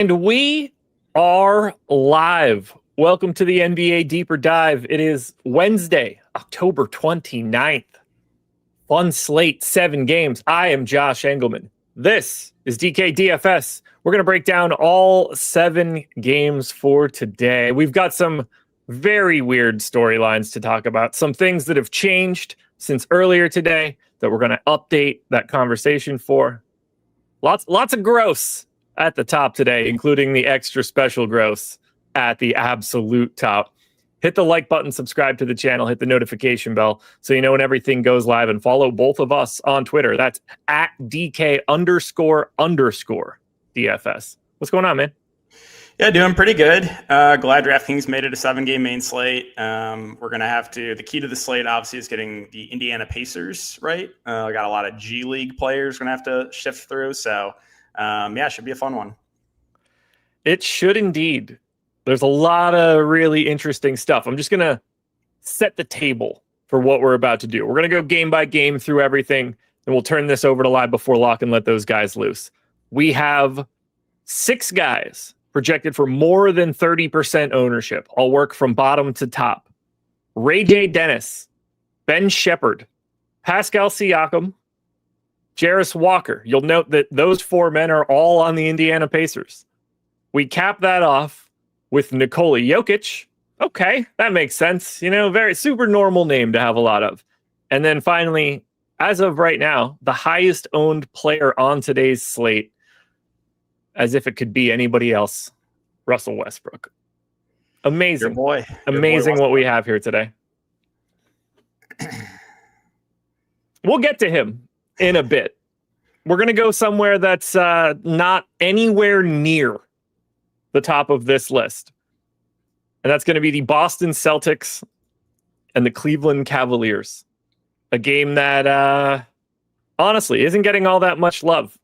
And we are live. Welcome to the NBA Deeper Dive. It is Wednesday, October 29th. Fun slate, 7 games. I am Josh Engelman. This is DK DFS. We're going to break down all 7 games for today. We've got some very weird storylines to talk about, some things that have changed since earlier today that we're going to update that conversation for. Lots of gross at the top today, including the extra special gross at the absolute top. Hit the like button, subscribe to the channel, hit the notification bell so you know when everything goes live, and follow both of us on Twitter. That's at DK__DFS. What's going on, man? Yeah, doing pretty good. Glad DraftKings made it a 7-game main slate. We're going to have to, the key to the slate obviously is getting the Indiana Pacers right. We got a lot of G League players going to have to shift through. So yeah, it should be a fun one. It should indeed. There's a lot of really interesting stuff. I'm just going to set the table for what we're about to do. We're going to go game by game through everything, and we'll turn this over to Live Before Lock and let those guys loose. We have 6 guys projected for more than 30% ownership. I'll work from bottom to top. Ray J. Dennis, Ben Shepherd, Pascal Siakam, Jarris Walker. You'll note that those 4 men are all on the Indiana Pacers. We cap that off with Nikola Jokic. Okay, that makes sense. You know, very super normal name to have a lot of. And then finally, as of right now, the highest owned player on today's slate, as if it could be anybody else, Russell Westbrook. Amazing. Your boy. Amazing what we have here today. We'll get to him in a bit. We're going to go somewhere that's not anywhere near the top of this list. And that's going to be the Boston Celtics and the Cleveland Cavaliers. A game that honestly isn't getting all that much love.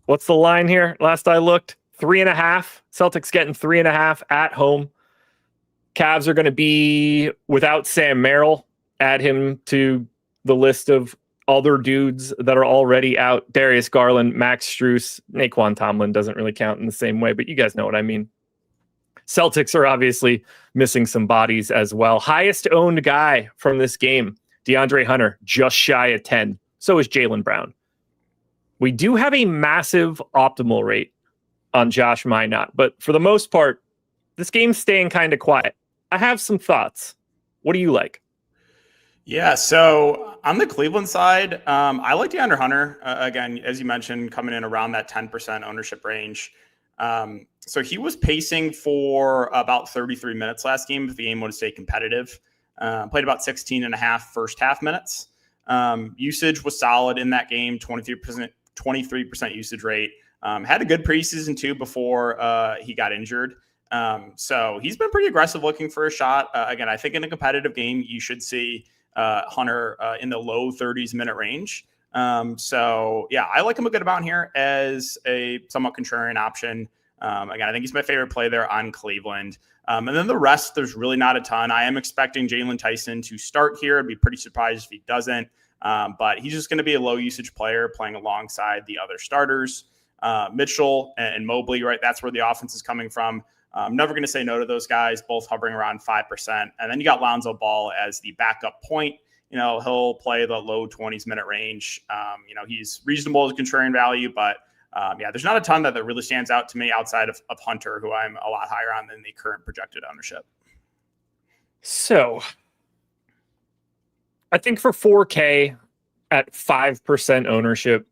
What's the line here? Last I looked, 3.5. Celtics getting 3.5 at home. Cavs are going to be without Sam Merrill. Add him to the list of other dudes that are already out. Darius Garland, Max Strus, Naquan Tomlin doesn't really count in the same way, but you guys know what I mean. Celtics are obviously missing some bodies as well. Highest owned guy from this game, DeAndre Hunter, just shy of 10. So is Jaylen Brown. We do have a massive optimal rate on Josh Minot, but for the most part, this game's staying kind of quiet. I have some thoughts. What do you like? Yeah, so on the Cleveland side, I like DeAndre Hunter. Again, as you mentioned, coming in around that 10% ownership range. So he was pacing for about 33 minutes last game if the game would have stayed competitive. Played about 16 and a half first half minutes. Usage was solid in that game, 23% usage rate. Had a good preseason too before he got injured. So he's been pretty aggressive looking for a shot. Again, I think in a competitive game, you should see Hunter in the low 30s minute range. So yeah, I like him a good amount here as a somewhat contrarian option. Again, I think he's my favorite play there on Cleveland. And then the rest, there's really not a ton. I am expecting Jalen Tyson to start here. I'd be pretty surprised if he doesn't. But he's just going to be a low usage player playing alongside the other starters. Mitchell and Mobley, right? That's where the offense is coming from. I'm never going to say no to those guys, both hovering around 5%. And then you got Lonzo Ball as the backup point. You know, he'll play the low 20s minute range. You know, he's reasonable as contrarian value, but yeah, there's not a ton that really stands out to me outside of Hunter, who I'm a lot higher on than the current projected ownership. So I think for 4K at 5% ownership,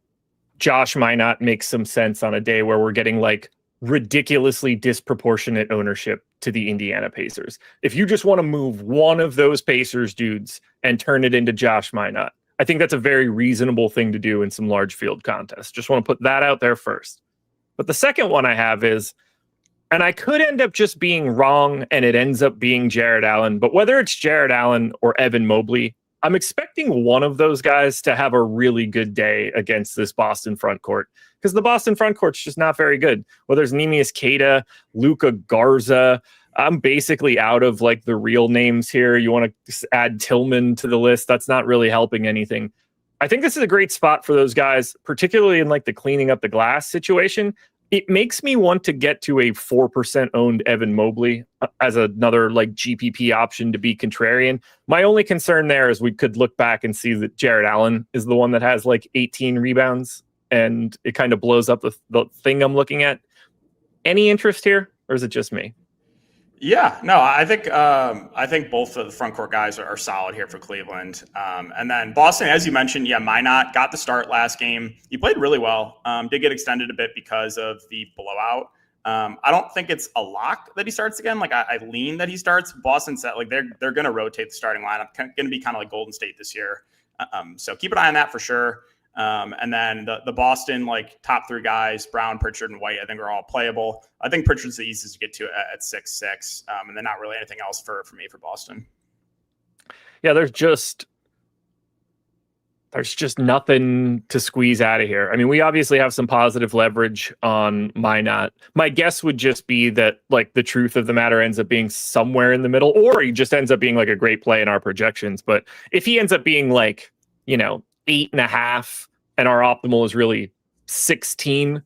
Josh Minot makes some sense on a day where we're getting like ridiculously disproportionate ownership to the Indiana Pacers. If you just want to move one of those Pacers dudes and turn it into Josh Minot, I think that's a very reasonable thing to do in some large field contests. Just want to put that out there first. But the second one I have is, and I could end up just being wrong and it ends up being Jared Allen, but whether it's Jared Allen or Evan Mobley, I'm expecting one of those guys to have a really good day against this Boston front court, because the Boston front court's just not very good. Whether it's Neemias Queta, Luka Garza, I'm basically out of like the real names here. You want to add Tillman to the list. That's not really helping anything. I think this is a great spot for those guys, particularly in like the cleaning up the glass situation. It makes me want to get to a 4% owned Evan Mobley as another like GPP option to be contrarian. My only concern there is we could look back and see that Jared Allen is the one that has like 18 rebounds and it kind of blows up the thing I'm looking at. Any interest here, or is it just me? Yeah, no, I think both of the front court guys are solid here for Cleveland. And then Boston, as you mentioned, Minot got the start last game. He played really well. Did get extended a bit because of the blowout. I don't think it's a lock that he starts again. Like I lean that he starts. Boston said like they're going to rotate the starting lineup. Going to be kind of like Golden State this year. So keep an eye on that for sure. And then the Boston like top three guys, Brown, Pritchard, and White, I think are all playable. I think Pritchard's the easiest to get to at 6'6", and then not really anything else for me for Boston. Yeah, there's just nothing to squeeze out of here. I mean, we obviously have some positive leverage on Minot. My guess would just be that like the truth of the matter ends up being somewhere in the middle, or he just ends up being like a great play in our projections. But if he ends up being like, 8.5 and our optimal is really 16,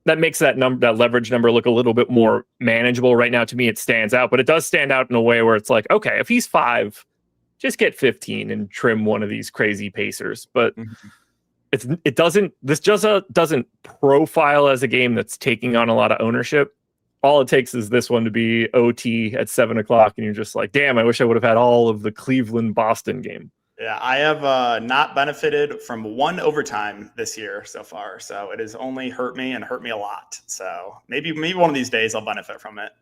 that makes that leverage number look a little bit more manageable. Right now, to me, it stands out, but it does stand out in a way where it's like, okay, if he's 5, just get 15 and trim one of these crazy pacers. But this just doesn't profile as a game that's taking on a lot of ownership. All it takes is this one to be OT at 7:00, and you're just like, damn, I wish I would have had all of the Cleveland-Boston game. Yeah, I have not benefited from one overtime this year so far, so it has only hurt me and hurt me a lot. So maybe one of these days I'll benefit from it.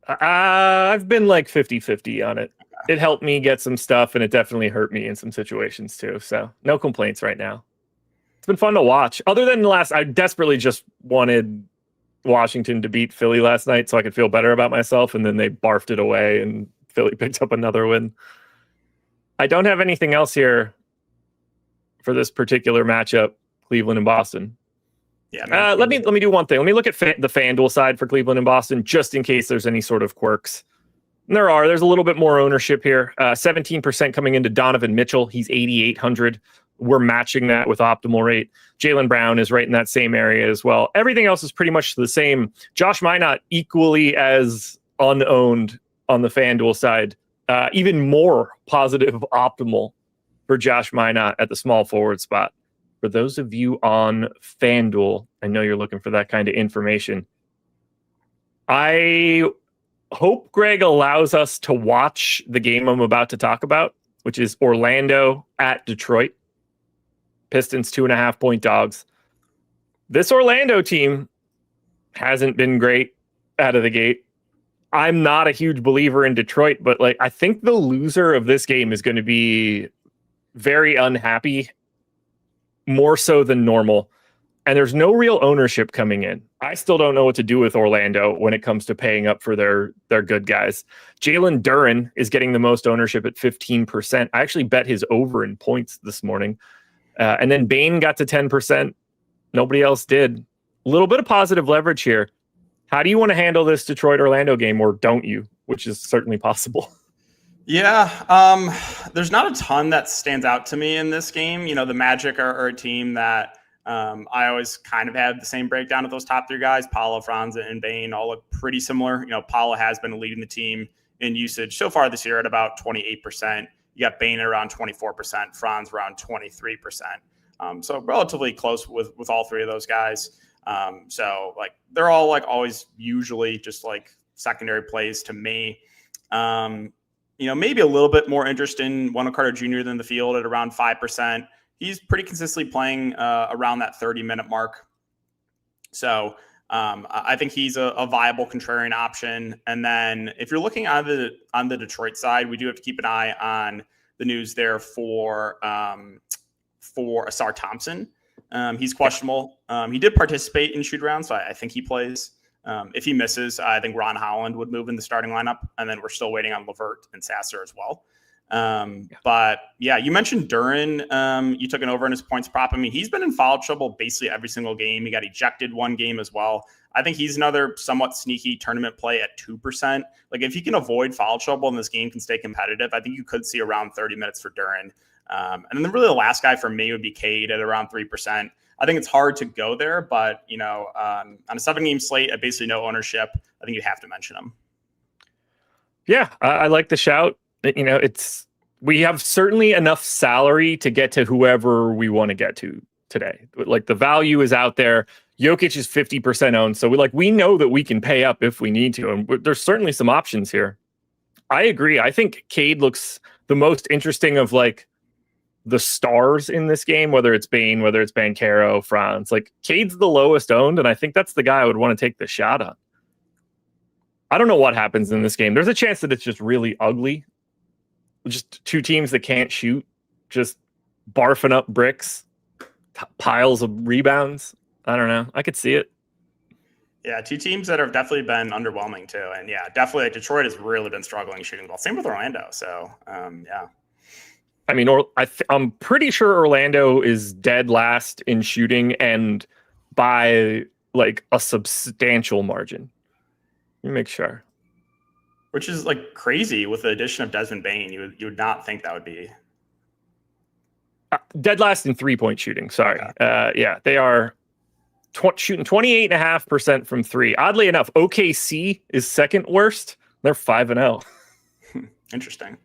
I've been like 50-50 on it. Okay. It helped me get some stuff, and it definitely hurt me in some situations too. So no complaints right now. It's been fun to watch. Other than I desperately just wanted Washington to beat Philly last night so I could feel better about myself, and then they barfed it away, and Philly picked up another win. I don't have anything else here for this particular matchup, Cleveland and Boston. Yeah, let me do one thing. Let me look at the FanDuel side for Cleveland and Boston, just in case there's any sort of quirks. And there's a little bit more ownership here. 17% coming into Donovan Mitchell. He's 8,800. We're matching that with optimal rate. Jaylen Brown is right in that same area as well. Everything else is pretty much the same. Josh Minot equally as unowned on the FanDuel side. Even more positive optimal for Josh Minot at the small forward spot. For those of you on FanDuel, I know you're looking for that kind of information. I hope Greg allows us to watch the game I'm about to talk about, which is Orlando at Detroit. Pistons 2.5-point dogs. This Orlando team hasn't been great out of the gate. I'm not a huge believer in Detroit, but I think the loser of this game is going to be very unhappy, more so than normal. And there's no real ownership coming in. I still don't know what to do with Orlando when it comes to paying up for their good guys. Jalen Duren is getting the most ownership at 15%. I actually bet his over in points this morning. And then Bane got to 10%. Nobody else did. A little bit of positive leverage here. How do you want to handle this Detroit-Orlando game, or don't you? Which is certainly possible. Yeah, there's not a ton that stands out to me in this game. The Magic are a team that I always kind of have the same breakdown of those top three guys. Paolo, Franz, and Bane all look pretty similar. Paolo has been leading the team in usage so far this year at about 28%. You got Bane at around 24%, Franz around 23%. So relatively close with all three of those guys. So they're all always usually just secondary plays to me. Maybe a little bit more interest in Wendell Carter Jr. than the field at around 5%. He's pretty consistently playing around that 30-minute mark. So I think he's a viable contrarian option. And then if you're looking on the Detroit side, we do have to keep an eye on the news there for Asar Thompson. He's questionable. He did participate in shoot around, so I think he plays. If he misses, I think Ron Holland would move in the starting lineup, and then we're still waiting on LeVert and Sasser as well. But yeah, you mentioned Duren. You took an over in his points prop. I mean, he's been in foul trouble basically every single game. He got ejected one game as well. I think he's another somewhat sneaky tournament play at 2%. If he can avoid foul trouble and this game can stay competitive, I think you could see around 30 minutes for Duren. And then really the last guy for me would be Cade at around 3%. I think it's hard to go there, but on a 7-game slate at basically no ownership, I think you have to mention him. Yeah, I like the shout. We have certainly enough salary to get to whoever we want to get to today. Like the value is out there. Jokic is 50% owned, so we know that we can pay up if we need to, and there's certainly some options here. I agree. I think Cade looks the most interesting of the stars in this game, whether it's Bane, whether it's Banchero, Franz. Cade's the lowest owned, and I think that's the guy I would want to take the shot on. I don't know what happens in this game. There's a chance that it's just really ugly. Just two teams that can't shoot, just barfing up bricks, piles of rebounds. I don't know. I could see it. Yeah, two teams that have definitely been underwhelming too. And yeah, definitely Detroit has really been struggling shooting the ball. Same with Orlando. So, yeah. I mean, I'm pretty sure Orlando is dead last in shooting, and by a substantial margin. Let me make sure. Which is crazy with the addition of Desmond Bane. You would not think that would be dead last in 3-point shooting. Sorry. Okay. Yeah, they are shooting 28.5% from 3. Oddly enough, OKC is second worst. They're 5-0. Interesting.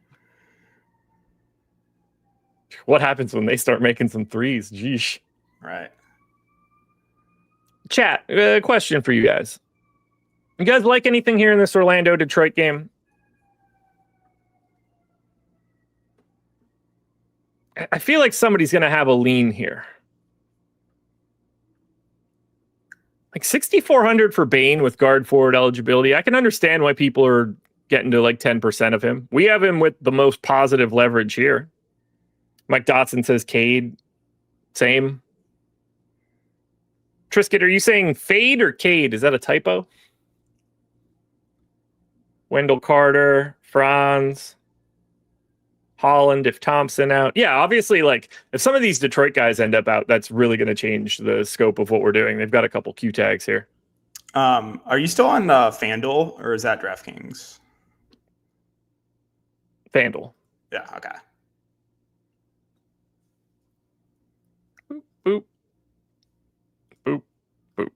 What happens when they start making some threes? Geesh. Right. Chat, question for you guys. You guys like anything here in this Orlando-Detroit game? I feel like somebody's going to have a lean here. 6,400 for Bane with guard forward eligibility. I can understand why people are getting to 10% of him. We have him with the most positive leverage here. Mike Dotson says Cade. Same. Trisket, are you saying fade or Cade? Is that a typo? Wendell Carter, Franz, Holland, if Thompson out. Yeah, obviously, if some of these Detroit guys end up out, that's really going to change the scope of what we're doing. They've got a couple Q tags here. Are you still on FanDuel, or is that DraftKings? FanDuel. Yeah, okay. Boop, boop. Boop, boop.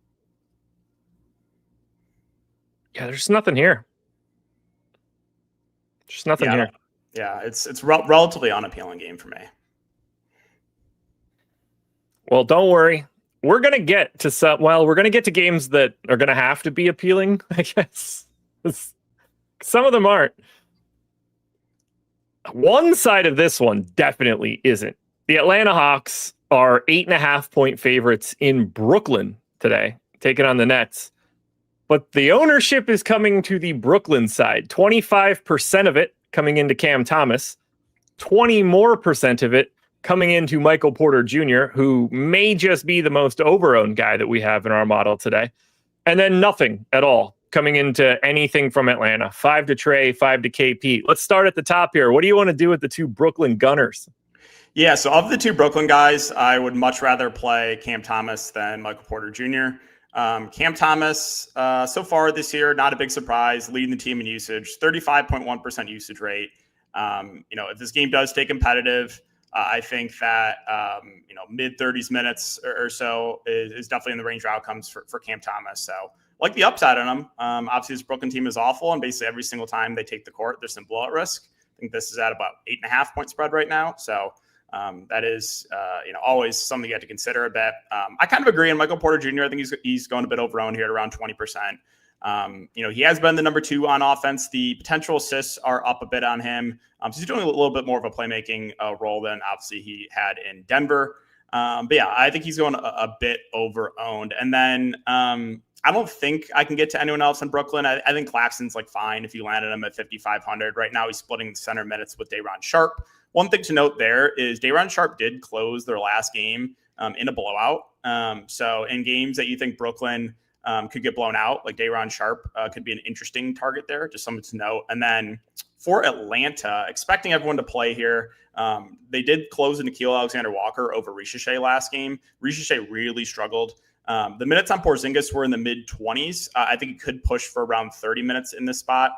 Yeah, there's nothing here. Just nothing here. Yeah, it's relatively unappealing game for me. Well, don't worry. We're gonna get to we're gonna get to games that are gonna have to be appealing, I guess. Some of them aren't. One side of this one definitely isn't. The Atlanta Hawks are 8.5-point favorites in Brooklyn today, taking on the Nets. But the ownership is coming to the Brooklyn side. 25% of it coming into Cam Thomas. 20% more of it coming into Michael Porter Jr., who may just be the most over-owned guy that we have in our model today. And then nothing at all coming into anything from Atlanta. 5 to Trey, 5 to KP. Let's start at the top here. What do you want to do with the two Brooklyn Gunners? Yeah, so of the two Brooklyn guys, I would much rather play Cam Thomas than Michael Porter Jr. Cam Thomas, so far this year, not a big surprise, leading the team in usage, 35.1% usage rate. If this game does stay competitive, I think that, mid 30s minutes or so is definitely in the range of outcomes for Cam Thomas. So like the upside on him. Obviously, this Brooklyn team is awful, and basically every single time they take the court, there's some blowout risk. I think this is at about 8.5-point spread right now. So that is, always something you have to consider a bit. I kind of agree on Michael Porter Jr. I think he's going a bit over-owned here at around 20%. He has been the number 2 on offense. The potential assists are up a bit on him. So he's doing a little bit more of a playmaking role than obviously he had in Denver. But yeah, I think he's going a bit over-owned. And then I don't think I can get to anyone else in Brooklyn. I think Claxton's fine if you landed him at 5,500. Right now he's splitting the center minutes with Day'Ron Sharpe. One thing to note there is Day'Ron Sharpe did close their last game in a blowout. So in games that you think Brooklyn could get blown out, Day'Ron Sharpe could be an interesting target there, just something to note. And then for Atlanta, expecting everyone to play here, they did close Nickeil Alexander-Walker over Ricochet last game. Ricochet really struggled. The minutes on Porzingis were in the mid-20s. I think it could push for around 30 minutes in this spot.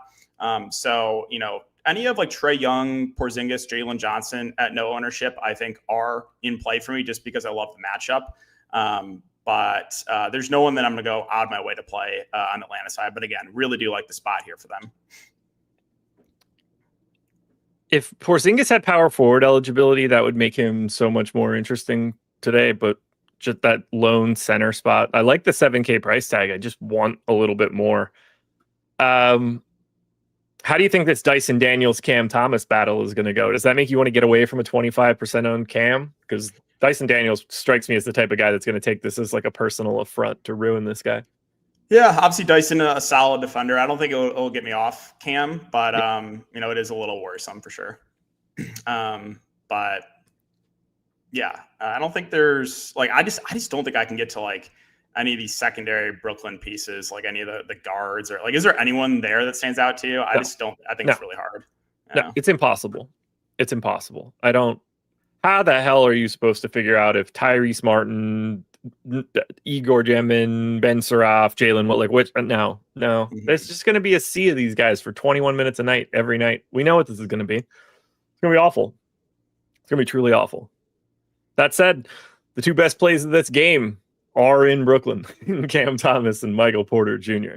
Any of Trae Young, Porzingis, Jalen Johnson at no ownership, I think are in play for me just because I love the matchup. But there's no one that I'm going to go out of my way to play on the Atlanta side. But again, really do like the spot here for them. If Porzingis had power forward eligibility, that would make him so much more interesting today. But just that lone center spot, I like the 7K price tag. I just want a little bit more. How do you think this Dyson Daniels Cam Thomas battle is going to go? Does that make you want to get away from a 25% owned Cam? Because Dyson Daniels strikes me as the type of guy that's going to take this as like a personal affront to ruin this guy. Yeah, obviously Dyson, a solid defender. I don't think it'll get me off Cam, but it is a little worrisome for sure. But yeah, I don't think there's like I just don't think I can get to like any of these secondary Brooklyn pieces, like any of the guards, or like is there anyone there that stands out to you? I just don't. I think it's really hard. No, it's impossible. It's impossible. How the hell are you supposed to figure out if Tyrese Martin, Igor Jemin, Ben Suraf, Jalen, no. There's just going to be a sea of these guys for 21 minutes a night, every night. We know what this is going to be. It's going to be awful. It's going to be truly awful. That said, the two best plays of this game are in Brooklyn, Cam Thomas and Michael Porter Jr.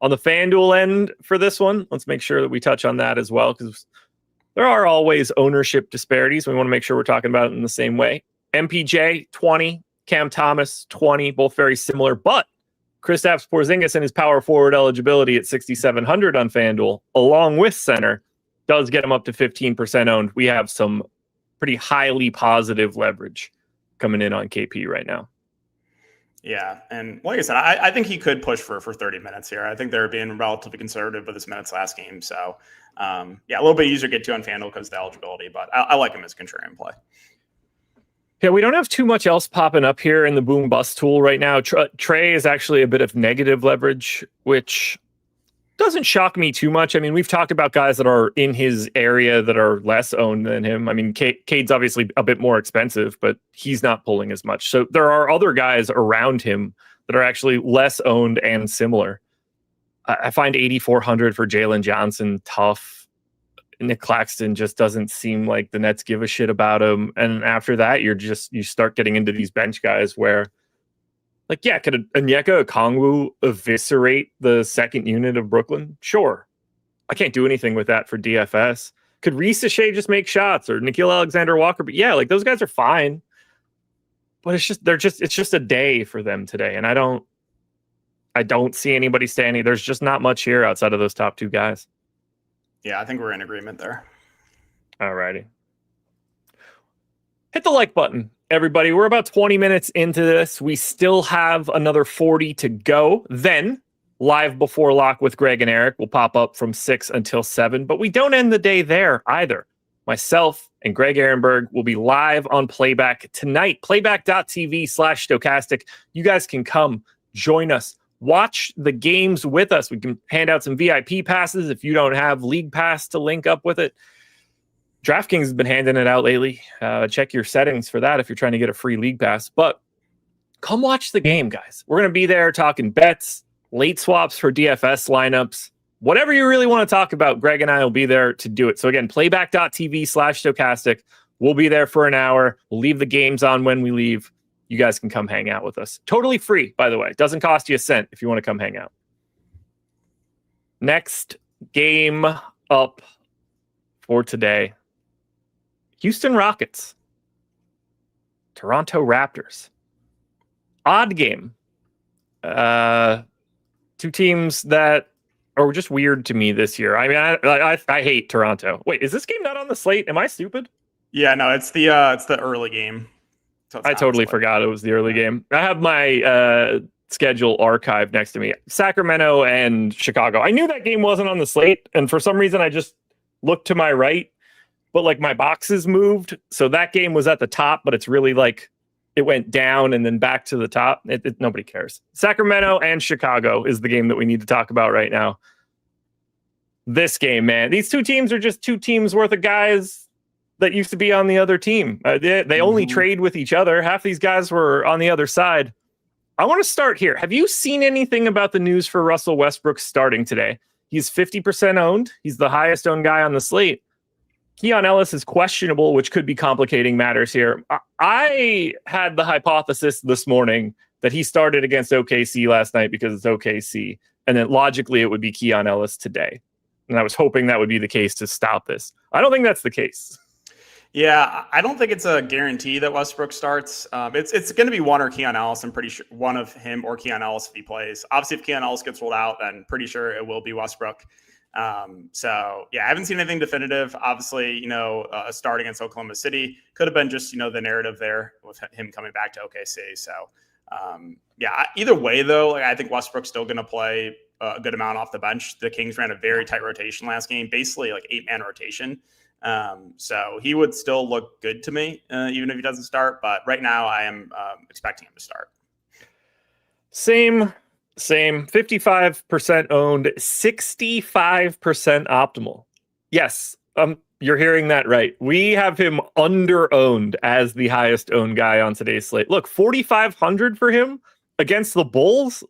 On the FanDuel end for this one, let's make sure that we touch on that as well, because there are always ownership disparities. We want to make sure we're talking about it in the same way. MPJ, 20. Cam Thomas, 20. Both very similar. But Kristaps Porzingis and his power forward eligibility at 6,700 on FanDuel, along with center, does get him up to 15% owned. We have some pretty highly positive leverage coming in on KP right now. Yeah, and like I said, I think he could push for 30 minutes here. I think they're being relatively conservative with his minutes last game. So, a little bit easier to get to on FanDuel because of the eligibility, but I like him as contrarian play. Yeah, we don't have too much else popping up here in the boom bust tool right now. Trey is actually a bit of negative leverage, which doesn't shock me too much. I mean, we've talked about guys that are in his area that are less owned than him. I mean, Cade's obviously a bit more expensive, but he's not pulling as much. So there are other guys around him that are actually less owned and similar. I find 8,400 for Jalen Johnson tough. Nick Claxton just doesn't seem like the Nets give a shit about him. And after that, you start getting into these bench guys where, like, yeah, could Onyeka Okongwu eviscerate the second unit of Brooklyn? Sure. I can't do anything with that for DFS. Could Reese Shea just make shots, or Nickeil Alexander-Walker? But yeah, like, those guys are fine. But it's just a day for them today. And I don't see anybody standing. There's just not much here outside of those top two guys. Yeah, I think we're in agreement there. All righty. Hit the like button, everybody. We're about 20 minutes into this. We still have another 40 to go. Then, live before lock with Greg and Eric will pop up from 6 until 7. But we don't end the day there either. Myself and Greg Ehrenberg will be live on Playback tonight. Playback.tv/Stokastic. You guys can come join us. Watch the games with us. We can hand out some VIP passes if you don't have League Pass to link up with it. DraftKings has been handing it out lately. Check your settings for that if you're trying to get a free League Pass. But come watch the game, guys. We're going to be there talking bets, late swaps for DFS lineups. Whatever you really want to talk about, Greg and I will be there to do it. So again, playback.tv/Stokastic. We'll be there for an hour. We'll leave the games on when we leave. You guys can come hang out with us. Totally free, by the way. Doesn't cost you a cent if you want to come hang out. Next game up for today. Houston Rockets. Toronto Raptors. Odd game. Two teams that are just weird to me this year. I mean, I hate Toronto. Wait, is this game not on the slate? Am I stupid? Yeah, no, it's the early game. So I totally forgot it was the early game. I have my schedule archived next to me. Sacramento and Chicago. I knew that game wasn't on the slate, and for some reason I just looked to my right, but like my boxes moved, so that game was at the top, but it's really like it went down and then back to the top. Nobody cares. Sacramento and Chicago is the game that we need to talk about right now. This game, man. These two teams are just two teams worth of guys that used to be on the other team. They only trade with each other. Half these guys were on the other side. I want to start here. Have you seen anything about the news for Russell Westbrook starting today? He's 50% owned. He's the highest owned guy on the slate. Keon Ellis is questionable, which could be complicating matters here. I had the hypothesis this morning that he started against OKC last night because it's OKC, and then logically it would be Keon Ellis today. And I was hoping that would be the case to stop this. I don't think that's the case. Yeah, I don't think it's a guarantee that Westbrook starts. It's going to be one or Keon Ellis. I'm pretty sure one of him or Keon Ellis if he plays. Obviously, if Keon Ellis gets ruled out, then pretty sure it will be Westbrook. So yeah, I haven't seen anything definitive. Obviously, a start against Oklahoma City could have been just, the narrative there with him coming back to OKC. So yeah, either way though, I think Westbrook's still going to play a good amount off the bench. The Kings ran a very tight rotation last game, basically like 8-man rotation. So he would still look good to me, even if he doesn't start. But right now I am expecting him to start. Same 55% owned, 65% optimal. Yes, you're hearing that right. We have him under owned as the highest owned guy on today's slate. Look, 4,500 for him against the Bulls.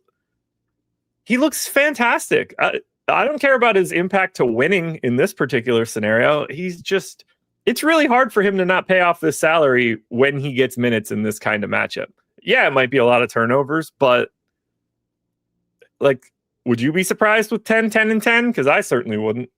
He looks fantastic. I don't care about his impact to winning in this particular scenario. It's really hard for him to not pay off this salary when he gets minutes in this kind of matchup. Yeah, it might be a lot of turnovers, but would you be surprised with 10, 10, and 10? Because I certainly wouldn't.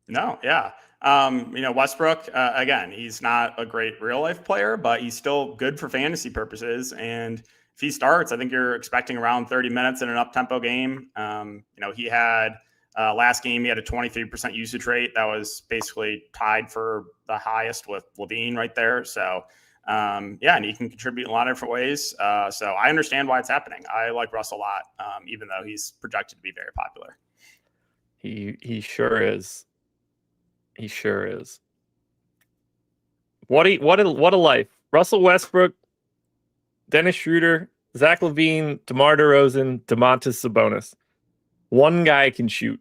No, yeah. Westbrook, again, he's not a great real life player, but he's still good for fantasy purposes. And if he starts, I think you're expecting around 30 minutes in an up-tempo game. He had last game, he had a 23% usage rate. That was basically tied for the highest with Levine right there. So, and he can contribute in a lot of different ways. So I understand why it's happening. I like Russ a lot, even though he's projected to be very popular. He sure is. He sure is. What a life. Russell Westbrook, Dennis Schroeder, Zach LaVine, DeMar DeRozan, Domantas Sabonis. One guy can shoot.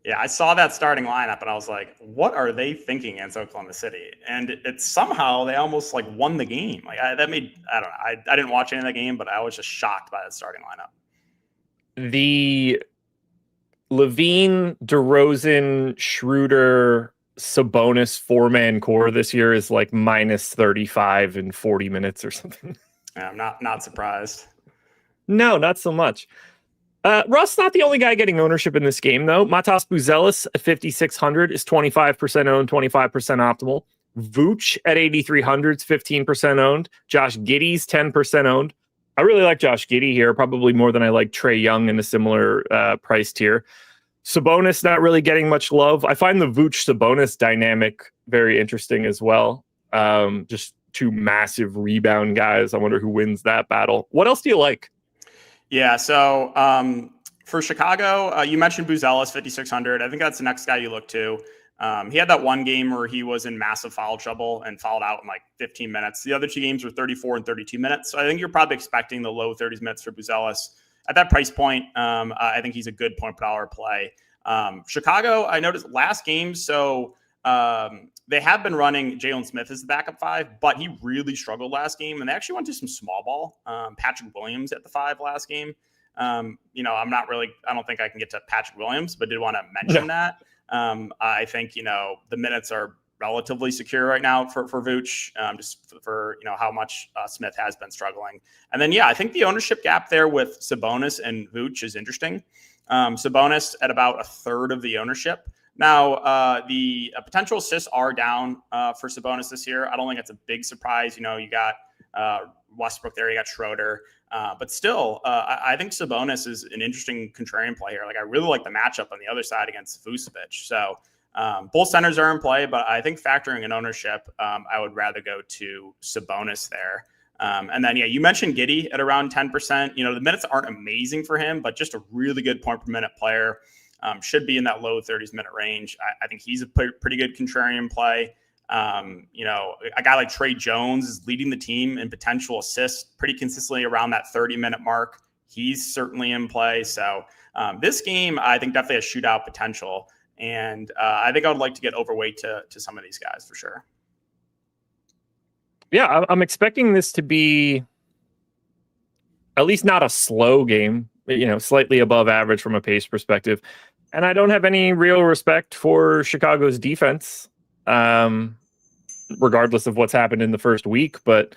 Yeah, I saw that starting lineup and I was like, what are they thinking against Oklahoma City? And it's somehow they almost won the game. I don't know. I didn't watch any of that game, but I was just shocked by that starting lineup. The LaVine, DeRozan, Schroeder, Sabonis 4-man core this year is minus 35 in 40 minutes or something. Yeah, I'm not surprised. No, not so much. Russ not the only guy getting ownership in this game, though. Matas Buzelis at 5,600 is 25% owned, 25% optimal. Vooch at 8,300 is 15% owned. Josh Giddey's 10% owned. I really like Josh Giddey here, probably more than I like Trae Young in a similar price tier. Sabonis not really getting much love. I find the Vooch-Sabonis dynamic very interesting as well. Just two massive rebound guys. I wonder who wins that battle. What else do you like? Yeah, so for Chicago, you mentioned Buzelis, 5,600. I think that's the next guy you look to. He had that one game where he was in massive foul trouble and fouled out in 15 minutes. The other two games were 34 and 32 minutes. So I think you're probably expecting the low 30s minutes for Buzelis. At that price point, I think he's a good point per dollar play. Chicago, I noticed last game, so they have been running Jalen Smith as the backup 5, but he really struggled last game, and they actually went to some small ball. Patrick Williams at the 5 last game. I don't think I can get to Patrick Williams, but did want to mention that. I think, the minutes are relatively secure right now for Vooch, just for how much Smith has been struggling. And then, I think the ownership gap there with Sabonis and Vooch is interesting. Sabonis at about a third of the ownership. Now, the potential assists are down for Sabonis this year. I don't think it's a big surprise. You got Westbrook there, you got Schroeder. But still, I think Sabonis is an interesting contrarian play here. I really like the matchup on the other side against Vucevic. So both centers are in play, but I think factoring in ownership, I would rather go to Sabonis there. And then, you mentioned Giddey at around 10%. The minutes aren't amazing for him, but just a really good point per minute player. Should be in that low 30s minute range. I think he's a pretty good contrarian play. A guy like Trae Jones is leading the team in potential assists pretty consistently around that 30-minute mark. He's certainly in play. So this game, I think definitely has shootout potential. And I think I would like to get overweight to some of these guys for sure. Yeah, I'm expecting this to be at least not a slow game, slightly above average from a pace perspective. And I don't have any real respect for Chicago's defense. regardless of what's happened in the first week. But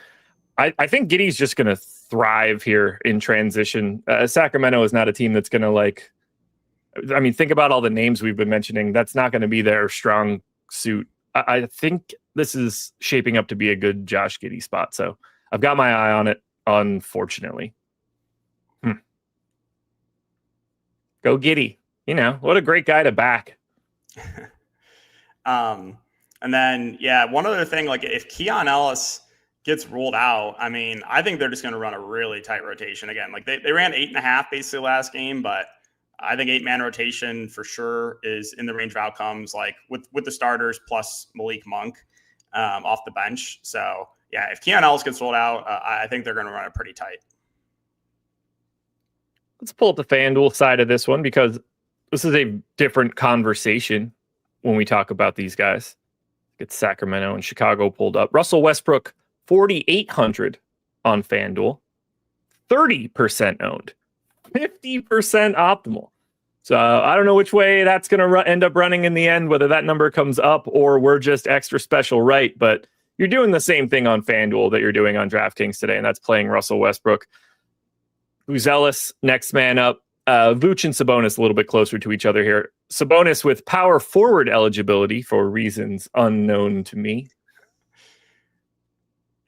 I think Giddey's just going to thrive here in transition. Sacramento is not a team that's going to think about all the names we've been mentioning. That's not going to be their strong suit. I think this is shaping up to be a good Josh Giddey spot. So I've got my eye on it, unfortunately. Go Giddey. What a great guy to back. And then, one other thing, like if Keon Ellis gets ruled out, I think they're just going to run a really tight rotation again. Like they ran 8.5 basically last game, but I think 8-man rotation for sure is in the range of outcomes, like with the starters plus Malik Monk off the bench. So if Keon Ellis gets ruled out, I think they're going to run it pretty tight. Let's pull up the FanDuel side of this one because this is a different conversation when we talk about these guys. Get Sacramento and Chicago pulled up. Russell Westbrook, 4,800 on FanDuel, 30% owned, 50% optimal. So I don't know which way that's going to end up running in the end, whether that number comes up or we're just extra special right. But you're doing the same thing on FanDuel that you're doing on DraftKings today, and that's playing Russell Westbrook. Uzelis, next man up. Vooch and Sabonis a little bit closer to each other here. Sabonis with power forward eligibility for reasons unknown to me.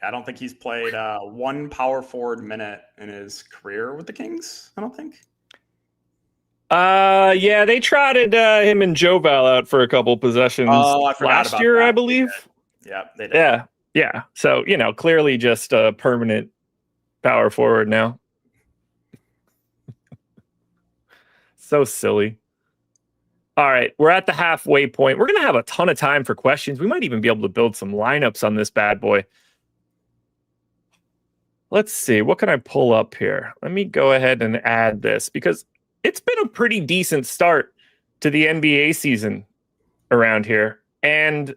I don't think he's played one power forward minute in his career with the Kings. I don't think. They trotted him and Joval out for a couple possessions last year, I believe. They did. Yeah. So, clearly just a permanent power forward now. So silly. All right, we're at the halfway point. We're going to have a ton of time for questions. We might even be able to build some lineups on this bad boy. Let's see. What can I pull up here? Let me go ahead and add this because it's been a pretty decent start to the NBA season around here. And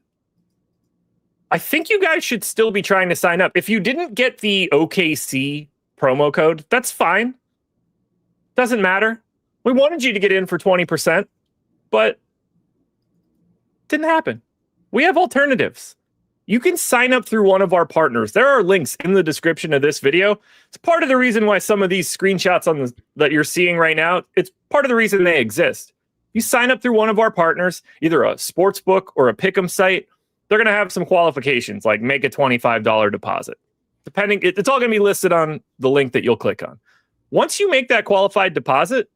I think you guys should still be trying to sign up. If you didn't get the OKC promo code, that's fine. Doesn't matter. We wanted you to get in for 20%, but didn't happen. We have alternatives. You can sign up through one of our partners. There are links in the description of this video. It's part of the reason why some of these screenshots that you're seeing right now, it's part of the reason they exist. You sign up through one of our partners, either a sportsbook or a pick'em site, they're going to have some qualifications like make a $25 deposit. It's all going to be listed on the link that you'll click on. Once you make that qualified deposit,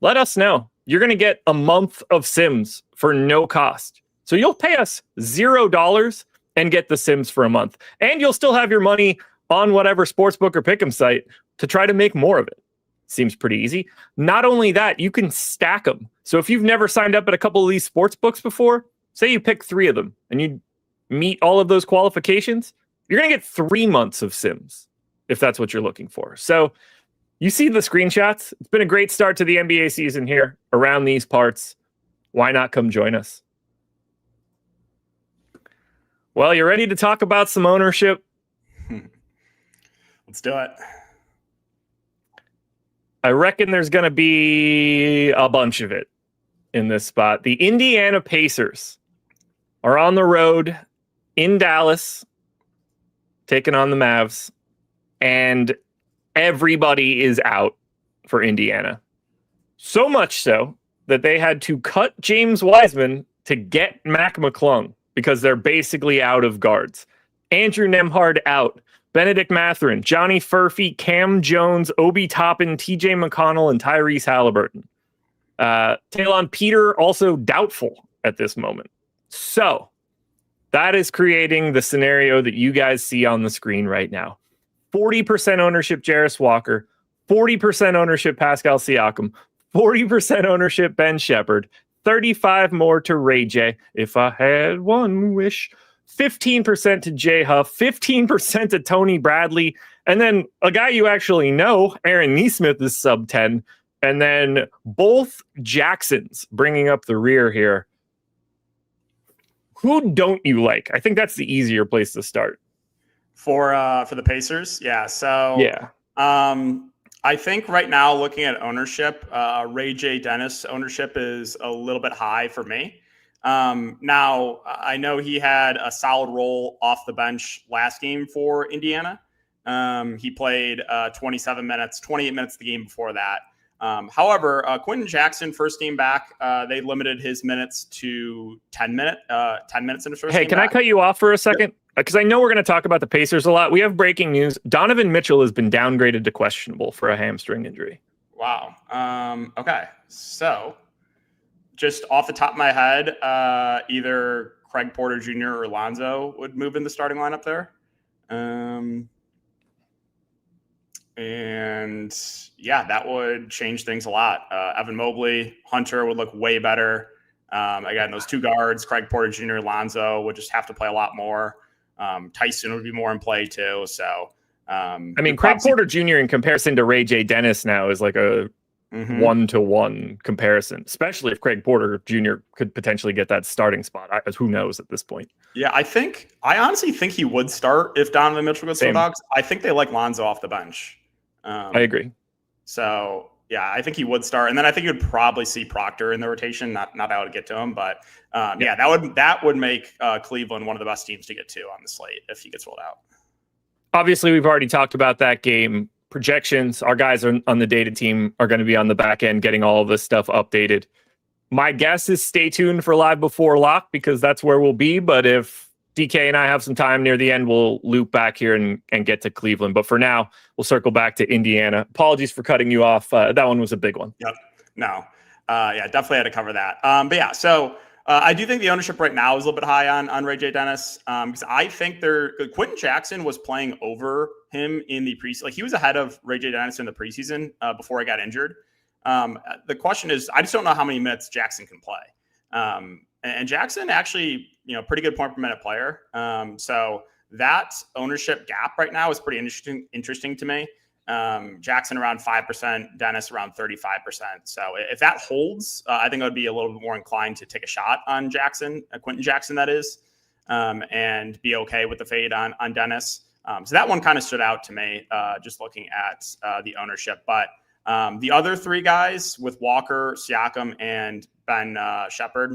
let us know. You're going to get a month of Sims for no cost. So you'll pay us $0 and get the Sims for a month. And you'll still have your money on whatever sportsbook or pick'em site to try to make more of it. Seems pretty easy. Not only that, you can stack them. So if you've never signed up at a couple of these sportsbooks before, say you pick 3 of them and you meet all of those qualifications, you're going to get 3 months of Sims if that's what you're looking for. So you see the screenshots. It's been a great start to the NBA season here around these parts. Why not come join us? Well, you ready to talk about some ownership? Let's do it. I reckon there's going to be a bunch of it in this spot. The Indiana Pacers are on the road in Dallas, taking on the Mavs, and everybody is out for Indiana. So much so that they had to cut James Wiseman to get Mac McClung because they're basically out of guards. Andrew Nembhard out. Benedict Mathurin, Johnny Furphy, Cam Jones, Obi Toppin, TJ McConnell, and Tyrese Halliburton. Talon Peter also doubtful at this moment. So that is creating the scenario that you guys see on the screen right now. 40% ownership Jarris Walker, 40% ownership Pascal Siakam, 40% ownership Ben Shepherd, 35 more to Ray J. If I had one wish. 15% to Jay Huff, 15% to Tony Bradley, and then a guy you actually know, Aaron Nesmith, is sub 10, and then both Jacksons bringing up the rear here. Who don't you like? I think that's the easier place to start. For the Pacers, yeah. So yeah, I think right now, looking at ownership, Ray J Dennis ownership is a little bit high for me. Now, I know he had a solid role off the bench last game for Indiana. He played 27 minutes, 28 minutes the game before that. However, Quentin Jackson, first game back, they limited his minutes to 10 minutes in his first game Hey, can back. I cut you off for a second? Because I know we're going to talk about the Pacers a lot. We have breaking news. Donovan Mitchell has been downgraded to questionable for a hamstring injury. Wow. Okay. So just off the top of my head, either Craig Porter Jr. or Lonzo would move in the starting lineup there. And yeah, that would change things a lot. Evan Mobley, Hunter would look way better. Again, those two guards, Craig Porter Jr., Lonzo, would just have to play a lot more. Tyson would be more in play too. So, Craig Porter Jr. in comparison to Ray J. Dennis now is like a one-to-one comparison, especially if Craig Porter Jr. could potentially get that starting spot. Who knows at this point? Yeah, I honestly think he would start if Donovan Mitchell goes to the Bucks. I think they like Lonzo off the bench. I agree. So yeah, I think he would start, and then I think you'd probably see Proctor in the rotation. Not how to get to him, but yeah, that would make Cleveland one of the best teams to get to on the slate if he gets rolled out. Obviously, we've already talked about that game. Projections, our guys on the data team are going to be on the back end getting all of this stuff updated. My guess is stay tuned for Live Before Lock because that's where we'll be. But if DK and I have some time near the end, we'll loop back here and get to Cleveland. But for now, we'll circle back to Indiana. Apologies for cutting you off. That one was a big one. Yep. No. Yeah, definitely had to cover that. But yeah, so I do think the ownership right now is a little bit high on Ray J. Dennis because I think Quentin Jackson was playing over him in the preseason. Like he was ahead of Ray J. Dennis in the preseason before he got injured. The question is, I just don't know how many minutes Jackson can play. And Jackson actually, pretty good point per minute player. So that ownership gap right now is pretty interesting to me. Jackson around 5%, Dennis around 35%. So if that holds, I think I would be a little bit more inclined to take a shot on Jackson, Quentin Jackson, that is, and be okay with the fade on Dennis. So that one kind of stood out to me, just looking at the ownership. But the other three guys with Walker, Siakam, and Ben Shepherd,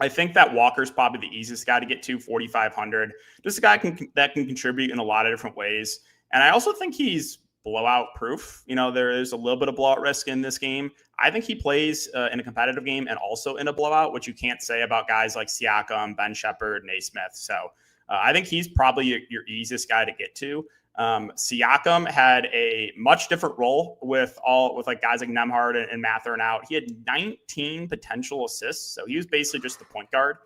I think that Walker's probably the easiest guy to get to, 4,500. Just a guy that can contribute in a lot of different ways. And I also think he's blowout proof. There is a little bit of blowout risk in this game. I think he plays in a competitive game and also in a blowout, which you can't say about guys like Siakam, Ben Shepherd, Naismith. So I think he's probably your easiest guy to get to. Siakam had a much different role with like guys like Nembhard and Matherin out. He had 19 potential assists, so he was basically just the point guard.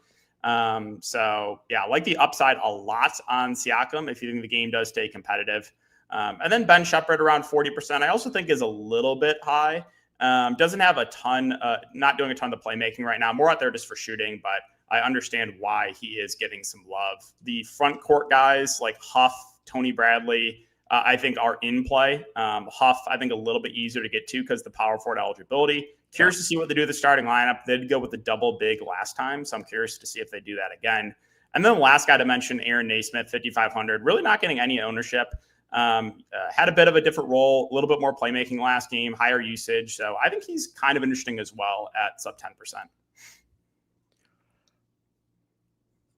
So yeah, I like the upside a lot on Siakam if you think the game does stay competitive. And then Ben Shepherd around 40%, I also think is a little bit high. Doesn't have a ton, not doing a ton of the playmaking right now, more out there just for shooting, but I understand why he is getting some love. The front court guys like Huff, Tony Bradley, I think are in play. Huff, I think a little bit easier to get to because the power forward eligibility. Curious to see what they do with the starting lineup. They did go with the double big last time, so I'm curious to see if they do that again. And then the last guy to mention, Aaron Naismith, 5,500, really not getting any ownership. Had a bit of a different role, a little bit more playmaking last game, higher usage. So I think he's kind of interesting as well at sub 10%.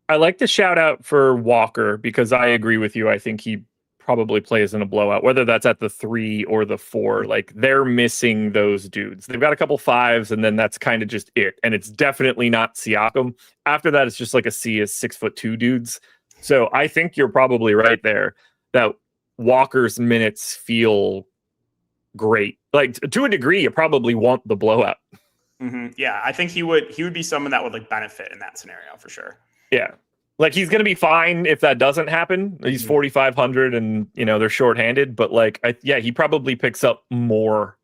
I like the shout out for Walker because I agree with you. I think he probably plays in a blowout, whether that's at the 3 or the 4. Like they're missing those dudes. They've got a couple 5s and then that's kind of just it. And it's definitely not Siakam. After that, it's just like a sea of 6'2" dudes. So I think you're probably right there that Walker's minutes feel great. Like to a degree, you probably want the blowout. Mm-hmm. Yeah, I think he would be someone that would like benefit in that scenario for sure. Yeah. Like he's going to be fine if that doesn't happen. He's 4,500 and, they're shorthanded, but like, he probably picks up more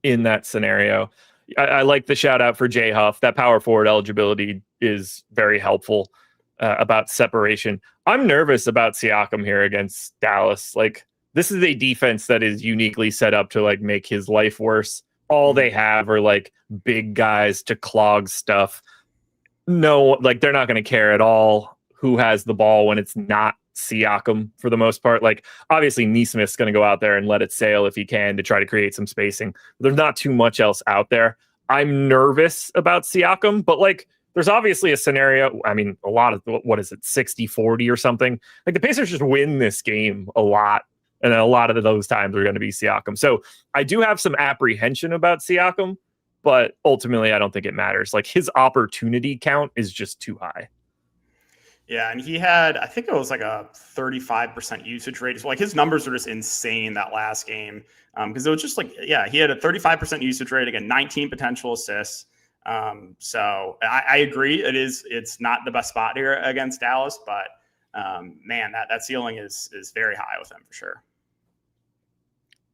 in that scenario. I like the shout out for Jay Huff. That power forward eligibility is very helpful about separation. I'm nervous about Siakam here against Dallas. Like this is a defense that is uniquely set up to like make his life worse. All they have are like big guys to clog stuff. No, like they're not going to care at all who has the ball when it's not Siakam for the most part. Like obviously Neesmith's going to go out there and let it sail if he can to try to create some spacing. There's not too much else out there. I'm nervous about Siakam, but like there's obviously a scenario. I mean, a lot of, what is it, 60-40 or something? Like the Pacers just win this game a lot. And a lot of those times are going to be Siakam. So I do have some apprehension about Siakam, but ultimately I don't think it matters. Like his opportunity count is just too high. Yeah, and he had, I think it was like a 35% usage rate. So like his numbers are just insane that last game. Because it was just like, yeah, he had a 35% usage rate, again, 19 potential assists. So I agree. It's not the best spot here against Dallas, but man, that ceiling is very high with him for sure.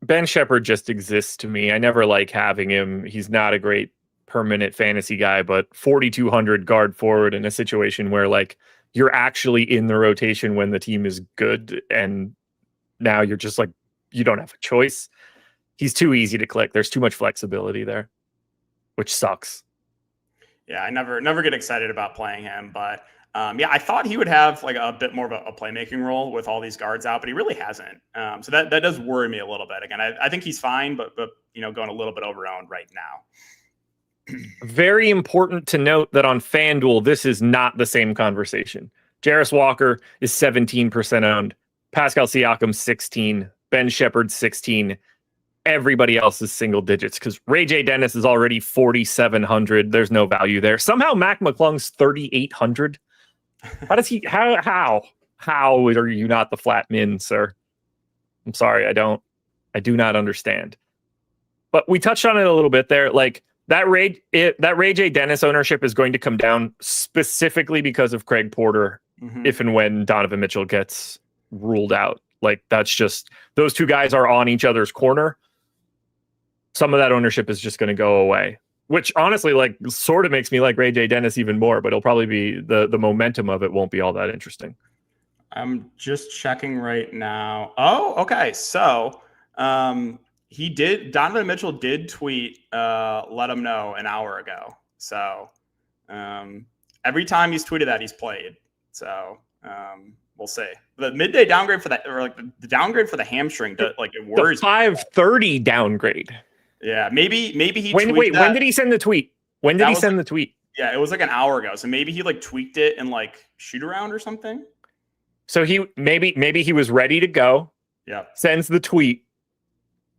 Ben Shepherd just exists to me. I never like having him. He's not a great permanent fantasy guy, but 4,200 guard forward in a situation where like you're actually in the rotation when the team is good, and now you're just like, you don't have a choice. He's too easy to click. There's too much flexibility there, which sucks. Yeah, I never get excited about playing him, but yeah, I thought he would have like a bit more of a playmaking role with all these guards out, but he really hasn't. So that does worry me a little bit. Again, I think he's fine, but going a little bit overowned right now. Very important to note that on FanDuel, this is not the same conversation. Jarris Walker is 17% owned. Pascal Siakam 16. Ben Shepherd 16. Everybody else is single digits because Ray J. Dennis is already 4,700. There's no value there. Somehow Mac McClung's 3,800. How does he? How are you not the flat min, sir? I'm sorry, I do not understand. But we touched on it a little bit there. Like that Ray J. Dennis ownership is going to come down specifically because of Craig Porter, if and when Donovan Mitchell gets ruled out. Like that's just, those two guys are on each other's corner. Some of that ownership is just going to go away, which honestly, like, sort of makes me like Ray J. Dennis even more, but it'll probably be the momentum of it won't be all that interesting. I'm just checking right now. Oh, okay. So Donovan Mitchell did tweet, let him know an hour ago. So every time he's tweeted that, he's played. So we'll see. The midday downgrade for that, or like the downgrade for the hamstring, like it worries me. 5:30 downgrade. Yeah, maybe he when did he send the tweet? When did he send the tweet? Yeah, it was like an hour ago. So maybe he like tweaked it and like shoot around or something. So he maybe he was ready to go. Yeah. Sends the tweet.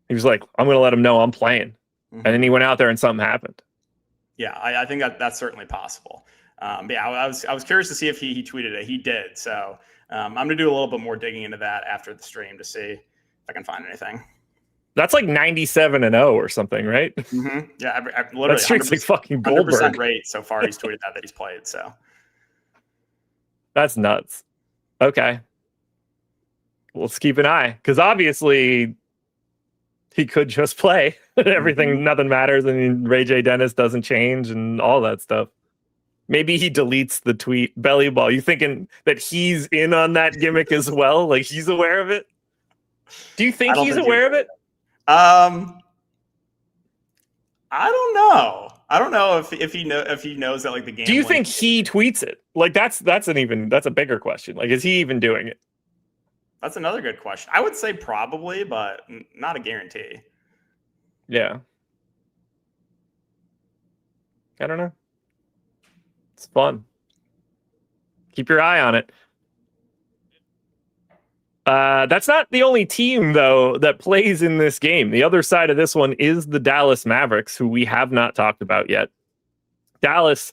He was like, I'm going to let him know I'm playing. And then he went out there and something happened. Yeah, I think that's certainly possible. But yeah, I was curious to see if he tweeted it. He did. So I'm going to do a little bit more digging into that after the stream to see if I can find anything. That's like 97-0 or something, right? Mm-hmm. Yeah, literally. That's strictly fucking Goldberg. 100% rate so far he's tweeted that he's played. So that's nuts. Okay. Let's keep an eye, because obviously he could just play. Everything, nothing matters, and Ray J. Dennis doesn't change and all that stuff. Maybe he deletes the tweet. Belly ball. You thinking that he's in on that gimmick as well? Like he's aware of it? Do you think he's aware of it? I don't know. I don't know if he knows that like the game. Do you think he tweets it? Like that's a bigger question. Like is he even doing it? That's another good question. I would say probably, but not a guarantee. Yeah. I don't know. It's fun. Keep your eye on it. That's not the only team, though, that plays in this game. The other side of this one is the Dallas Mavericks, who we have not talked about yet. Dallas,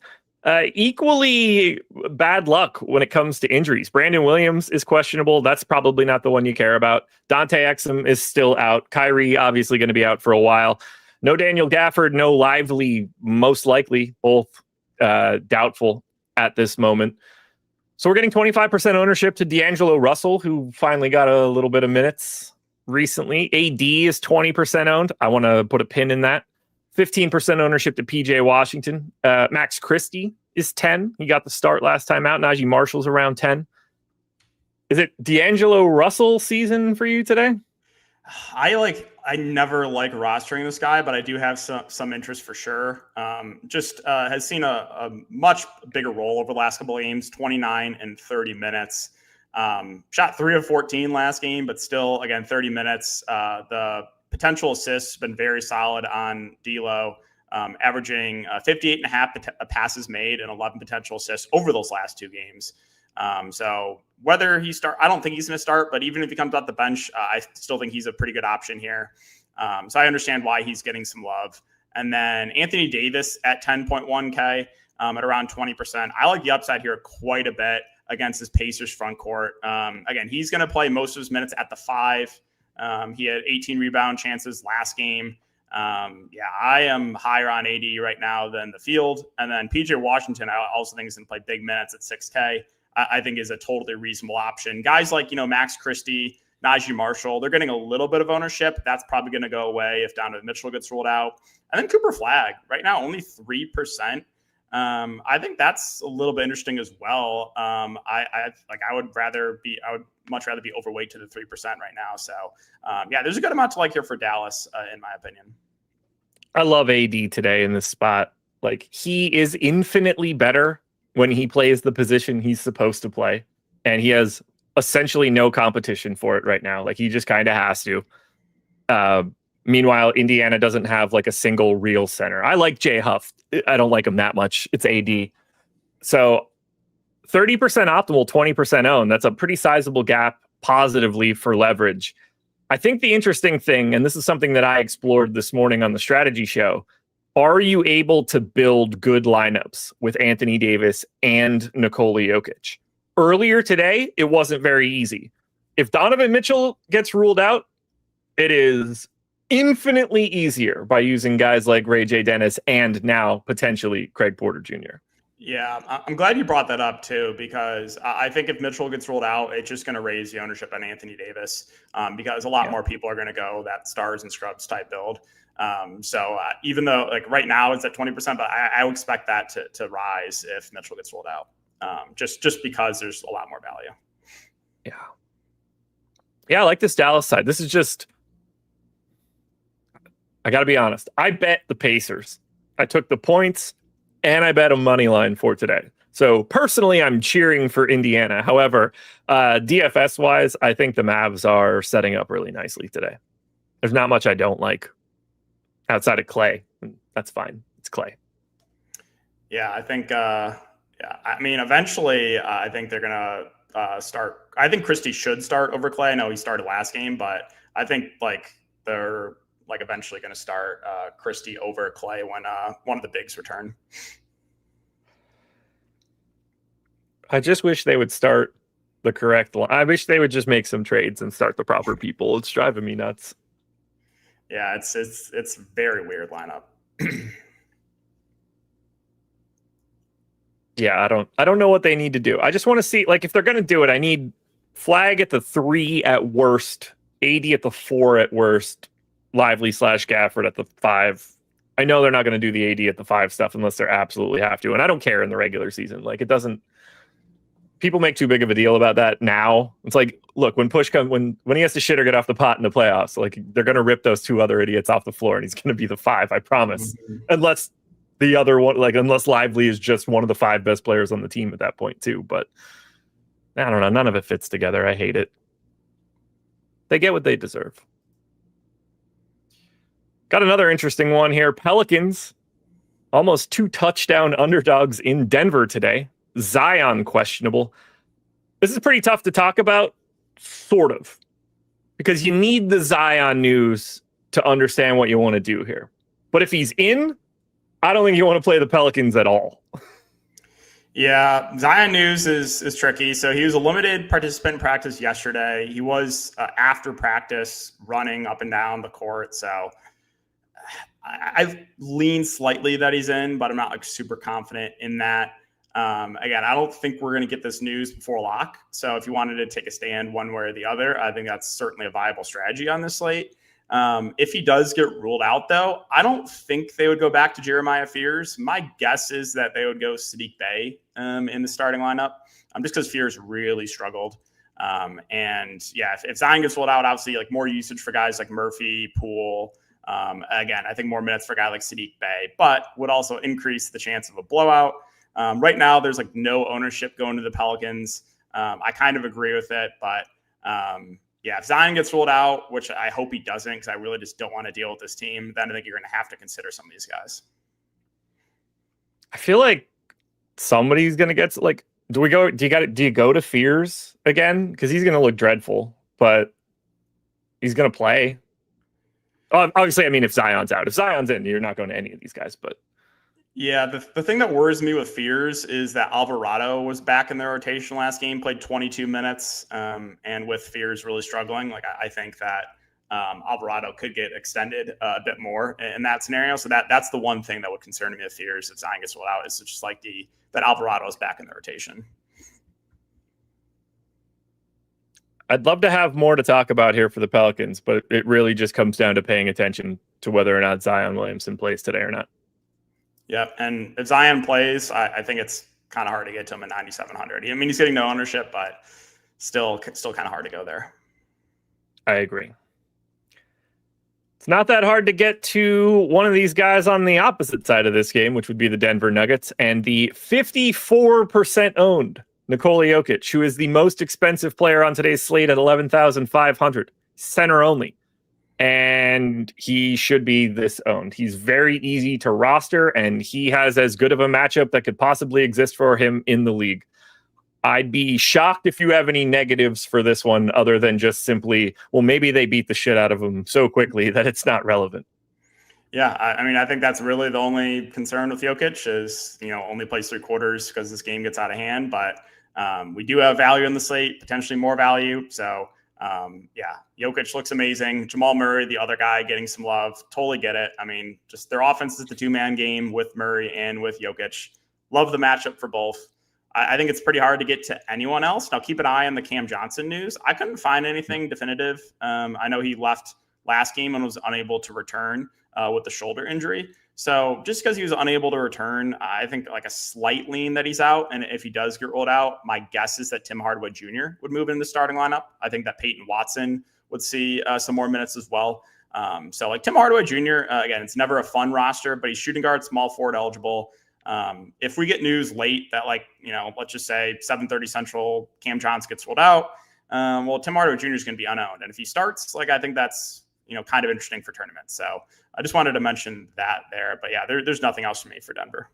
equally bad luck when it comes to injuries. Brandon Williams is questionable. That's probably not the one you care about. Dante Exum is still out. Kyrie, obviously, going to be out for a while. No Daniel Gafford, no Lively, most likely, both doubtful at this moment. So we're getting 25% ownership to D'Angelo Russell, who finally got a little bit of minutes recently. AD is 20% owned. I want to put a pin in that. 15% ownership to PJ Washington. Max Christie is 10. He got the start last time out. Najee Marshall's around 10. Is it D'Angelo Russell season for you today? I never like rostering this guy, but I do have some interest for sure. Has seen a much bigger role over the last couple of games, 29 and 30 minutes. Shot 3 of 14 last game, but still, again, 30 minutes. The potential assists been very solid on D'Lo. averaging 58.5 passes made and 11 potential assists over those last 2 games. So whether I don't think he's going to start, but even if he comes off the bench, I still think he's a pretty good option here. So I understand why he's getting some love. And then Anthony Davis at 10.1K at around 20%. I like the upside here quite a bit against his Pacers front court. Again, he's going to play most of his minutes at the 5. He had 18 rebound chances last game. I am higher on AD right now than the field. And then PJ Washington, I also think is going to play big minutes at 6K. I think is a totally reasonable option. Guys like, Max Christie, Najee Marshall, they're getting a little bit of ownership. That's probably going to go away if Donovan Mitchell gets ruled out. And then Cooper Flagg, right now, only 3%. I think that's a little bit interesting as well. I would much rather be overweight to the 3% right now. So there's a good amount to like here for Dallas, in my opinion. I love AD today in this spot. Like, he is infinitely better when he plays the position he's supposed to play, and he has essentially no competition for it right now. Like, he just kind of has to. Meanwhile, Indiana doesn't have like a single real center. I like Jay Huff. I don't like him that much. It's AD. So 30% optimal, 20% owned. That's a pretty sizable gap positively for leverage. I think the interesting thing, and this is something that I explored this morning on the strategy show, are you able to build good lineups with Anthony Davis and Nikola Jokic? Earlier today, it wasn't very easy. If Donovan Mitchell gets ruled out, it is infinitely easier by using guys like Ray J. Dennis and now potentially Craig Porter Jr. Yeah, I'm glad you brought that up too, because I think if Mitchell gets ruled out, it's just going to raise the ownership on Anthony Davis, because a lot more people are going to go that stars and scrubs type build. Even though like right now it's at 20%, but I would expect that to rise if Mitchell gets ruled out, just because there's a lot more value. Yeah, I like this Dallas side. This is just, I got to be honest. I bet the Pacers. I took the points and I bet a money line for today. So personally, I'm cheering for Indiana. However, DFS wise, I think the Mavs are setting up really nicely today. There's not much I don't like outside of Clay. That's fine. It's Clay. Yeah, I think, eventually I think they're going to start. I think Christie should start over Clay. I know he started last game, but I think they're eventually going to start Christie over Clay when one of the bigs return. I just wish they would start the correct line. I wish they would just make some trades and start the proper people. It's driving me nuts. Yeah, it's very weird lineup. Yeah, I don't know what they need to do. I just want to see, if they're going to do it, I need Flagg at the 3 at worst, AD at the 4 at worst, Lively/Gafford at the 5. I know they're not going to do the AD at the 5 stuff unless they absolutely have to, and I don't care in the regular season. It doesn't. People make too big of a deal about that now. It's like, look, when push comes, when he has to shit or get off the pot in the playoffs, they're going to rip those 2 other idiots off the floor, and he's going to be the 5. I promise, unless the other one, unless Lively is just one of the 5 best players on the team at that point too. But I don't know. None of it fits together. I hate it. They get what they deserve. Got another interesting one here. Pelicans, almost 2 touchdown underdogs in Denver today. Zion questionable. This is pretty tough to talk about, sort of, because you need the Zion news to understand what you want to do here. But if he's in, I don't think you want to play the Pelicans at all. Yeah, Zion news is tricky. So he was a limited participant in practice yesterday. He was after practice running up and down the court. So I lean slightly that he's in, but I'm not super confident in that. Again, I don't think we're going to get this news before lock. So if you wanted to take a stand one way or the other, I think that's certainly a viable strategy on this slate. If he does get ruled out, though, I don't think they would go back to Jeremiah Fears. My guess is that they would go Saddiq Bey in the starting lineup, just because Fears really struggled. If Zion gets ruled out, obviously more usage for guys like Murphy, Poole. Again, I think more minutes for a guy like Saddiq Bey, but would also increase the chance of a blowout. Right now, there's no ownership going to the Pelicans. I kind of agree with it, but if Zion gets ruled out, which I hope he doesn't, because I really just don't want to deal with this team, then I think you're going to have to consider some of these guys. I feel like somebody's gonna get like. Do you go to Fears again? Because he's gonna look dreadful, but he's gonna play. Obviously, I mean, if Zion's out, if Zion's in, you're not going to any of these guys. But yeah, the thing that worries me with Fears is that Alvarado was back in the rotation last game, played 22 minutes, and with Fears really struggling, like I think that Alvarado could get extended a bit more in that scenario. So that's the one thing that would concern me with Fears if Zion gets rolled out, is just like that Alvarado is back in the rotation. I'd love to have more to talk about here for the Pelicans, but it really just comes down to paying attention to whether or not Zion Williamson plays today or not. Yep. And if Zion plays, I think it's kind of hard to get to him at 9,700. I mean, he's getting no ownership, but still kind of hard to go there. I agree. It's not that hard to get to one of these guys on the opposite side of this game, which would be the Denver Nuggets, and the 54% owned Nikola Jokic, who is the most expensive player on today's slate at 11,500, center only. And he should be this owned. He's very easy to roster, and he has as good of a matchup that could possibly exist for him in the league. I'd be shocked if you have any negatives for this one other than just simply, well, maybe they beat the shit out of him so quickly that it's not relevant. Yeah, I mean, I think that's really the only concern with Jokic is, only plays 3 quarters because this game gets out of hand. But we do have value in the slate, potentially more value. So, yeah, Jokic looks amazing. Jamal Murray, the other guy, getting some love. Totally get it. I mean, just their offense is the 2-man game with Murray and with Jokic. Love the matchup for both. I think it's pretty hard to get to anyone else. Now, keep an eye on the Cam Johnson news. I couldn't find anything definitive. I know he left last game and was unable to return with the shoulder injury. So just because he was unable to return, I think like a slight lean that he's out. And if he does get rolled out, my guess is that Tim Hardaway Jr. would move in the starting lineup. I think that Peyton Watson would see some more minutes as well. So like Tim Hardaway Jr., again, it's never a fun roster, but he's shooting guard, small forward eligible. If we get news late that let's just say 7:30 Central, Cam Johnson gets rolled out, well, Tim Hardaway Jr. is going to be unowned. And if he starts, I think that's, kind of interesting for tournaments. So I just wanted to mention that there, but yeah, there's nothing else for me for Denver.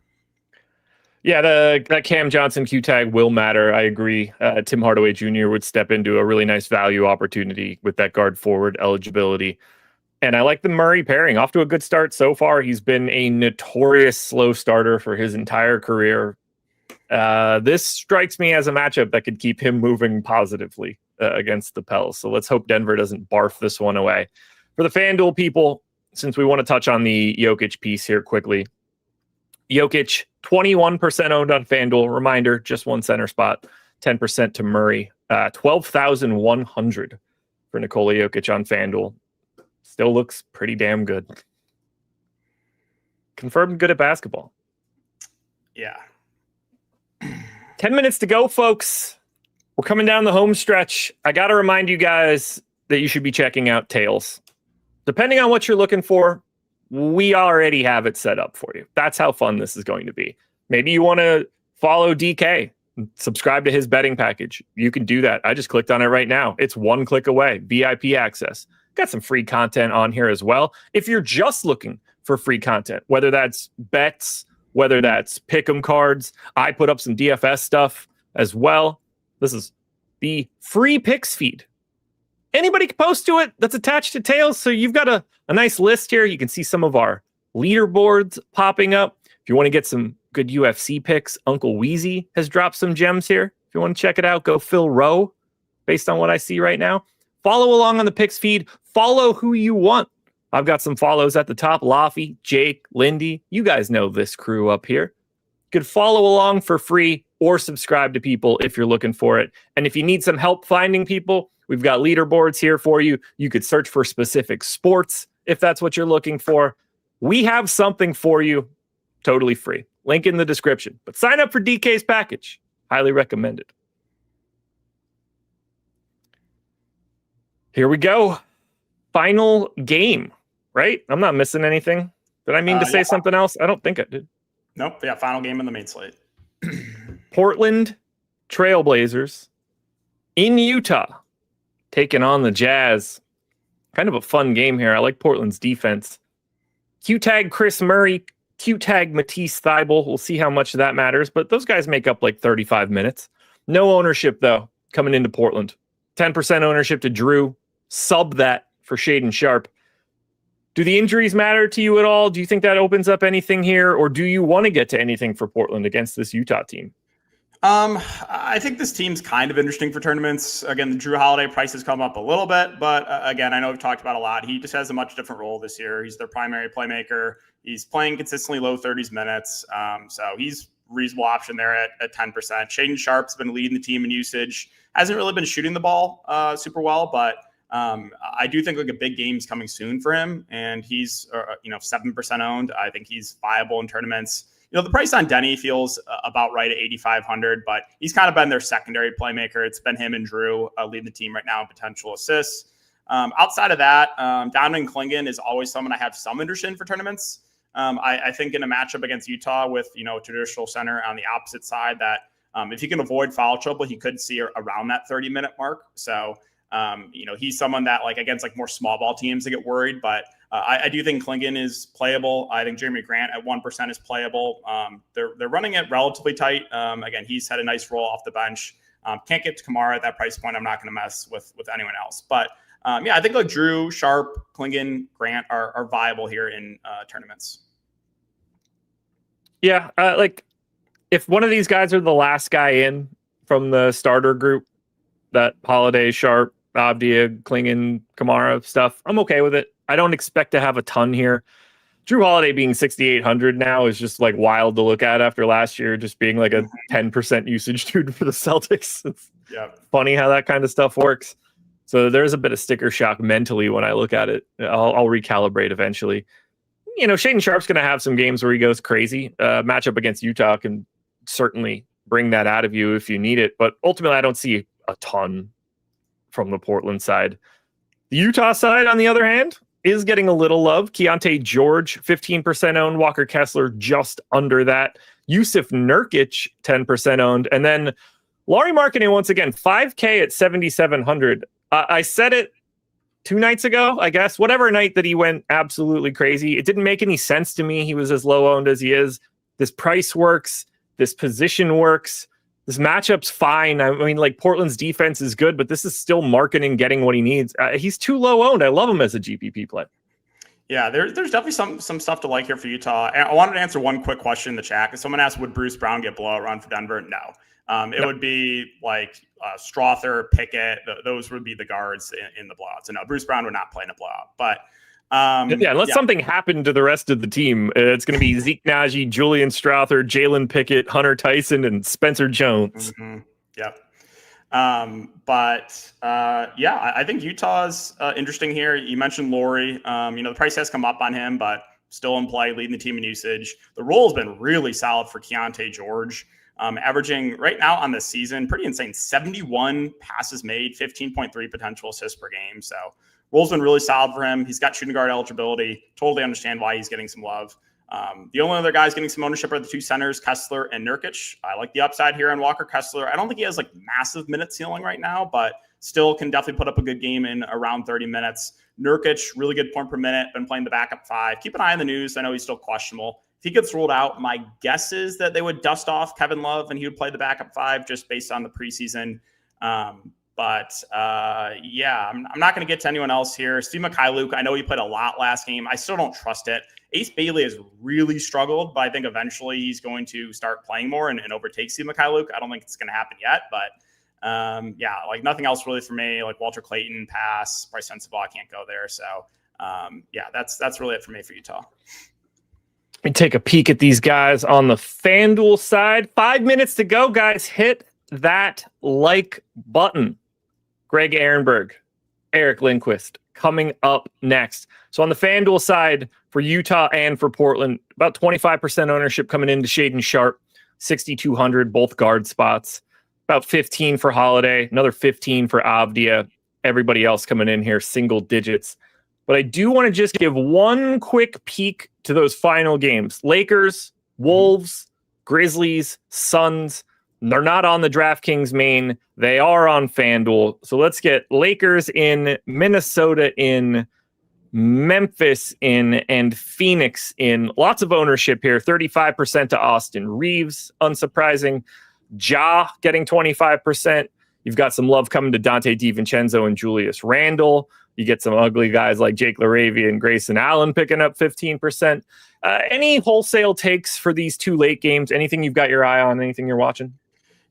Yeah, that Cam Johnson Q tag will matter. I agree. Tim Hardaway Jr. would step into a really nice value opportunity with that guard forward eligibility. And I like the Murray pairing. Off to a good start so far. He's been a notorious slow starter for his entire career. This strikes me as a matchup that could keep him moving positively against the Pels. So let's hope Denver doesn't barf this one away. For the FanDuel people, since we want to touch on the Jokic piece here quickly, Jokic, 21% owned on FanDuel. Reminder, just one center spot, 10% to Murray. 12,100 for Nikola Jokic on FanDuel. Still looks pretty damn good. Confirmed good at basketball. Yeah. 10 minutes to go, folks. We're coming down the home stretch. I got to remind you guys that you should be checking out Tails. Depending on what you're looking for, we already have it set up for you. That's how fun this is going to be. Maybe you want to follow DK, subscribe to his betting package. You can do that. I just clicked on it right now. It's one click away. VIP access. Got some free content on here as well. If you're just looking for free content, whether that's bets, whether that's pick'em cards, I put up some DFS stuff as well. This is the free picks feed. Anybody can post to it that's attached to Tails. So you've got a nice list here. You can see some of our leaderboards popping up. If you want to get some good UFC picks, Uncle Weezy has dropped some gems here. If you want to check it out, go Phil Rowe based on what I see right now. Follow along on the picks feed. Follow who you want. I've got some follows at the top. Laffy, Jake, Lindy. You guys know this crew up here. You could follow along for free or subscribe to people if you're looking for it. And if you need some help finding people, we've got leaderboards here for you. You could search for specific sports if that's what you're looking for. We have something for you totally free. Link in the description. But sign up for DK's package. Highly recommended. Here we go. Final game, right? I'm not missing anything. Did I mean to say something else? I don't think I did. Nope. Yeah, final game in the main slate. Portland Trailblazers in Utah taking on the Jazz. Kind of a fun game here. I like Portland's defense. Q-tag Chris Murray, cute tag Matisse Thybulle. We'll see how much that matters, but those guys make up like 35 minutes. No ownership, though, coming into Portland. 10% ownership to Drew. Sub that for Shaedon Sharpe. Do the injuries matter to you at all? Do you think that opens up anything here, or do you want to get to anything for Portland against this Utah team? I think this team's kind of interesting for tournaments. Again, the Drew Holiday price has come up a little bit, but again, I know we've talked about a lot. He just has a much different role this year. He's their primary playmaker. He's playing consistently low 30s minutes. So he's a reasonable option there at 10%. Shaedon Sharpe's been leading the team in usage. Hasn't really been shooting the ball super well, but I do think like a big game's coming soon for him, and he's 7% owned. I think he's viable in tournaments. The price on Denny feels about right at 8,500, but he's kind of been their secondary playmaker. It's been him and Drew leading the team right now in potential assists. Outside of that, Donovan Clingan is always someone I have some interest in for tournaments. I think in a matchup against Utah with a traditional center on the opposite side, that if he can avoid foul trouble, he could see around that 30-minute mark. So he's someone that against more small ball teams to get worried, but I do think Clingan is playable. I think Jeremy Grant at 1% is playable. They're running it relatively tight. Again, he's had a nice roll off the bench. Can't get to Kamara at that price point. I'm not going to mess with anyone else. But I think Drew, Sharpe, Clingan, Grant are viable here in tournaments. Yeah, if one of these guys are the last guy in from the starter group, that Holiday, Sharpe, Avdia, Clingan, Kamara stuff, I'm okay with it. I don't expect to have a ton here. Drew Holiday being 6,800 now is just wild to look at after last year, just being a 10% usage dude for the Celtics. It's funny how that kind of stuff works. So there's a bit of sticker shock mentally when I look at it. I'll recalibrate eventually. Shaedon Sharpe's going to have some games where he goes crazy. Matchup against Utah can certainly bring that out of you if you need it. But ultimately, I don't see a ton from the Portland side. The Utah side, on the other hand, is getting a little love. Keontae George, 15% owned. Walker Kessler, just under that. Yusuf Nurkic, 10% owned. And then Lauri Markkanen, once again, 5K at 7,700. I said it 2 nights ago, I guess. Whatever night that he went absolutely crazy, it didn't make any sense to me. He was as low owned as he is. This price works. This position works. This matchup's fine. I mean, Portland's defense is good, but this is still Markkanen getting what he needs. He's too low owned. I love him as a GPP play. Yeah, there's definitely some stuff to like here for Utah. And I wanted to answer one quick question in the chat. Someone asked, would Bruce Brown get blowout run for Denver? No. It would be Strother, Pickett. Those would be the guards in the blowouts. So no, Bruce Brown would not play in a blowout. But unless something happened to the rest of the teim, it's going to be Zeke Naji, Julian Strother, Jalen Pickett, Hunter Tyson, and Spencer Jones. Mm-hmm. Yep. I think Utah's interesting here. You mentioned Lauri. The price has come up on him, but still in play, leading the team in usage. The role has been really solid for Keontae George, averaging right now on the season, pretty insane, 71 passes made, 15.3 potential assists per game. So role's been really solid for him. He's got shooting guard eligibility. Totally understand why he's getting some love. The only other guys getting some ownership are the 2 centers, Kessler and Nurkic. I like the upside here on Walker Kessler. I don't think he has massive minute ceiling right now, but still can definitely put up a good game in around 30 minutes. Nurkic, really good point per minute, been playing the backup 5. Keep an eye on the news. I know he's still questionable. If he gets ruled out, my guess is that they would dust off Kevin Love and he would play the backup 5 just based on the preseason. I'm not going to get to anyone else here. Steve Mikhailuk, I know he played a lot last game. I still don't trust it. Ace Bailey has really struggled, but I think eventually he's going to start playing more and overtake Steve Mikhailuk. I don't think it's going to happen yet, but nothing else really for me. Walter Clayton, pass. Bryce Sensabaugh, I can't go there. So that's really it for me for Utah. Let me take a peek at these guys on the FanDuel side. 5 minutes to go, guys. Hit that like button. Greg Ehrenberg, Eric Lindquist coming up next. So on the FanDuel side for Utah and for Portland, about 25% ownership coming into Shaedon Sharpe, 6,200, both guard spots. About 15 for Holiday, another 15 for Avdia. Everybody else coming in here, single digits. But I do want to just give one quick peek to those final games. Lakers, Wolves, Grizzlies, Suns. They're not on the DraftKings main. They are on FanDuel. So let's get Lakers in, Minnesota in, Memphis in, and Phoenix in. Lots of ownership here. 35% to Austin Reeves. Unsurprising. Ja getting 25%. You've got some love coming to Dante DiVincenzo and Julius Randle. You get some ugly guys like Jake LaRavia and Grayson Allen picking up 15%. Any wholesale takes for these two late games? Anything you've got your eye on? Anything you're watching?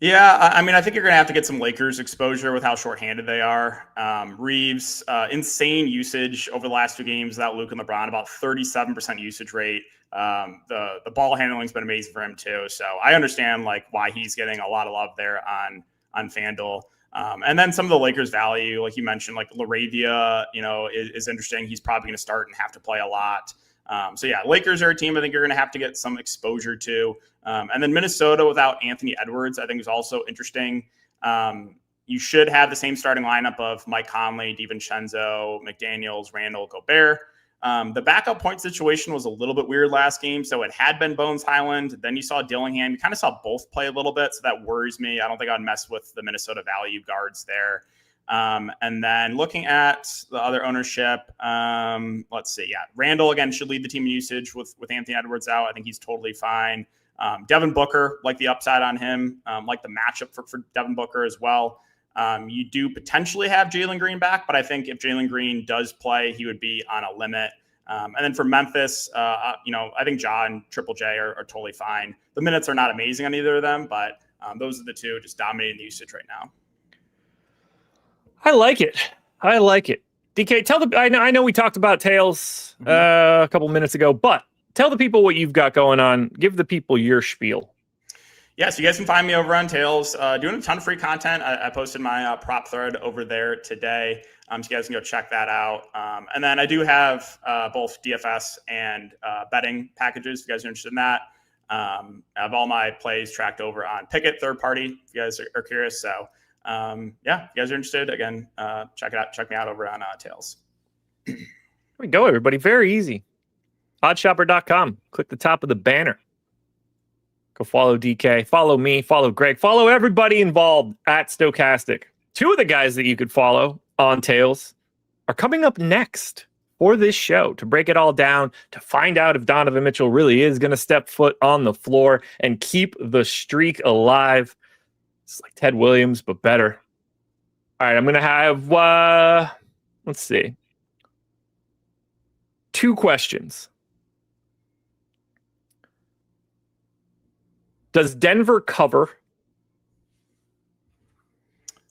Yeah, I mean, I think you're going to have to get some Lakers exposure with how shorthanded they are. Reeves, insane usage over the last 2 games without Luke and LeBron, about 37% usage rate. The ball handling's been amazing for him too. So I understand like why he's getting a lot of love there on FanDuel. And then some of the Lakers value, like you mentioned, like LaRavia, is interesting. He's probably going to start and have to play a lot. So yeah, Lakers are a team I think you're going to have to get some exposure to. And then Minnesota without Anthony Edwards, I think is also interesting. You should have the same starting lineup of Mike Conley, DiVincenzo, McDaniels, Randall, Gobert. The backup point situation was a little bit weird last game. So it had been Bones Highland. Then you saw Dillingham. You kind of saw both play a little bit. So that worries me. I don't think I'd mess with the Minnesota value guards there. And then looking at the other ownership, let's see. Yeah, Randall, again, should lead the team in usage with Anthony Edwards out. I think he's totally fine. Devin Booker, like the upside on him, like the matchup for Devin Booker as well. You do potentially have Jalen Green back, but I think if Jalen Green does play, he would be on a limit. And then for Memphis, I think Ja and Triple J are totally fine. The minutes are not amazing on either of them, but those are the two just dominating the usage right now. I like it. DK, I know we talked about Tails a couple minutes ago, but tell the people what you've got going on. Give the people your spiel. Yeah, so you guys can find me over on Tails, doing a ton of free content. I posted my prop thread over there today, so you guys can go check that out. And then I do have both DFS and betting packages if you guys are interested in that. I have all my plays tracked over on Pickett, third party, if you guys are curious. So yeah, if you guys are interested, again, check it out. Check me out over on Tails. There we go, everybody. Very easy. Oddshopper.com. Click the top of the banner. Go follow DK, follow me, follow Greg, follow everybody involved at Stokastic. 2 of the guys that you could follow on Tails are coming up next for this show to break it all down, to find out if Donovan Mitchell really is going to step foot on the floor and keep the streak alive. It's like Ted Williams, but better. All right, I'm going to have, let's see, 2 questions. Does Denver cover?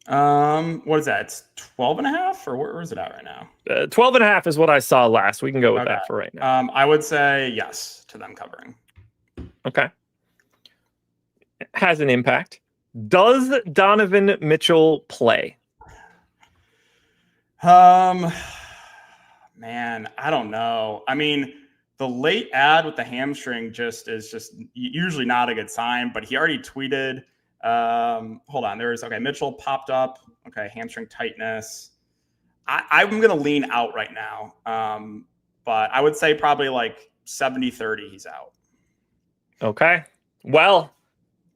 What is that? It's 12.5, or where is it at right now? 12.5 is what I saw last. We can go with that for right now. I would say yes to them covering. Okay. It has an impact. Does Donovan Mitchell play? Man, I don't know. I mean, the late ad with the hamstring is usually not a good sign, but he already tweeted. Hold on. Mitchell popped up. Okay. Hamstring tightness. I'm going to lean out right now. But I would say probably like 70-30 he's out. Okay. Well,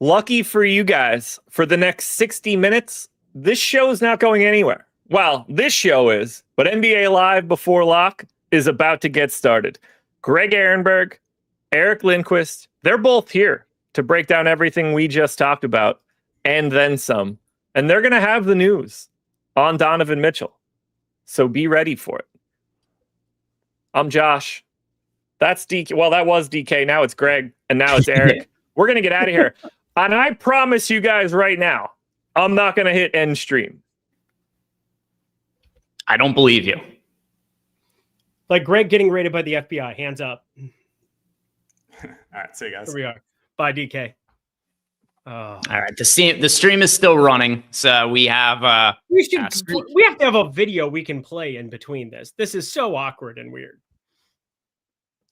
lucky for you guys, for the next 60 minutes, this show is not going anywhere. Well, this show is, but NBA Live Before Lock is about to get started. Greg Ehrenberg, Eric Lindquist, they're both here to break down everything we just talked about and then some. And they're going to have the news on Donovan Mitchell. So be ready for it. I'm Josh. That's DK. Well, that was DK. Now it's Greg. And now it's Eric. We're going to get out of here. And I promise you guys right now, I'm not going to hit end stream. I don't believe you. Like Greg getting raided by the FBI. Hands up. All right. See you guys. Here we are. Bye, DK. All right. The stream is still running. So we have... we have to have a video we can play in between this. This is so awkward and weird.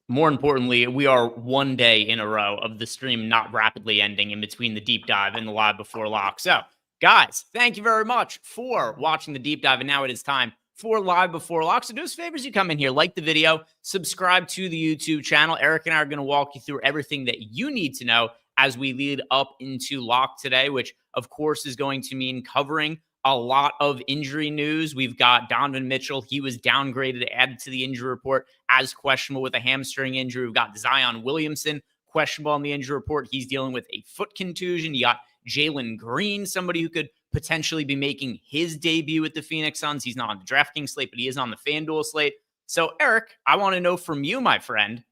More importantly, we are one day in a row of the stream not rapidly ending in between the deep dive and the live before lock. So, guys, thank you very much for watching the deep dive. And now it is time for live before lock. So do us favors, you come in here, like the video, subscribe to the YouTube channel. Eric and I are going to walk you through everything that you need to know as we lead up into lock today, which of course is going to mean covering a lot of injury news. We've got Donovan Mitchell. He was downgraded, added to the injury report as questionable with a hamstring injury. We've got Zion Williamson, questionable on the injury report. He's dealing with a foot contusion. You got Jalen Green, somebody who could potentially be making his debut with the Phoenix Suns. He's not on the DraftKings slate, but he is on the FanDuel slate. So, Eric, I want to know from you, my friend,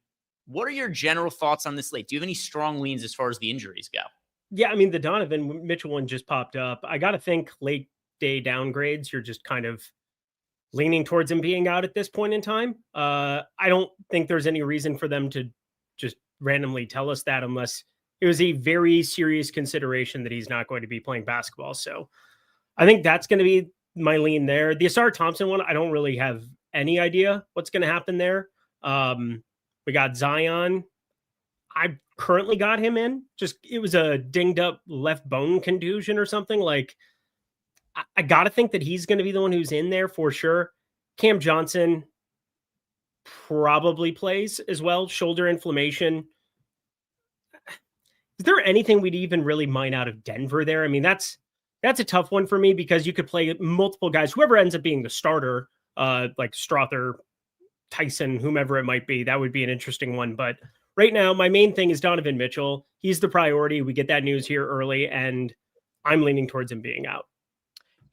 what are your general thoughts on this slate? Do you have any strong leans as far as the injuries go? Yeah, I mean, the Donovan Mitchell one just popped up. I got to think late day downgrades, you're just kind of leaning towards him being out at this point in time. I don't think there's any reason for them to just randomly tell us that unless it was a very serious consideration that he's not going to be playing basketball. So I think that's going to be my lean there. The Asar Thompson one, I don't really have any idea what's going to happen there. We got Zion. I currently got him in. Just it was a dinged up left bone contusion or something. Like I got to think that he's going to be the one who's in there for sure. Cam Johnson probably plays as well. Shoulder inflammation. Is there anything we'd even really mine out of Denver there? I mean, that's a tough one for me because you could play multiple guys. Whoever ends up being the starter, like Strother, Tyson, whomever it might be, that would be an interesting one. But right now, my main thing is Donovan Mitchell. He's the priority. We get that news here early, and I'm leaning towards him being out.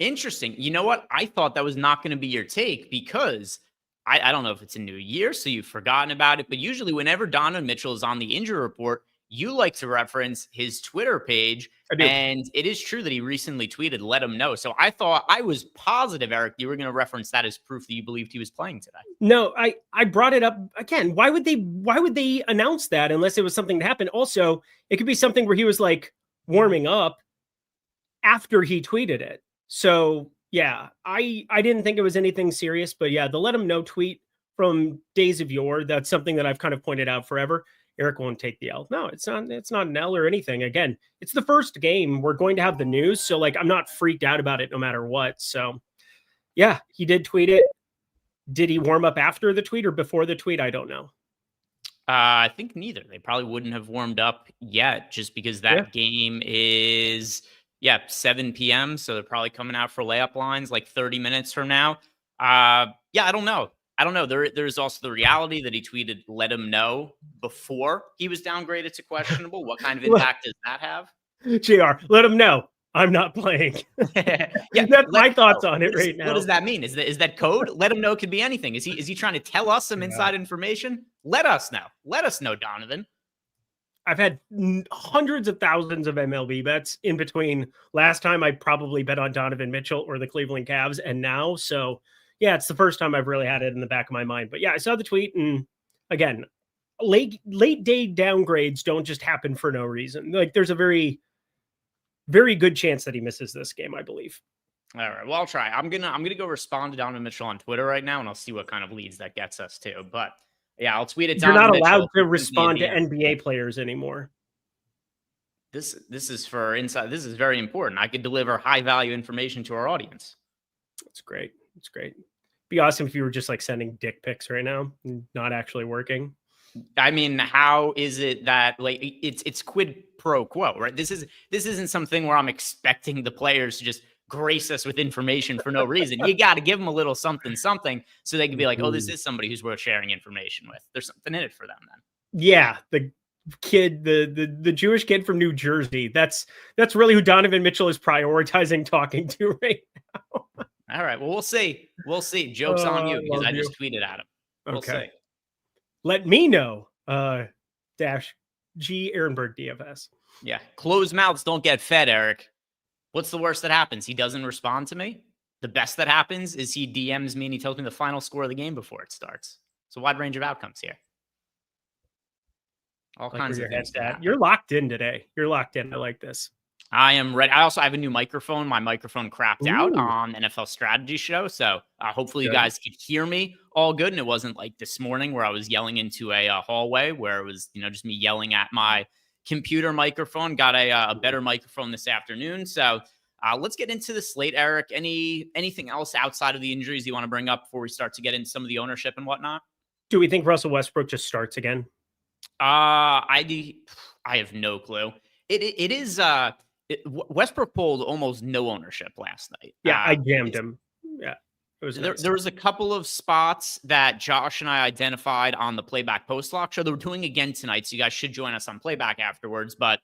Interesting. You know what? I thought that was not going to be your take because I don't know if it's a new year, so you've forgotten about it. But usually whenever Donovan Mitchell is on the injury report, you like to reference his Twitter page. And it is true that he recently tweeted, let him know. So I was positive, Eric, you were going to reference that as proof that you believed he was playing today. No, I brought it up again. Why would they announce that unless it was something that happened? Also, it could be something where he was like warming up after he tweeted it. So yeah, I didn't think it was anything serious, but yeah, the let him know tweet from days of yore, that's something that I've kind of pointed out forever. Eric won't take the L. No, it's not an L or anything. Again, it's the first game. We're going to have the news. So like, I'm not freaked out about it no matter what. So yeah, he did tweet it. Did he warm up after the tweet or before the tweet? I don't know. I think neither. They probably wouldn't have warmed up yet just because that game is 7 p.m. So they're probably coming out for layup lines like 30 minutes from now. I don't know. There's also the reality that he tweeted, let him know before he was downgraded to questionable. What kind of impact does that have? JR, let him know I'm not playing. That's my thoughts on it right now. What does that mean? Is that code? Let him know could be anything. Is he trying to tell us some inside information? Let us know. Let us know, Donovan. I've had hundreds of thousands of MLB bets in between last time I probably bet on Donovan Mitchell or the Cleveland Cavs and now. So yeah, it's the first time I've really had it in the back of my mind. But yeah, I saw the tweet, and again, late day downgrades don't just happen for no reason. Like there's a very, very good chance that he misses this game, I believe. All right. Well, I'll try. I'm gonna go respond to Donovan Mitchell on Twitter right now, and I'll see what kind of leads that gets us to. But yeah, I'll tweet it. You're not allowed to respond to NBA players anymore. This is for inside. This is very important. I could deliver high value information to our audience. That's great. It's great. Be awesome if you were just like sending dick pics right now, not actually working. I mean, how is it that like it's quid pro quo, right? This isn't something where I'm expecting the players to just grace us with information for no reason. You got to give them a little something, so they can be like, oh, this is somebody who's worth sharing information with. There's something in it for them then. Yeah, the kid, the Jewish kid from New Jersey. That's really who Donovan Mitchell is prioritizing talking to right now. All right. Well, we'll see. Joke's on you because I just tweeted at him. We'll see. Let me know. -G Ehrenberg DFS. Yeah. Closed mouths don't get fed, Eric. What's the worst that happens? He doesn't respond to me. The best that happens is he DMs me and he tells me the final score of the game before it starts. It's a wide range of outcomes here. All kinds of things. You're locked in today. You're locked in. I like this. I am ready. I also have a new microphone. My microphone crapped out on NFL Strategy Show. So hopefully you guys could hear me all good. And it wasn't like this morning where I was yelling into a hallway where it was, just me yelling at my computer microphone. Got a better microphone this afternoon. So let's get into the slate, Eric. Anything else outside of the injuries you want to bring up before we start to get into some of the ownership and whatnot? Do we think Russell Westbrook just starts again? I have no clue. It is Westbrook pulled almost no ownership last night. Yeah, I jammed him. Yeah, it was nice. There was a couple of spots that Josh and I identified on the Playback Post Lock show that we're doing again tonight, so you guys should join us on Playback afterwards. But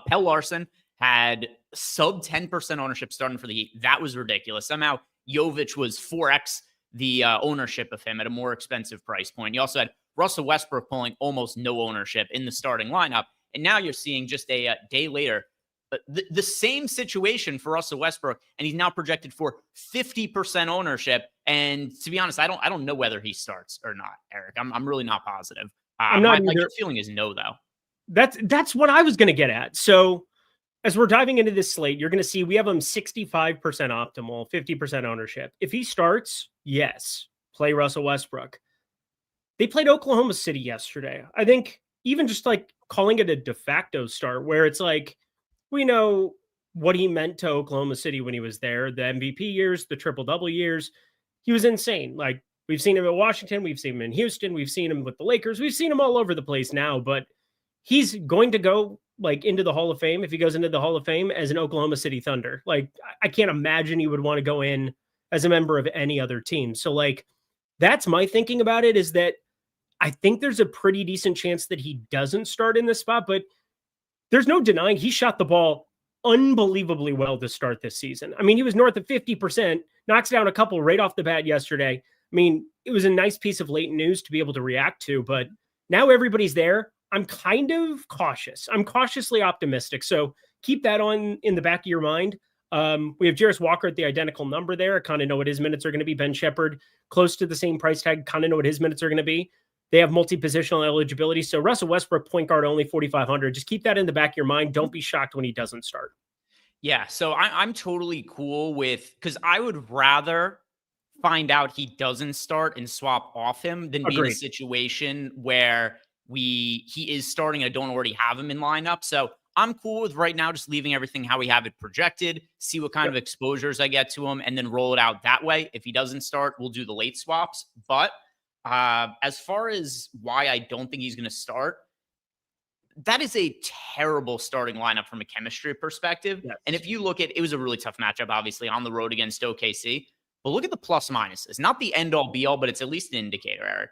Pell Larson had sub 10% ownership starting for the Heat. That was ridiculous. Somehow Jovic was 4x the ownership of him at a more expensive price point. You also had Russell Westbrook pulling almost no ownership in the starting lineup. And now you're seeing just a day later, the same situation for Russell Westbrook, and he's now projected for 50% ownership. And to be honest, I don't know whether he starts or not, Eric. I'm really not positive. I'm not my gut feeling is no, though. That's what I was going to get at. So as we're diving into this slate, you're going to see we have him 65% optimal, 50% ownership. If he starts, yes, play Russell Westbrook. They played Oklahoma City yesterday. I think even just like calling it a de facto start, where it's like, we know what he meant to Oklahoma City when he was there, the MVP years, the triple-double years. He was insane. Like, we've seen him at Washington, we've seen him in Houston, we've seen him with the Lakers, we've seen him all over the place now, but he's going to go like into the Hall of Fame, if he goes into the Hall of Fame, as an Oklahoma City Thunder. Like, I can't imagine he would want to go in as a member of any other team. So like, that's my thinking about it, is that I think there's a pretty decent chance that he doesn't start in this spot, but there's no denying he shot the ball unbelievably well to start this season. I mean, he was north of 50%, knocks down a couple right off the bat yesterday. I mean, it was a nice piece of late news to be able to react to, but now everybody's there. I'm kind of cautious. I'm cautiously optimistic. So keep that on in the back of your mind. We have Jarris Walker at the identical number there. I kind of know what his minutes are going to be. Ben Shepherd, close to the same price tag, kind of know what his minutes are going to be. They have multi-positional eligibility. So Russell Westbrook, point guard only, 4,500. Just keep that in the back of your mind. Don't be shocked when he doesn't start. Yeah, so I'm totally cool with, because I would rather find out he doesn't start and swap off him than be in a situation where he is starting and I don't already have him in lineup. So I'm cool with right now just leaving everything how we have it projected, see what kind of exposures I get to him, and then roll it out that way. If he doesn't start, we'll do the late swaps. But as far as why I don't think he's going to start, that is a terrible starting lineup from a chemistry perspective. Yes. And if you look at, it was a really tough matchup, obviously, on the road against OKC. But look at the plus minuses. Not the end all be all, but it's at least an indicator, Eric.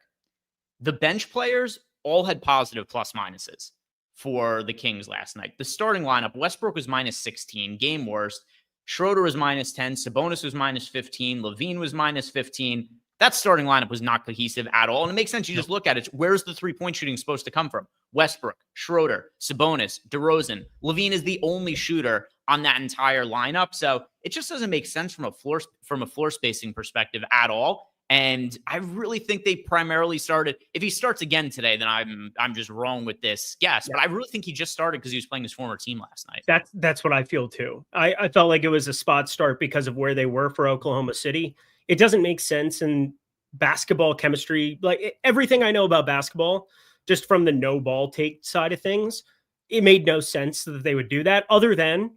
The bench players all had positive plus minuses for the Kings last night. The starting lineup, Westbrook was minus 16, game worst. Schroeder was minus 10. Sabonis was minus 15. Levine was minus 15. That starting lineup was not cohesive at all. And it makes sense. You just look at it. Where's the three-point shooting supposed to come from? Westbrook, Schroeder, Sabonis, DeRozan. Levine is the only shooter on that entire lineup. So it just doesn't make sense from a floor spacing perspective at all. And I really think they primarily started. If he starts again today, then I'm just wrong with this guess. But I really think he just started because he was playing his former team last night. That's what I feel too. I felt like it was a spot start because of where they were for Oklahoma City. It doesn't make sense in basketball chemistry. Like everything I know about basketball, just from the no ball take side of things, it made no sense that they would do that, other than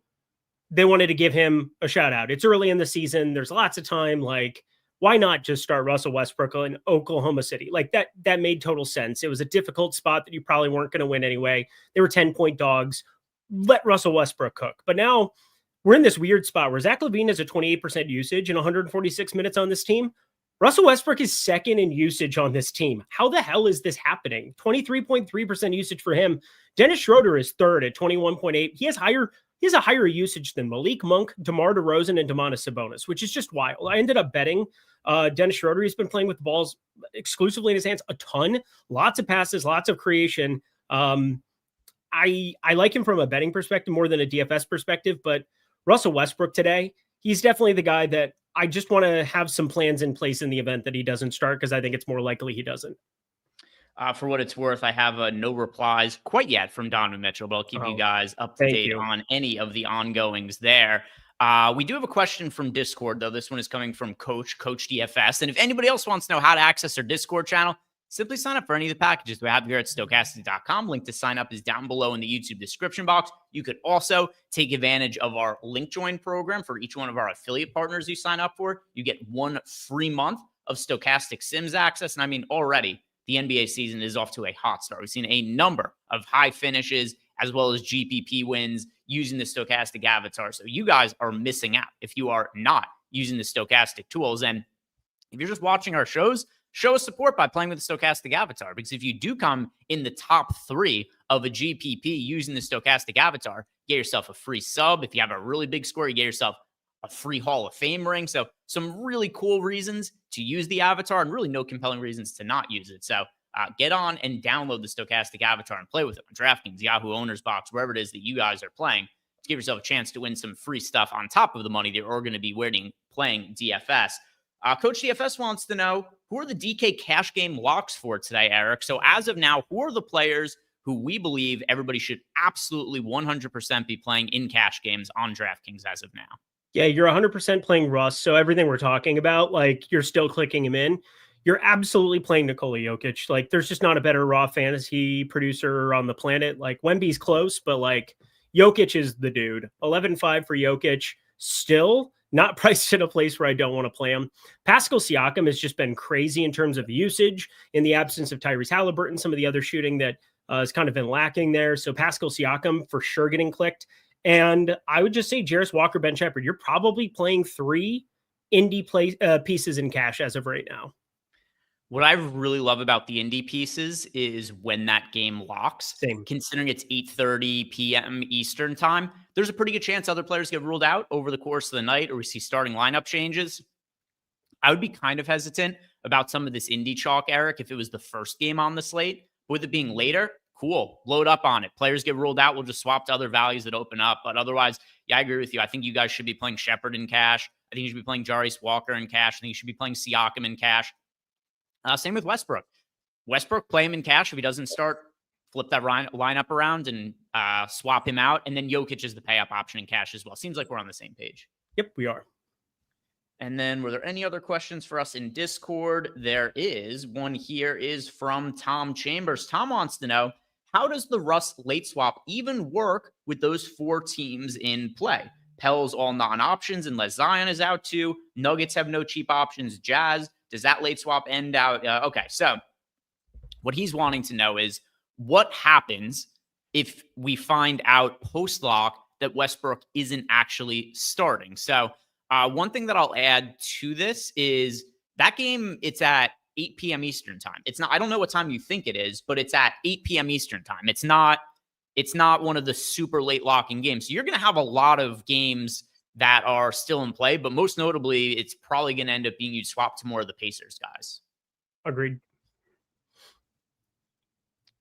they wanted to give him a shout out. It's early in the season. There's lots of time. Like, why not just start Russell Westbrook in Oklahoma City? Like that made total sense. It was a difficult spot that you probably weren't going to win anyway. They were 10-point dogs. Let Russell Westbrook cook. But now we're in this weird spot where Zach LaVine has a 28% usage in 146 minutes on this team. Russell Westbrook is second in usage on this team. How the hell is this happening? 23.3% usage for him. Dennis Schroeder is third at 21.8. He has a higher usage than Malik Monk, DeMar DeRozan, and Domantas Sabonis, which is just wild. I ended up betting Dennis Schroeder. He's been playing with the balls exclusively in his hands a ton. Lots of passes, lots of creation. I like him from a betting perspective more than a DFS perspective, but Russell Westbrook today, he's definitely the guy that I just want to have some plans in place in the event that he doesn't start, because I think it's more likely he doesn't. For what it's worth, I have no replies quite yet from Donovan Mitchell, but I'll keep you guys up to date on any of the ongoings there. We do have a question from Discord, though. This one is coming from Coach DFS. And if anybody else wants to know how to access our Discord channel, simply sign up for any of the packages we have here at Stokastic.com. Link to sign up is down below in the YouTube description box. You could also take advantage of our link join program. For each one of our affiliate partners you sign up for, you get 1 free month of Stokastic Sims access. And I mean, already the NBA season is off to a hot start. We've seen a number of high finishes as well as GPP wins. using the Stokastic avatar. So you guys are missing out if you are not using the Stokastic tools. And if you're just watching our shows, show us support by playing with the Stokastic avatar, because if you do come in the top 3 of a GPP using the Stokastic avatar, get yourself a free sub. If you have a really big score, you get yourself a free Hall of Fame ring. So some really cool reasons to use the avatar and really no compelling reasons to not use it. So get on and download the Stokastic avatar and play with it on DraftKings, Yahoo Owners Box, wherever it is that you guys are playing, to give yourself a chance to win some free stuff on top of the money that you're going to be winning playing DFS. Coach DFS wants to know, who are the DK cash game locks for today, Eric? So as of now, who are the players who we believe everybody should absolutely 100% be playing in cash games on DraftKings as of now? Yeah, you're 100% playing Russ. So everything we're talking about, like, you're still clicking him in. You're absolutely playing Nikola Jokic. Like, there's just not a better raw fantasy producer on the planet. Like, Wemby's close, but like, Jokic is the dude. 11.5 for Jokic. Still not priced in a place where I don't want to play him. Pascal Siakam has just been crazy in terms of usage in the absence of Tyrese Halliburton, some of the other shooting that has kind of been lacking there. So Pascal Siakam for sure getting clicked. And I would just say Jarris Walker, Ben Shepherd, you're probably playing 3 indie pieces in cash as of right now. What I really love about the indie pieces is when that game locks. Same. Considering it's 8:30 p.m. Eastern time, there's a pretty good chance other players get ruled out over the course of the night, or we see starting lineup changes. I would be kind of hesitant about some of this indie chalk, Eric, if it was the first game on the slate. With it being later, cool. Load up on it. Players get ruled out, we'll just swap to other values that open up. But otherwise, yeah, I agree with you. I think you guys should be playing Shepherd in cash. I think you should be playing Jarris Walker in cash. I think you should be playing Siakam in cash. Same with Westbrook. Westbrook, play him in cash. If he doesn't start, flip that lineup around and swap him out. And then Jokic is the pay up option in cash as well. Seems like we're on the same page. Yep, we are. And then were there any other questions for us in Discord? There is one here is from Tom Chambers. Tom wants to know, how does the Russ late swap even work with those 4 teams in play? Pels all non-options unless Zion is out too. Nuggets have no cheap options. Jazz, does that late swap end out? Okay, so what he's wanting to know is what happens if we find out post-lock that Westbrook isn't actually starting. So one thing that I'll add to this is that game, it's at 8 p.m. Eastern time. It's not, I don't know what time you think it is, but it's at 8 p.m. Eastern time. It's not one of the super late locking games. So you're going to have a lot of games that are still in play, but most notably, it's probably going to end up being you swap to more of the Pacers guys. Agreed.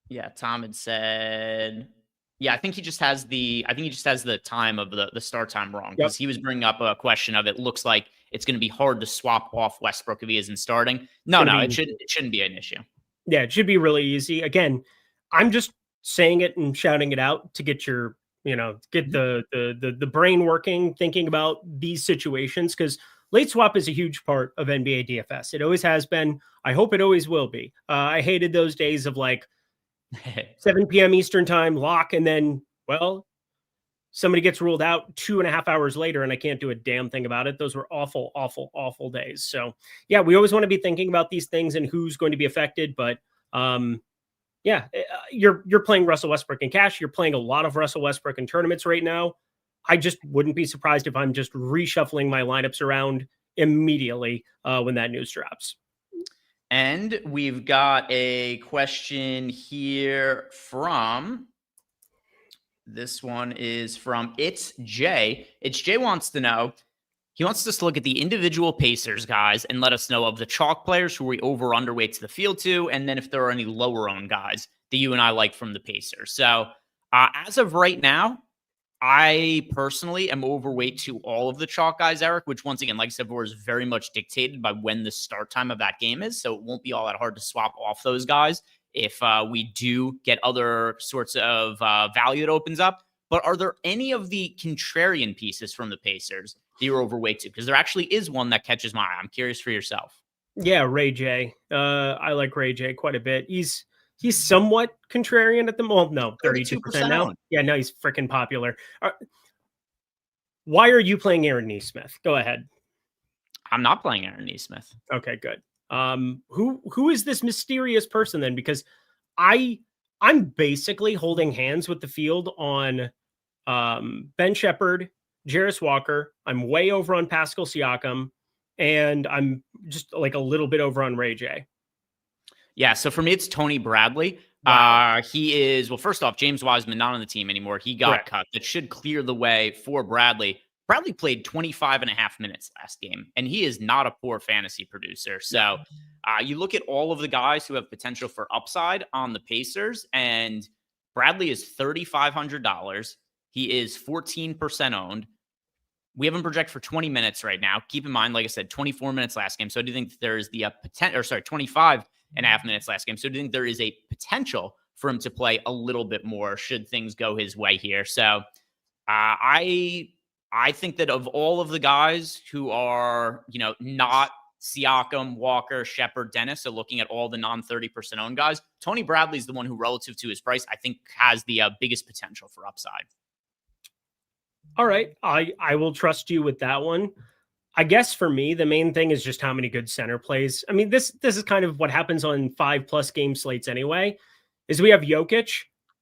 Yeah, Tom had said, yeah, I think he just has the time of the start time wrong, because he was bringing up a question of, it looks like it's going to be hard to swap off Westbrook if he isn't starting. No, it shouldn't be an issue. Yeah, it should be really easy. Again, I'm just saying it and shouting it out to get your, get the brain working, thinking about these situations, because late swap is a huge part of NBA DFS. It always has been. I hope it always will be. I hated those days of like 7 p.m. Eastern time lock, and then, well, somebody gets ruled out 2.5 hours later and I can't do a damn thing about it. Those were awful, awful, awful days. So yeah, we always want to be thinking about these things and who's going to be affected. But yeah, you're playing Russell Westbrook in cash. You're playing a lot of Russell Westbrook in tournaments right now. I just wouldn't be surprised if I'm just reshuffling my lineups around immediately when that news drops. And we've got a question here from, this one is from It's Jay. It's Jay wants to know, he wants us to look at the individual Pacers guys and let us know of the chalk players who we over underweight to the field to, and then if there are any lower owned guys that you and I like from the Pacers. So as of right now, I personally am overweight to all of the chalk guys, Eric, which once again, like I said before, is very much dictated by when the start time of that game is. So it won't be all that hard to swap off those guys if we do get other sorts of value that opens up. But are there any of the contrarian pieces from the Pacers that you're overweight to? Because there actually is one that catches my eye. I'm curious for yourself. Yeah, Ray J. I like Ray J quite a bit. He's somewhat contrarian at the moment. No, 32% now. Yeah, no, he's freaking popular. Why are you playing Aaron Nesmith? Go ahead. I'm not playing Aaron Nesmith. Okay, good. Who is this mysterious person then? Because I'm basically holding hands with the field on Ben Shepherd, Jarris Walker. I'm way over on Pascal Siakam, and I'm just like a little bit over on Ray J. Yeah, so for me, it's Tony Bradley. Wow. He is, well, first off, James Wiseman not on the team anymore. He got cut. That should clear the way for Bradley. Bradley played 25 and a half minutes last game, and he is not a poor fantasy producer. So you look at all of the guys who have potential for upside on the Pacers, and Bradley is $3,500. He is 14% owned. We have him projected for 20 minutes right now. Keep in mind, like I said, 24 minutes last game. So I do think there is the potential, 25 and a half minutes last game. So I do think there is a potential for him to play a little bit more should things go his way here. So I think that of all of the guys who are, not Siakam, Walker, Shepherd, Dennis, so looking at all the non-30% owned guys, Tony Bradley's the one who, relative to his price, I think has the biggest potential for upside. All right. I will trust you with that one. I guess for me, the main thing is just how many good center plays. I mean, this is kind of what happens on 5+ game slates anyway, is we have Jokic,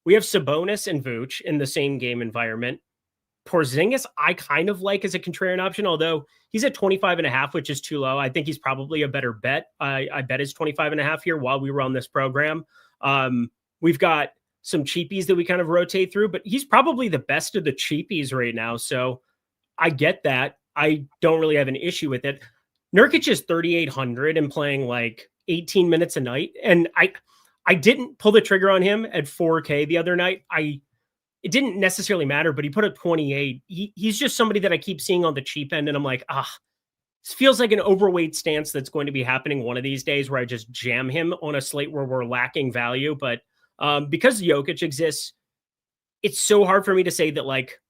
we have Sabonis and Vooch in the same game environment. Porzingis, I kind of like as a contrarian option, although he's at 25.5, which is too low. I think he's probably a better bet. I bet his 25.5 here while we were on this program. We've got some cheapies that we kind of rotate through, but he's probably the best of the cheapies right now. So I get that. I don't really have an issue with it. Nurkic is 3,800 and playing like 18 minutes a night. And I didn't pull the trigger on him at 4K the other night. It didn't necessarily matter, but he put up 28. He's just somebody that I keep seeing on the cheap end. And I'm like, this feels like an overweight stance that's going to be happening one of these days where I just jam him on a slate where we're lacking value. But because Jokic exists, it's so hard for me to say that like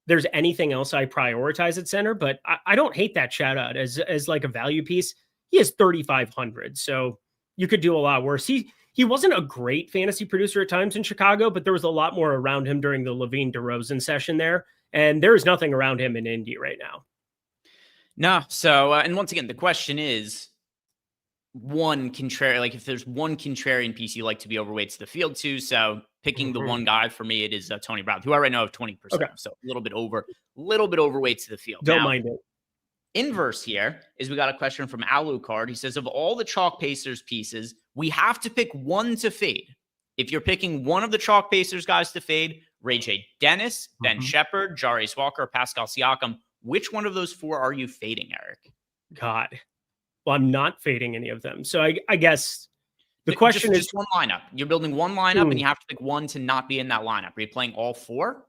there's anything else I prioritize at center, but I don't hate that shout out as like a value piece. He has 3,500. So you could do a lot worse. He wasn't a great fantasy producer at times in Chicago, but there was a lot more around him during the Levine DeRozan session there. And there is nothing around him in Indy right now. No. So, and once again, the question is one contrarian, like if there's one contrarian piece you like to be overweight to the field to. So picking the one guy for me, it is Tony Bradley, who I right now have 20%. Okay. So a little bit overweight to the field. Don't mind it. Inverse here is we got a question from Alucard. He says, of all the Chalk Pacers pieces, we have to pick one to fade. If you're picking one of the Chalk Pacers guys to fade, Ray J. Dennis, Ben Shepherd, Jarris Walker, Pascal Siakam, which one of those four are you fading, Eric? God. Well, I'm not fading any of them. So I guess the question is just one lineup. You're building one lineup and you have to pick one to not be in that lineup. Are you playing all four?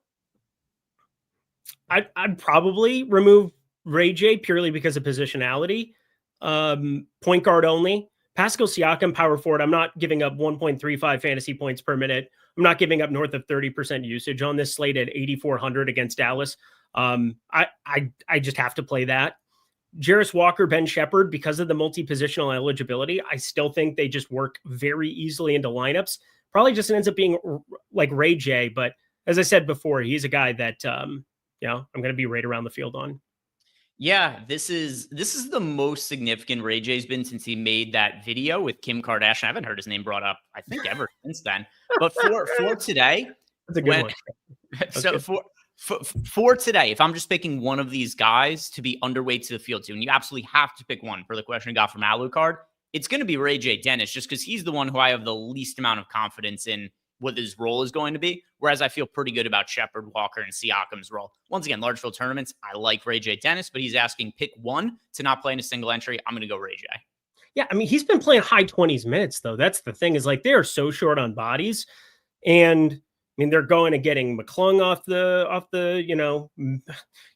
I'd probably remove Ray J purely because of positionality. Point guard only. Pascal Siakam, power forward. I'm not giving up 1.35 fantasy points per minute. I'm not giving up north of 30% usage on this slate at 8,400 against Dallas. I just have to play that. Jarris Walker, Ben Shepherd, because of the multi-positional eligibility, I still think they just work very easily into lineups. Probably just ends up being like Ray J, but as I said before, he's a guy that I'm going to be right around the field on. Yeah, this is the most significant Ray J's been since he made that video with Kim Kardashian. I haven't heard his name brought up, I think, ever since then. But for today, that's a good one. So for today, if I'm just picking one of these guys to be underweight to the field to, and you absolutely have to pick one for the question we got from Alucard, it's going to be Ray J. Dennis, just because he's the one who I have the least amount of confidence in what his role is going to be, whereas I feel pretty good about Shepherd, Walker, and Siakam's role. Once again, large field tournaments, I like Ray J. Dennis, but he's asking pick one to not play in a single entry. I'm going to go Ray J. Yeah, I mean, he's been playing high 20s minutes, though. That's the thing, is like they are so short on bodies. And I mean, they're going and getting McClung off the,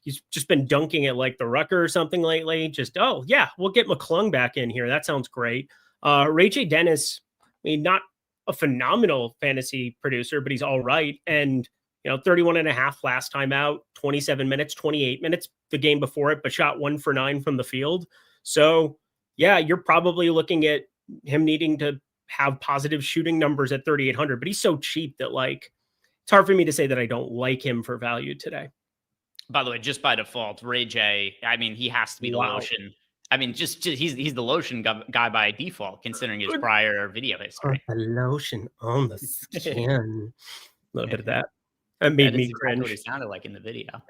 he's just been dunking at like the Rucker or something lately. Just, oh, yeah, we'll get McClung back in here. That sounds great. Ray J. Dennis, I mean, not a phenomenal fantasy producer, but he's all right. And, 31.5 last time out, 27 minutes, 28 minutes the game before it, but shot 1 for 9 from the field. So, yeah, you're probably looking at him needing to have positive shooting numbers at 3,800, but he's so cheap that like, it's hard for me to say that I don't like him for value today. By the way, just by default, Ray J, I mean, he has to be the lotion. I mean, just he's the lotion guy by default, considering his prior video history. The lotion on the skin. A little bit of that. That made That me is exactly what cringe. it sounded like in the video.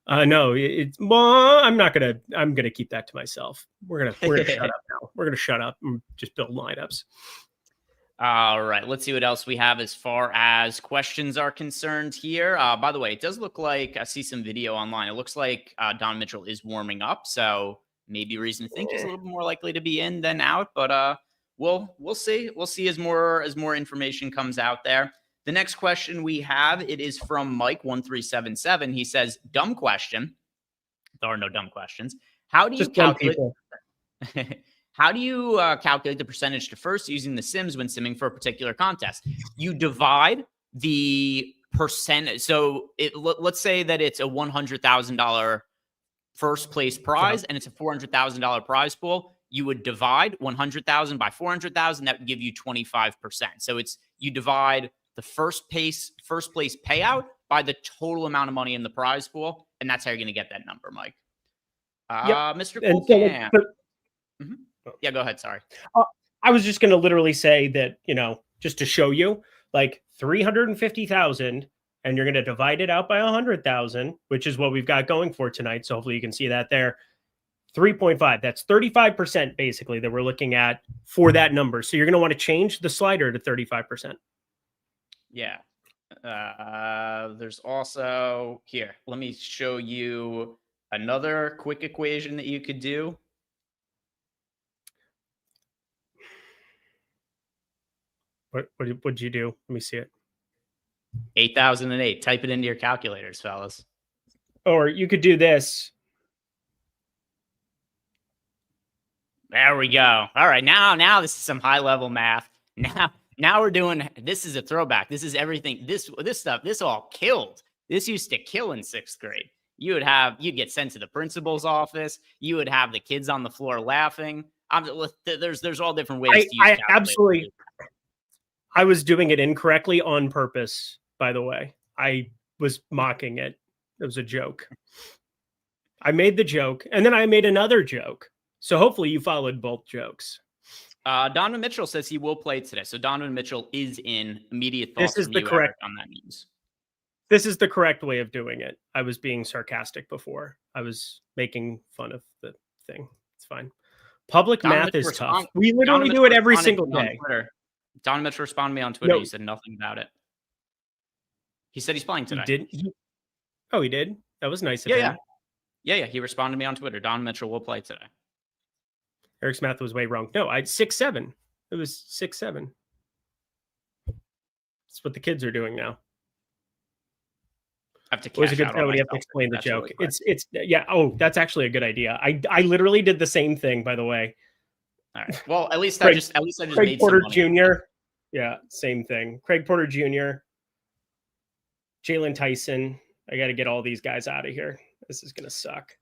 No, well, I'm gonna keep that to myself. We're gonna shut up now. We're gonna shut up and just build lineups. All right, let's see what else we have as far as questions are concerned here. By the way, it does look like I see some video online. It looks like Don Mitchell is warming up, so maybe reason to think he's a little bit more likely to be in than out. But we'll see. We'll see as more information comes out there. The next question we have, it is from Mike1377. He says, "Dumb question. There are no dumb questions. How do you calculate?" How do you calculate the percentage to first using the sims when simming for a particular contest? You divide the percent. So let's say that it's a $100,000 first place prize and it's a $400,000 prize pool. You would divide 100,000 by 400,000. That would give you 25%. So you divide the first place payout by the total amount of money in the prize pool, and that's how you're going to get that number, Mike. Mr. Cool. Yeah, go ahead. Sorry. I was just going to literally say that, just to show you, like 350,000, and you're going to divide it out by 100,000, which is what we've got going for tonight. So hopefully you can see that there. 3.5. That's 35% basically that we're looking at for that number. So you're going to want to change the slider to 35%. Yeah. There's also here. Let me show you another quick equation that you could do. What'd you do? Let me see it. 8,008. Type it into your calculators, fellas. Or you could do this. There we go. All right, now this is some high level math. Now we're doing. This is a throwback. This is everything. This stuff. This all killed. This used to kill in 6th grade. You'd get sent to the principal's office. You would have the kids on the floor laughing. There's all different ways to use I absolutely. I was doing it incorrectly on purpose, by the way. I was mocking it. It was a joke. I made the joke, and then I made another joke. So hopefully you followed both jokes. Donovan Mitchell says he will play today. So Donovan Mitchell is in. Immediate thoughts this is from the you, correct Eric, on that news. This is the correct way of doing it. I was being sarcastic before. I was making fun of the thing. It's fine. Public math is tough. We literally do it every single day. Donovan Mitchell responded to me on Twitter. No. He said nothing about it. He said he's playing today. He did? Oh, he did? That was nice of him. Yeah. He responded to me on Twitter. Donovan Mitchell will play today. Eric's math was way wrong. No, I 6'7". It was 6'7". That's what the kids are doing now. I have to it was a good time when you have to explain the joke. Really it's yeah. Oh, that's actually a good idea. I literally did the same thing, by the way. All right. Well, at least I just Craig made Porter some money. Jr. Yeah, same thing. Craig Porter Jr. Jalen Tyson. I got to get all these guys out of here. This is gonna suck.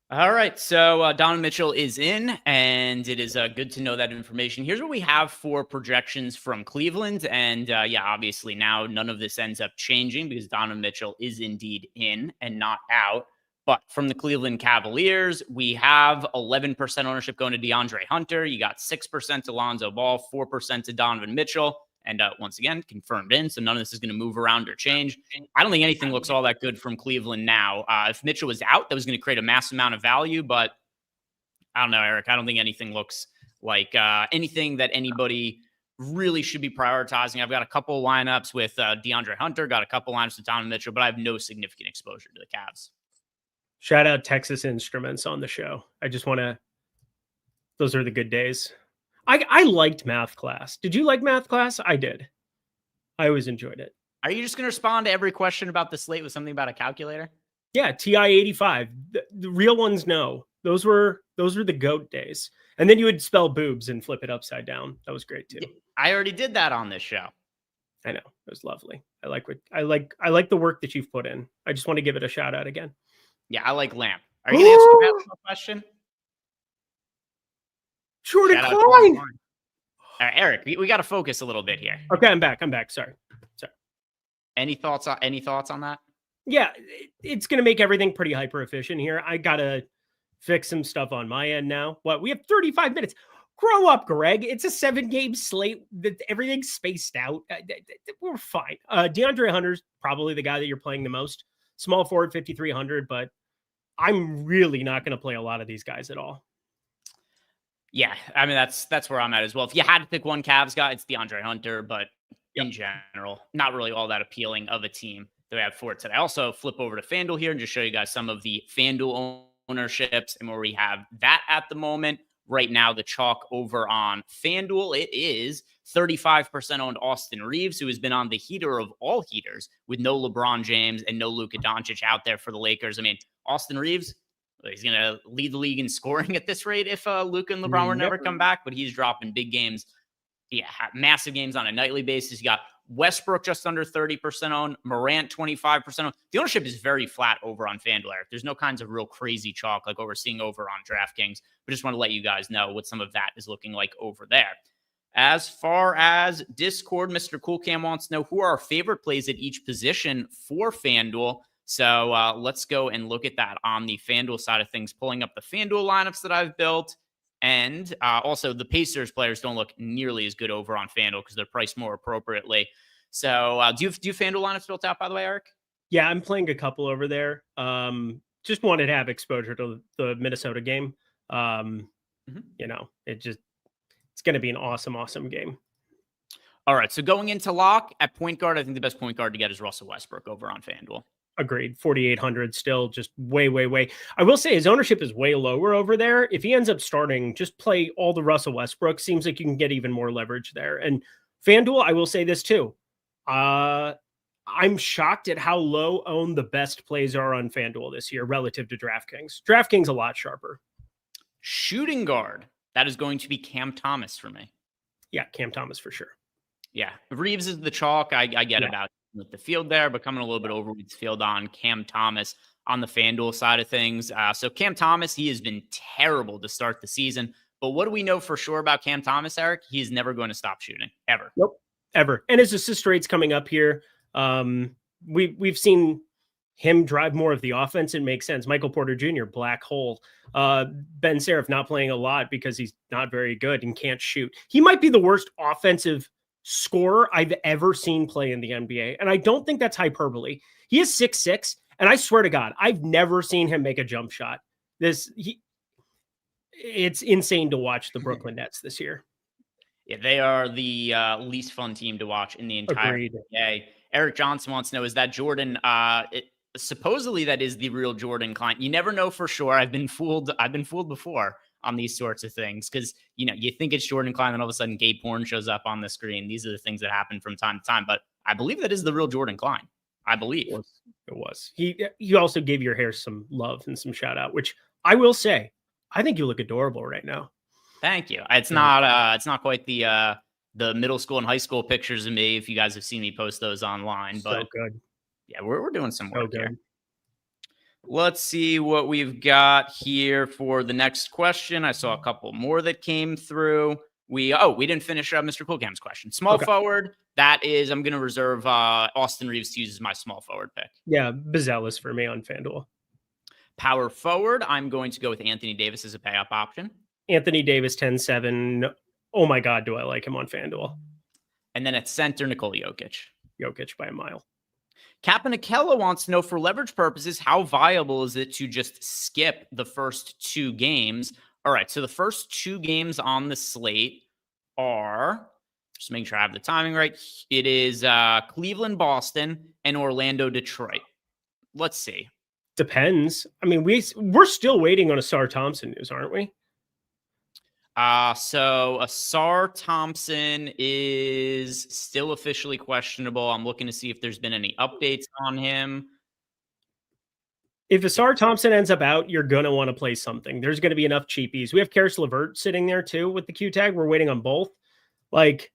All right, so Donovan Mitchell is in, and it is good to know that information. Here's what we have for projections from Cleveland, and obviously now none of this ends up changing because Donovan Mitchell is indeed in and not out. But from the Cleveland Cavaliers, we have 11% ownership going to DeAndre Hunter. You got 6% to Lonzo Ball, 4% to Donovan Mitchell. And once again, confirmed in, so none of this is going to move around or change. I don't think anything looks all that good from Cleveland now. If Mitchell was out, that was going to create a massive amount of value, but I don't know, Eric. I don't think anything looks like anything that anybody really should be prioritizing. I've got a couple lineups with DeAndre Hunter, got a couple lineups with Donovan Mitchell, but I have no significant exposure to the Cavs. Shout out Texas Instruments on the show. I just want to, those are the good days. I liked math class. Did you like math class? I did. I always enjoyed it. Are you just going to respond to every question about the slate with something about a calculator? Yeah, TI-85. The real ones, no. Those were the GOAT days. And then you would spell boobs and flip it upside down. That was great too. I already did that on this show. I know. It was lovely. I like the work that you've put in. I just want to give it a shout out again. Yeah, I like Lamp. Are you going to answer the basketball question? Jordan Klein. All right, Eric, we got to focus a little bit here. Okay, I'm back. Sorry. Any thoughts on that? Yeah, it's going to make everything pretty hyper efficient here. I got to fix some stuff on my end now. What? We have 35 minutes. Grow up, Greg. It's a 7-game slate. Everything's spaced out. We're fine. DeAndre Hunter's probably the guy that you're playing the most. Small forward, 5,300, but I'm really not going to play a lot of these guys at all. Yeah, I mean, that's where I'm at as well. If you had to pick one Cavs guy, it's DeAndre Hunter, but in general, not really all that appealing of a team that we have for it today. I also flip over to FanDuel here and just show you guys some of the FanDuel ownerships and where we have that at the moment. Right now, the chalk over on FanDuel, it is 35% owned Austin Reeves, who has been on the heater of all heaters with no LeBron James and no Luka Doncic out there for the Lakers. I mean, Austin Reeves, he's going to lead the league in scoring at this rate if Luka and LeBron were never come back, but he's dropping big games. Yeah, massive games on a nightly basis. You got Westbrook just under 30% owned, Morant 25% owned. The ownership is very flat over on FanDuel, Eric. There's no kinds of real crazy chalk like what we're seeing over on DraftKings, but just want to let you guys know what some of that is looking like over there. As far as Discord, Mr. Cool Cam wants to know who are our favorite plays at each position for FanDuel. So let's go and look at that on the FanDuel side of things, pulling up the FanDuel lineups that I've built. And also the Pacers players don't look nearly as good over on FanDuel because they're priced more appropriately. So do you FanDuel lineups built out, by the way, Eric? Yeah, I'm playing a couple over there. Just wanted to have exposure to the Minnesota game. You know, it's going to be an awesome game. All right. So going into lock at point guard, I think the best point guard to get is Russell Westbrook over on FanDuel. Agreed. 4,800 still just way. I will say his ownership is way lower over there. If he ends up starting, just play all the Russell Westbrook. Seems like you can get even more leverage there. And FanDuel, I will say this too. I'm shocked at how low owned the best plays are on FanDuel this year relative to DraftKings. DraftKings a lot sharper. Shooting guard. That is going to be Cam Thomas for me. Yeah, Cam Thomas for sure. Yeah. Reeves is the chalk. I get about with the field there, but coming a little bit over with the field on Cam Thomas on the FanDuel side of things. So Cam Thomas, he has been terrible to start the season. But what do we know for sure about Cam Thomas, Eric? He is never going to stop shooting, ever. Nope, ever. And his assist rate's coming up here. We've seen him drive more of the offense. It makes sense. Michael Porter Jr., black hole. Ben Seraph not playing a lot because he's not very good and can't shoot. He might be the worst offensive scorer I've ever seen play in the NBA. And I don't think that's hyperbole. He is 6'6", and I swear to God, I've never seen him make a jump shot. It's insane to watch the Brooklyn Nets this year. Yeah, they are the least fun team to watch in the entire NBA. Eric Johnson wants to know, is that Jordan? Supposedly that is the real Jordan client. You never know for sure. I've been fooled before on these sorts of things because, you know, you think it's Jordan Klein and all of a sudden Gabe Horn shows up on the screen. These are the things that happen from time to time, but I believe that is the real Jordan Klein. I believe it was. He also gave your hair some love and some shout out, which I will say, I think you look adorable right now. Thank you. It's not quite the middle school and high school pictures of me, if you guys have seen me post those online, but so good. Yeah, we're doing some work here. Let's see what we've got here for the next question. I saw a couple more that came through. We didn't finish Mr. Coolcam's question. Small forward, that is, I'm going to reserve Austin Reeves to use as my small forward pick. Yeah, Bizelis for me on FanDuel. Power forward, I'm going to go with Anthony Davis as a pay-up option. Anthony Davis, 10-7. Oh my God, do I like him on FanDuel. And then at center, Nikola Jokic. Jokic by a mile. Capanicella wants to know, for leverage purposes, how viable is it to just skip the first two games? All right, so the first two games on the slate are, just making sure I have the timing right, it is Cleveland, Boston, and Orlando, Detroit. Let's see. Depends. I mean, we're still waiting on Asar Thompson news, aren't we? So Asar Thompson is still officially questionable. I'm looking to see if there's been any updates on him. If Asar Thompson ends up out, you're going to want to play something. There's going to be enough cheapies. We have Karis LeVert sitting there too with the Q tag. We're waiting on both. Like,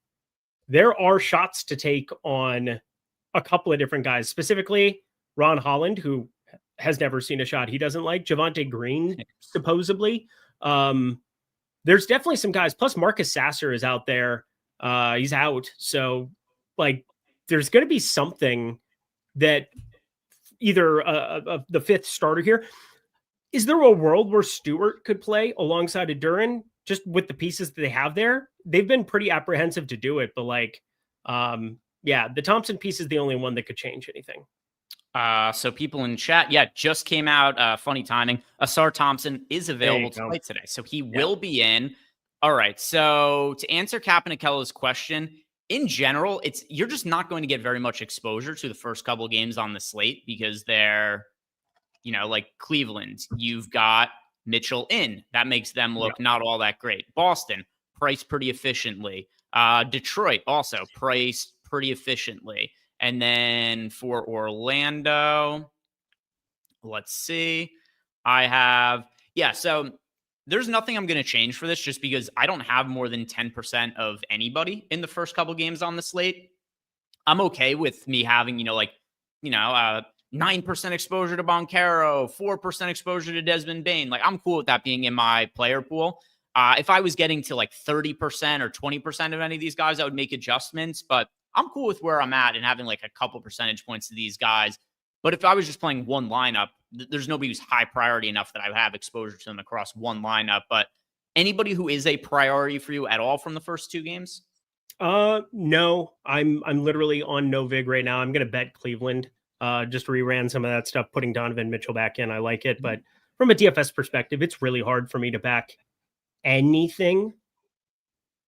there are shots to take on a couple of different guys, specifically Ron Holland, who has never seen a shot he doesn't like. Javonte Green, supposedly. There's definitely some guys. Plus, Marcus Sasser is out there. He's out. So, like, there's going to be something that either the fifth starter here. Is there a world where Stewart could play alongside of Duran? just with the pieces that they have there, they've been pretty apprehensive to do it. But like, yeah, the Thompson piece is the only one that could change anything. So people in chat, just came out. Funny timing. Asar Thompson is available to play today, so he will be in. All right. So to answer Capanicella's question, in general, you're just not going to get very much exposure to the first couple of games on the slate because they're, like Cleveland. You've got Mitchell in. That makes them look not all that great. Boston, priced pretty efficiently. Detroit also priced pretty efficiently. And then for Orlando, let's see. So there's nothing I'm going to change for this just because I don't have more than 10% of anybody in the first couple games on the slate. I'm okay with me having, 9% exposure to Boncaro, 4% exposure to Desmond Bane. Like, I'm cool with that being in my player pool. If I was getting to like 30% or 20% of any of these guys, I would make adjustments, but I'm cool with where I'm at and having like a couple percentage points to these guys. But if I was just playing one lineup, there's nobody who's high priority enough that I would have exposure to them across one lineup. But anybody who is a priority for you at all from the first two games? No, I'm literally on NoVig right now. I'm going to bet Cleveland. Just reran some of that stuff, putting Donovan Mitchell back in. I like it. But from a DFS perspective, it's really hard for me to back anything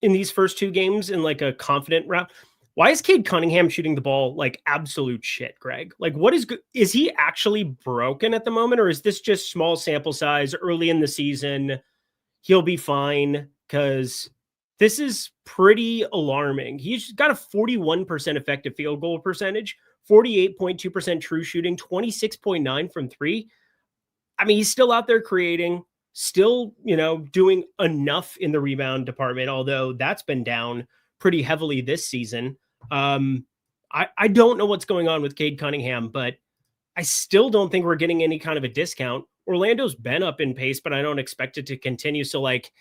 in these first two games in like a confident route. Why is Cade Cunningham shooting the ball like absolute shit, Greg? Like, what is good? Is he actually broken at the moment, or is this just small sample size early in the season? He'll be fine, because this is pretty alarming. He's got a 41% effective field goal percentage, 48.2% true shooting, 26.9 from three. I mean, he's still out there creating, still, doing enough in the rebound department, although that's been down pretty heavily this season. I don't know what's going on with Cade Cunningham, but I still don't think we're getting any kind of a discount. Orlando's been up in pace, but I don't expect it to continue. So like,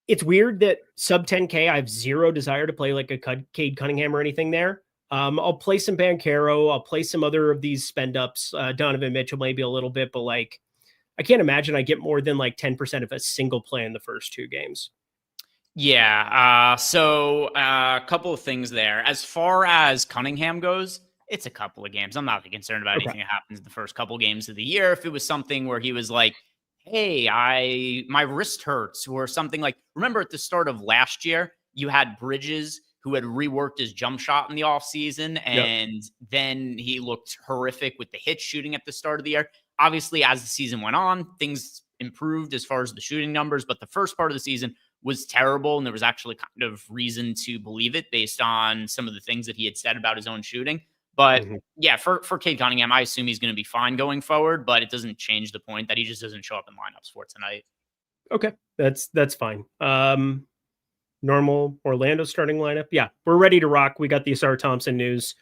it's weird that sub 10K, I have zero desire to play like a Cade Cunningham or anything there. I'll play some Banchero. I'll play some other of these spend ups. Donovan Mitchell, maybe a little bit, but like, I can't imagine I get more than like 10% of a single play in the first two games. Yeah. So a couple of things there. As far as Cunningham goes, it's a couple of games. I'm not concerned about anything that happens in the first couple of games of the year. If it was something where he was like, hey, my wrist hurts, or something like, remember at the start of last year, you had Bridges who had reworked his jump shot in the offseason, and then he looked horrific with the hit shooting at the start of the year. Obviously, as the season went on, things improved as far as the shooting numbers, but the first part of the season was terrible, and there was actually kind of reason to believe it based on some of the things that he had said about his own shooting. But for Cade Cunningham, I assume he's going to be fine going forward, but it doesn't change the point that he just doesn't show up in lineups for tonight. Okay, that's fine. Normal Orlando starting lineup. Yeah, we're ready to rock. We got the Asar Thompson news.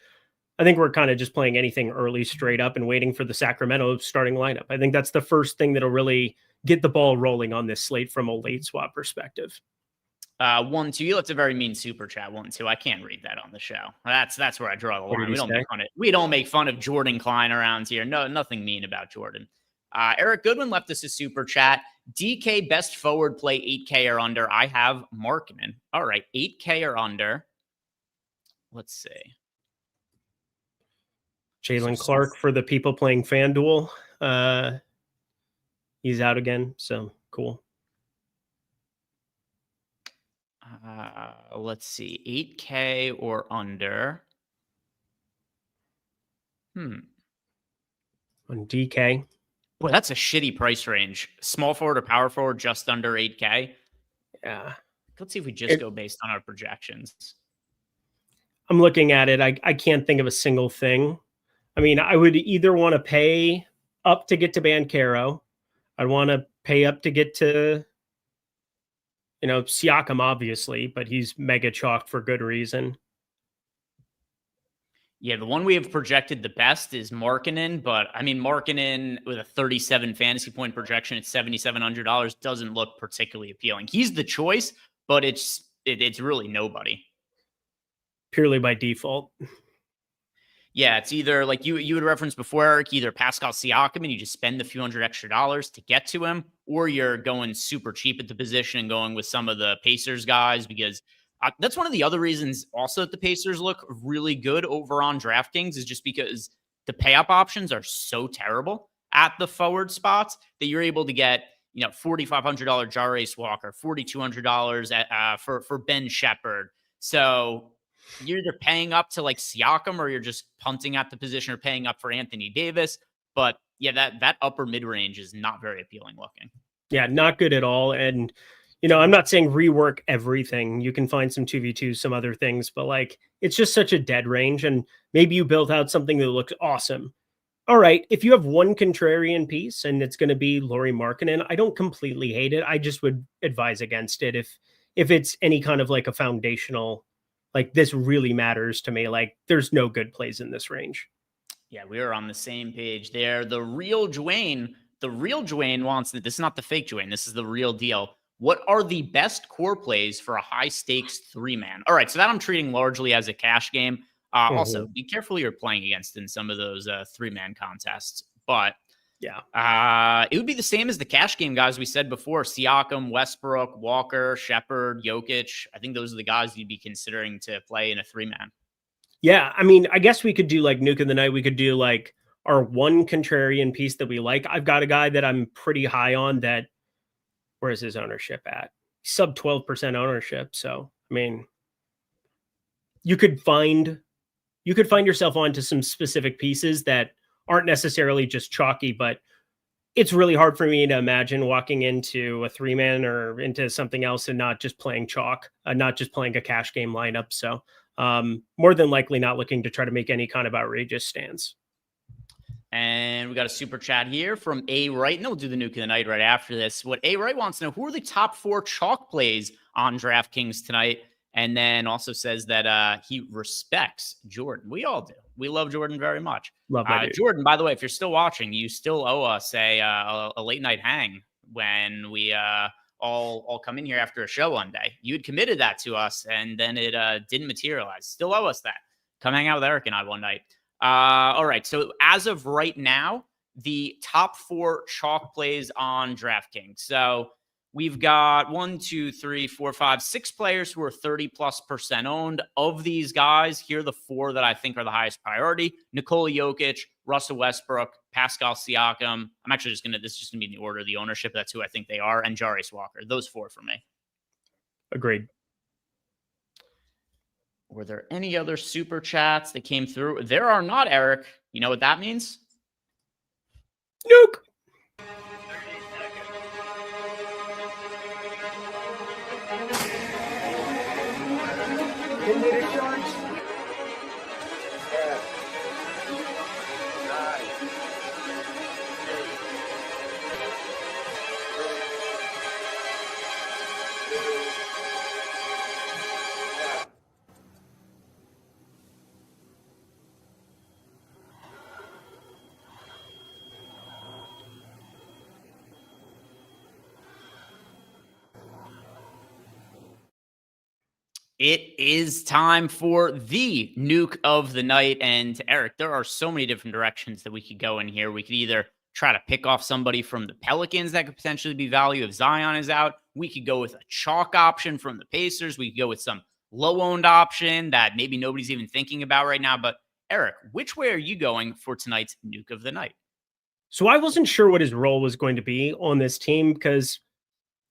I think we're kind of just playing anything early straight up and waiting for the Sacramento starting lineup. I think that's the first thing that'll really get the ball rolling on this slate from a late swap perspective. 1-2. That's a very mean super chat. 1-2. I can't read that on the show. That's where I draw the line. We don't make fun of Jordan Klein around here. No, nothing mean about Jordan. Eric Goodwin left us a super chat. DK best forward play 8K or under. I have Markman. All right, 8K or under. Let's see. Jalen Clark for the people playing FanDuel. He's out again, so cool. Let's see. 8K or under. On DK. Boy, that's a shitty price range. Small forward or power forward just under 8K. Yeah. Let's see if we just go based on our projections. I'm looking at it. I can't think of a single thing. I mean, I would either want to pay up to get to Banchero. I'd want to pay up to get to, Siakam, obviously, but he's mega chalked for good reason. Yeah, the one we have projected the best is Markkanen, but I mean, Markkanen with a 37 fantasy point projection at $7,700 doesn't look particularly appealing. He's the choice, but it's really nobody. Purely by default. Yeah, it's either like you would reference before, Eric, either Pascal Siakam and you just spend the few $100 extra to get to him, or you're going super cheap at the position and going with some of the Pacers guys, because that's one of the other reasons also that the Pacers look really good over on DraftKings, is just because the pay-up options are so terrible at the forward spots that you're able to get, $4,500 Jarace Walker, $4,200 for Ben Shepherd. So you're either paying up to like Siakam or you're just punting at the position or paying up for Anthony Davis. But yeah, that upper mid-range is not very appealing looking. Yeah, not good at all. And, I'm not saying rework everything. You can find some 2v2, some other things, but like, it's just such a dead range. And maybe you built out something that looks awesome. All right, if you have one contrarian piece and it's going to be Lauri Markkanen, I don't completely hate it. I just would advise against it if it's any kind of like a foundational, like this really matters to me. Like there's no good plays in this range. Yeah, we are on the same page there. The real Dwayne wants that. This is not the fake Dwayne. This is the real deal. What are the best core plays for a high stakes 3-man? All right, so that I'm treating largely as a cash game. Also, be careful you're playing against in some of those 3-man contests. But yeah, it would be the same as the cash game guys we said before: Siakam, Westbrook, Walker, Shepherd, Jokic. I think those are the guys you'd be considering to play in a 3-man. Yeah, I mean, I guess we could do like Nuke of the Night. We could do like our one contrarian piece that we like. I've got a guy that I'm pretty high on that. Where is his ownership at? Sub 12% ownership. So, I mean, you could find yourself onto some specific pieces that aren't necessarily just chalky, but it's really hard for me to imagine walking into a 3-man or into something else and not just playing chalk, not just playing a cash game lineup. So more than likely not looking to try to make any kind of outrageous stands. And we got a super chat here from A. Wright, and we'll do the Nuke of the Night right after this. What A. Wright wants to know, who are the top 4 chalk plays on DraftKings tonight? And then also says that he respects Jordan. We all do. We love Jordan very much. Love that Jordan, by the way, if you're still watching, you still owe us a late night hang when we all come in here after a show one day. You had committed that to us, and then it didn't materialize. Still owe us that. Come hang out with Eric and I one night. All right. So as of right now, the top 4 chalk plays on DraftKings. So we've got 6 players who are 30+% owned. Of these guys, here are the 4 that I think are the highest priority: Nikola Jokic, Russell Westbrook, Pascal Siakam. I'm actually this is just gonna be in the order of the ownership. That's who I think they are, and Jarace Walker. Those 4 for me. Agreed. Were there any other super chats that came through? There are not, Eric. You know what that means? Nuke. It is time for the Nuke of the Night. And Eric, there are so many different directions that we could go in here. We could either try to pick off somebody from the Pelicans that could potentially be value if Zion is out. We could go with a chalk option from the Pacers. We could go with some low-owned option that maybe nobody's even thinking about right now. But Eric, which way are you going for tonight's Nuke of the Night? So I wasn't sure what his role was going to be on this team because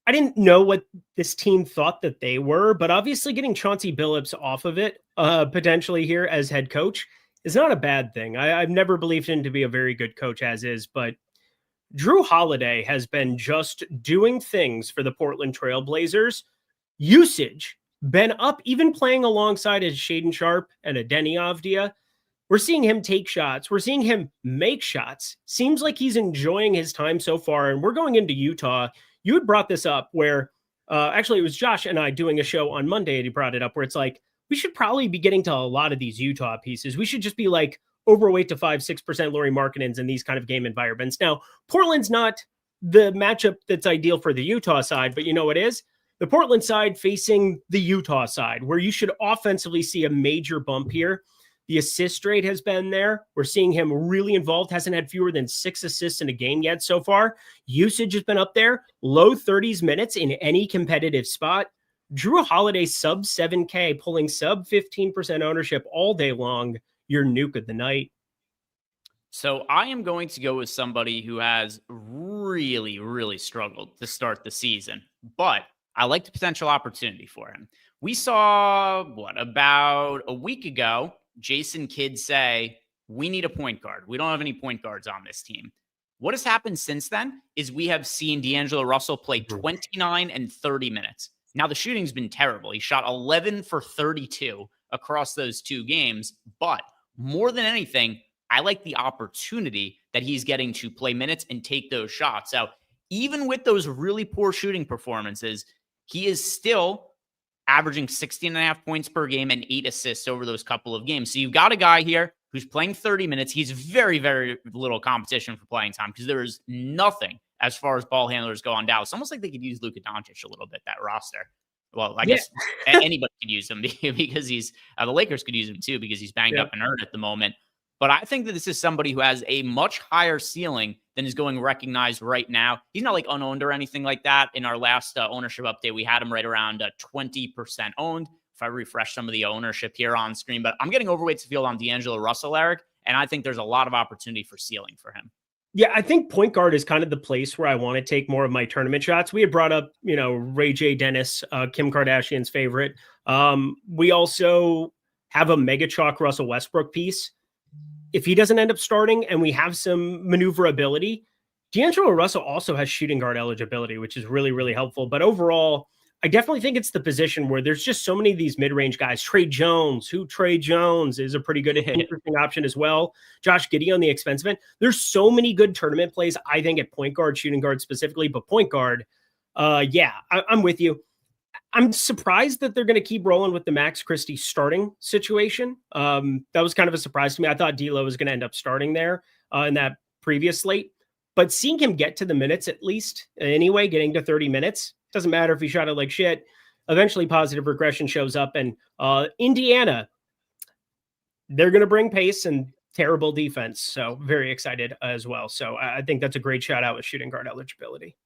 I didn't know what this team thought that they were, but obviously getting Chauncey Billups off of it potentially here as head coach is not a bad thing. I've never believed him to be a very good coach as is, but Drew Holiday has been just doing things for the Portland Trailblazers. Usage been up, even playing alongside a Shaedon Sharpe and a Deni Avdija. We're seeing him take shots. We're seeing him make shots. Seems like he's enjoying his time so far. And we're going into Utah. You had brought this up where actually it was Josh and I doing a show on Monday, and he brought it up where it's like, we should probably be getting to a lot of these Utah pieces. We should just be like overweight to 5-6% Lauri Markkanens in these kind of game environments. Now, Portland's not the matchup that's ideal for the Utah side, but you know what is? The Portland side facing the Utah side, where you should offensively see a major bump here. The assist rate has been there. We're seeing him really involved. Hasn't had fewer than 6 assists in a game yet so far. Usage has been up there. Low 30s minutes in any competitive spot. Drew Holiday sub 7K, pulling sub 15% ownership all day long. Your nuke of the night. So I am going to go with somebody who has really, really struggled to start the season, but I like the potential opportunity for him. We saw, about a week ago, Jason Kidd say, we need a point guard. We don't have any point guards on this team. What has happened since then is we have seen D'Angelo Russell play 29 and 30 minutes. Now, the shooting's been terrible. He shot 11 for 32 across those 2 games, but more than anything, I like the opportunity that he's getting to play minutes and take those shots. So even with those really poor shooting performances, he is still averaging 16.5 points per game and 8 assists over those couple of games. So you've got a guy here who's playing 30 minutes. He's very, very little competition for playing time because there is nothing as far as ball handlers go on Dallas. Almost like they could use Luka Doncic a little bit, that roster. Well, I guess anybody could use him because he's the Lakers could use him too because he's banged up and hurt at the moment. But I think that this is somebody who has a much higher ceiling than is going recognized right now. He's not like unowned or anything like that. In our last ownership update, we had him right around 20% owned. If I refresh some of the ownership here on screen, but I'm getting overweight to field on D'Angelo Russell, Eric, and I think there's a lot of opportunity for ceiling for him. Yeah, I think point guard is kind of the place where I want to take more of my tournament shots. We had brought up, Ray J. Dennis, Kim Kardashian's favorite. We also have a mega chalk Russell Westbrook piece. If he doesn't end up starting and we have some maneuverability, D'Angelo Russell also has shooting guard eligibility, which is really, really helpful. But overall, I definitely think it's the position where there's just so many of these mid-range guys. Trey Jones is a pretty good interesting option as well. Josh Giddey on the expensive end. There's so many good tournament plays, I think, at point guard, shooting guard specifically, but point guard, I'm with you. I'm surprised that they're going to keep rolling with the Max Christie starting situation. That was kind of a surprise to me. I thought D'Lo was going to end up starting there in that previous slate, but seeing him get to the minutes at least anyway, getting to 30 minutes, doesn't matter if he shot it like shit. Eventually positive regression shows up, and Indiana, they're going to bring pace and terrible defense. So very excited as well. So I think that's a great shout out with shooting guard eligibility.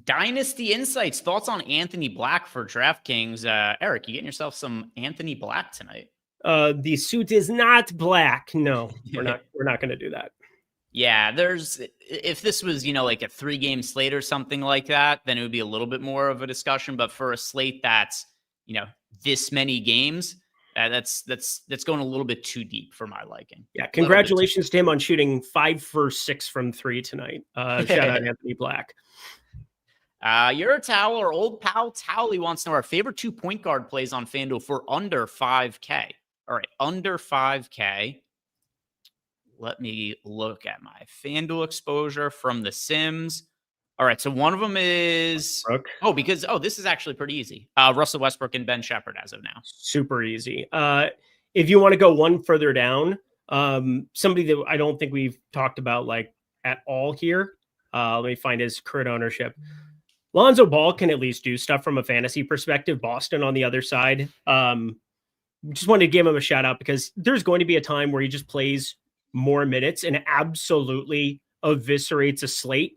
Dynasty Insights, thoughts on Anthony Black for DraftKings. Eric, you getting yourself some Anthony Black tonight? The suit is not black. No, we're not going to do that. Yeah, if this was, like a 3-game slate or something like that, then it would be a little bit more of a discussion. But for a slate that's, this many games, that's going a little bit too deep for my liking. Yeah, congratulations to him on shooting 5 for 6 from 3 tonight. Shout out Anthony Black. You're a Towel or old pal Towley wants to know our favorite 2 point guard plays on FanDuel for under 5K. All right, under 5K. Let me look at my FanDuel exposure from the Sims. All right, so one of them is this is actually pretty easy. Russell Westbrook and Ben Shepherd as of now. Super easy. If you want to go one further down, somebody that I don't think we've talked about like at all here. Let me find his current ownership. Lonzo Ball can at least do stuff from a fantasy perspective. Boston on the other side. Just wanted to give him a shout out because there's going to be a time where he just plays more minutes and absolutely eviscerates a slate.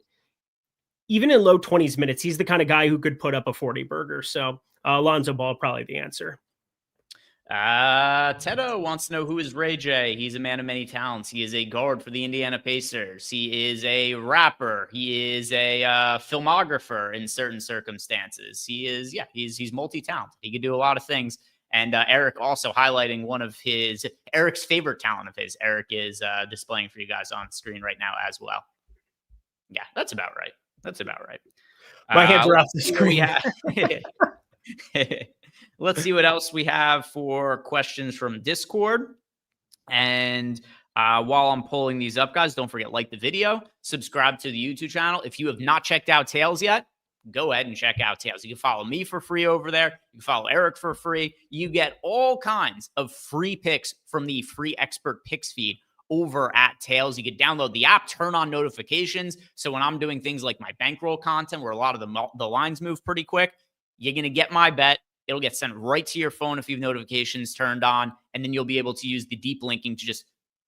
Even in low 20s minutes, he's the kind of guy who could put up a 40 burger. So Lonzo Ball, probably the answer. Tedo wants to know who is Ray J. He's a man of many talents. He is a guard for the Indiana Pacers. He is a rapper. He is a filmographer in certain circumstances. He's multi-talented. He could do a lot of things. And Eric also highlighting one of Eric's favorite talent of his. Eric is displaying for you guys on screen right now as well. Yeah, that's about right. My hands are off the screen. Let's see what else we have for questions from Discord. And while I'm pulling these up, guys, don't forget, like the video, subscribe to the YouTube channel. If you have not checked out Tails yet, go ahead and check out Tails. You can follow me for free over there. You can follow Eric for free. You get all kinds of free picks from the free expert picks feed over at Tails. You can download the app, turn on notifications. So when I'm doing things like my bankroll content, where a lot of the lines move pretty quick, you're going to get my bet. It'll get sent right to your phone if you have notifications turned on, and then you'll be able to use the deep linking to just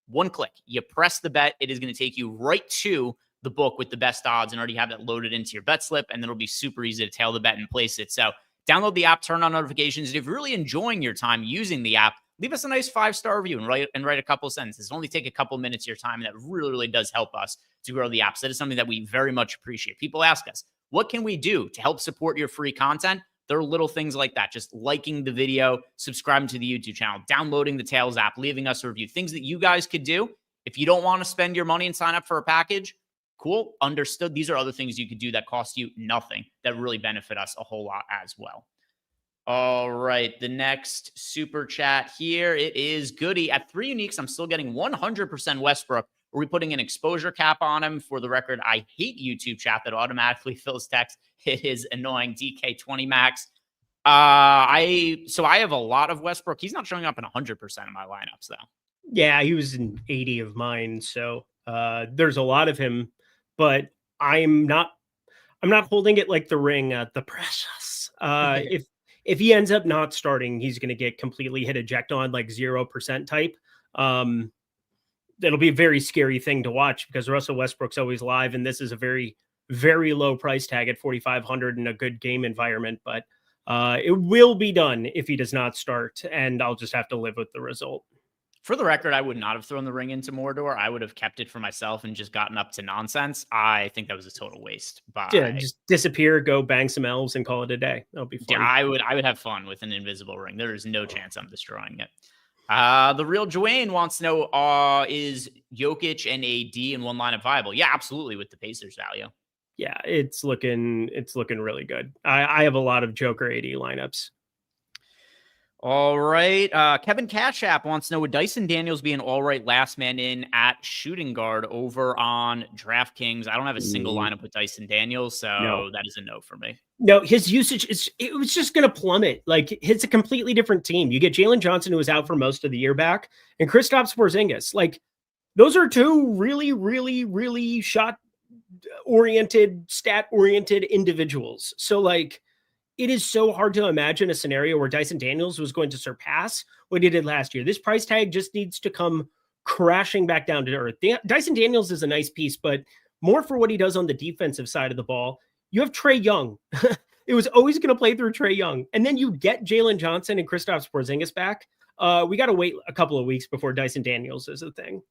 one click. You press the bet. It is going to take you right to the book with the best odds and already have that loaded into your bet slip, and it'll be super easy to tail the bet and place it. So download the app, turn on notifications, and if you're really enjoying your time using the app, leave us a nice 5-star review and write a couple sentences. It'll only take a couple minutes of your time, and that really, really does help us to grow the app. So that is something that we very much appreciate. People ask us, what can we do to help support your free content? There are little things like that, just liking the video, subscribing to the YouTube channel, downloading the Tails app, leaving us a review, things that you guys could do. If you don't want to spend your money and sign up for a package, cool, understood. These are other things you could do that cost you nothing that really benefit us a whole lot as well. All right, the next super chat here, it is Goody. At 3 uniques, I'm still getting 100% Westbrook. Are we putting an exposure cap on him? For the record, I hate YouTube chat that automatically fills text. It is annoying. DK20 max. I have a lot of Westbrook. He's not showing up in 100% of my lineups, though. Yeah, he was in 80 of mine. So there's a lot of him, but I'm not holding it like the ring, the precious. If he ends up not starting, he's going to get completely hit eject on like 0% type. It'll be a very scary thing to watch because Russell Westbrook's always live, and this is a very, very low price tag at 4,500 in a good game environment. But it will be done if he does not start, and I'll just have to live with the result. For the record, I would not have thrown the ring into Mordor. I would have kept it for myself and just gotten up to nonsense. I think that was a total waste. But yeah, just disappear, go bang some elves, and call it a day. That'll be fun. Yeah, I would have fun with an invisible ring. There is no chance I'm destroying it. The real Dwayne wants to know, is Jokic and AD in one lineup viable? Yeah, absolutely, with the Pacers value. Yeah, it's looking really good. I have a lot of Joker AD lineups. All right. Kevin Cash App wants to know, would Dyson Daniels be an all right last man in at shooting guard over on DraftKings? I don't have a single lineup with Dyson Daniels, so that is a no for me. No, his usage it was just going to plummet. Like, it's a completely different team. You get Jalen Johnson, who was out for most of the year back, and Kristaps Porzingis. Like, those are two really, really, really shot-oriented, stat-oriented individuals. So, like, it is so hard to imagine a scenario where Dyson Daniels was going to surpass what he did last year. This price tag just needs to come crashing back down to earth. Dyson Daniels is a nice piece, but more for what he does on the defensive side of the ball. You have Trae Young. It was always going to play through Trae Young. And then you get Jalen Johnson and Kristaps Porzingis back. We got to wait a couple of weeks before Dyson Daniels is a thing.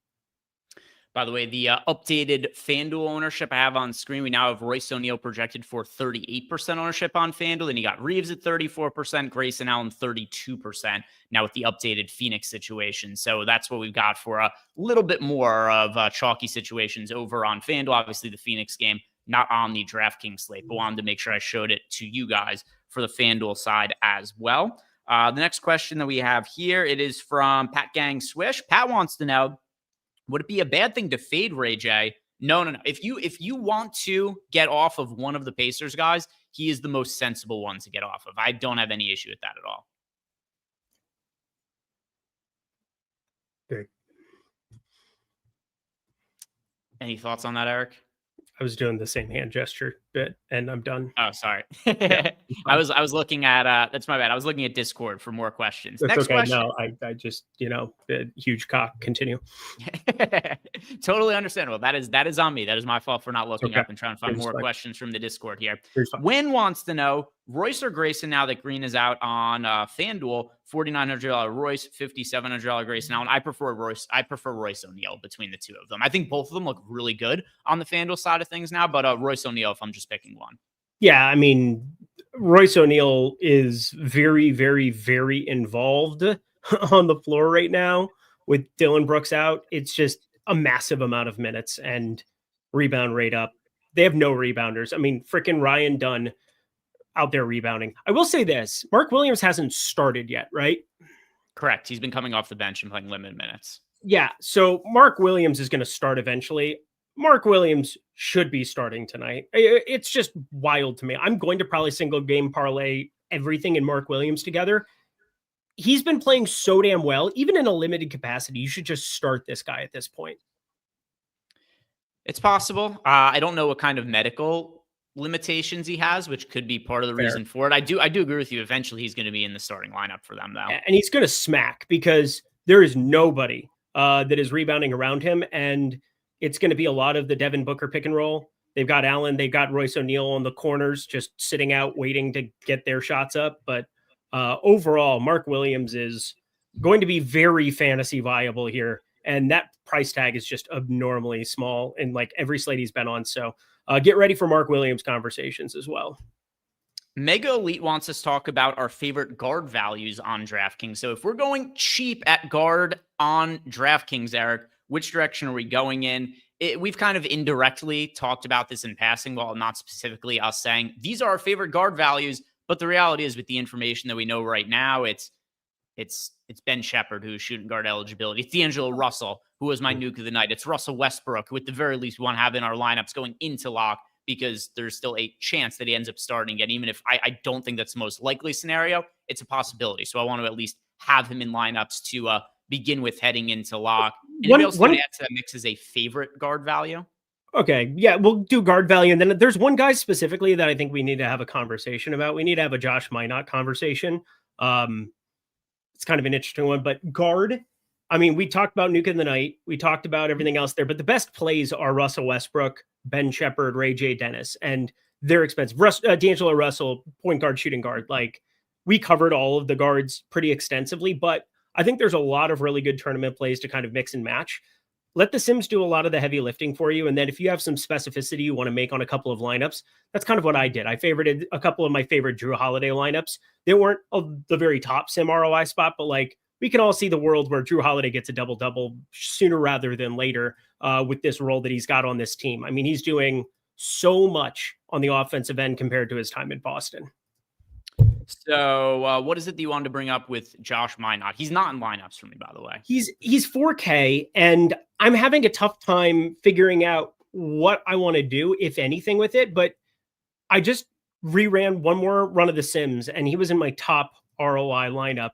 By the way, the updated FanDuel ownership I have on screen, we now have Royce O'Neal projected for 38% ownership on FanDuel. Then you got Reeves at 34%, Grayson Allen 32%. Now with the updated Phoenix situation. So that's what we've got for a little bit more of chalky situations over on FanDuel. Obviously, the Phoenix game, not on the DraftKings slate, but wanted to make sure I showed it to you guys for the FanDuel side as well. The next question that we have here, it is from Pat Gang Swish. Pat wants to know, would it be a bad thing to fade Ray J? No. If you want to get off of one of the Pacers guys, he is the most sensible one to get off of. I don't have any issue with that at all. Okay. Any thoughts on that, Eric? I was doing the same hand gesture bit, and I'm done. Oh, sorry. I was looking at that's my bad. I was looking at Discord for more questions. That's Next okay. question. No, I just, huge cock. Continue. Totally understandable. That is on me. That is my fault for not looking up and trying to find more questions from the Discord here. Wynn wants to know, Royce or Grayson, now that Green is out on FanDuel, $4,900 Royce, $5,700 Grayson Allen. I prefer Royce O'Neal between the two of them. I think both of them look really good on the FanDuel side of things now, but Royce O'Neal if I'm just picking one. Yeah, I mean, Royce O'Neal is very, very, very involved on the floor right now with Dylan Brooks out. It's just a massive amount of minutes and rebound rate up. They have no rebounders. I mean, freaking Ryan Dunn out there rebounding. I will say this, Mark Williams hasn't started yet, right? Correct. He's been coming off the bench and playing limited minutes. Yeah. So Mark Williams is going to start eventually. Mark Williams should be starting tonight. It's just wild to me. I'm going to probably single game parlay everything in Mark Williams together. He's been playing so damn well, even in a limited capacity. You should just start this guy at this point. It's possible. I don't know what kind of medical limitations he has, which could be part of the Fair. reason for it. I do agree with you. Eventually, he's going to be in the starting lineup for them, though. And he's going to smack because there is nobody that is rebounding around him. And it's going to be a lot of the Devin Booker pick and roll. They've got Allen, they've got Royce O'Neal on the corners, just sitting out, waiting to get their shots up. But overall, Mark Williams is going to be very fantasy viable here. And that price tag is just abnormally small in like every slate he's been on. So get ready for Mark Williams conversations as well. Mega Elite wants us to talk about our favorite guard values on DraftKings. So if we're going cheap at guard on DraftKings, Eric, which direction are we going in? We've kind of indirectly talked about this in passing, while not specifically us saying these are our favorite guard values. But the reality is, with the information that we know right now, it's Ben Shepherd who's shooting guard eligibility. It's D'Angelo Russell, who was my nuke of the night. It's Russell Westbrook, who at the very least we want to have in our lineups going into lock, because there's still a chance that he ends up starting again. Even if I don't think that's the most likely scenario, it's a possibility. So I want to at least have him in lineups to begin with heading into lock. Anybody else want to add to that mix as a favorite guard value? Okay. Yeah, we'll do guard value. And then there's one guy specifically that I think we need to have a conversation about. We need to have a Josh Minot conversation. It's kind of an interesting one, but guard, I mean, we talked about Nuke in the night. We talked about everything else there, but the best plays are Russell Westbrook, Ben Shepherd, Ray J. Dennis, and they're expensive. D'Angelo Russell, point guard, shooting guard. Like, we covered all of the guards pretty extensively, but I think there's a lot of really good tournament plays to kind of mix and match. Let the Sims do a lot of the heavy lifting for you. And then if you have some specificity you want to make on a couple of lineups, that's kind of what I did. I favorited a couple of my favorite Drew Holiday lineups. They weren't the very top Sim ROI spot, but like, we can all see the world where Drew Holiday gets a double-double sooner rather than later with this role that he's got on this team. I mean, he's doing so much on the offensive end compared to his time in Boston. So what is it that you wanted to bring up with Josh Minot? He's not in lineups for me, by the way. He's 4K, and I'm having a tough time figuring out what I want to do, if anything, with it. But I just reran one more run of The Sims, and he was in my top ROI lineup,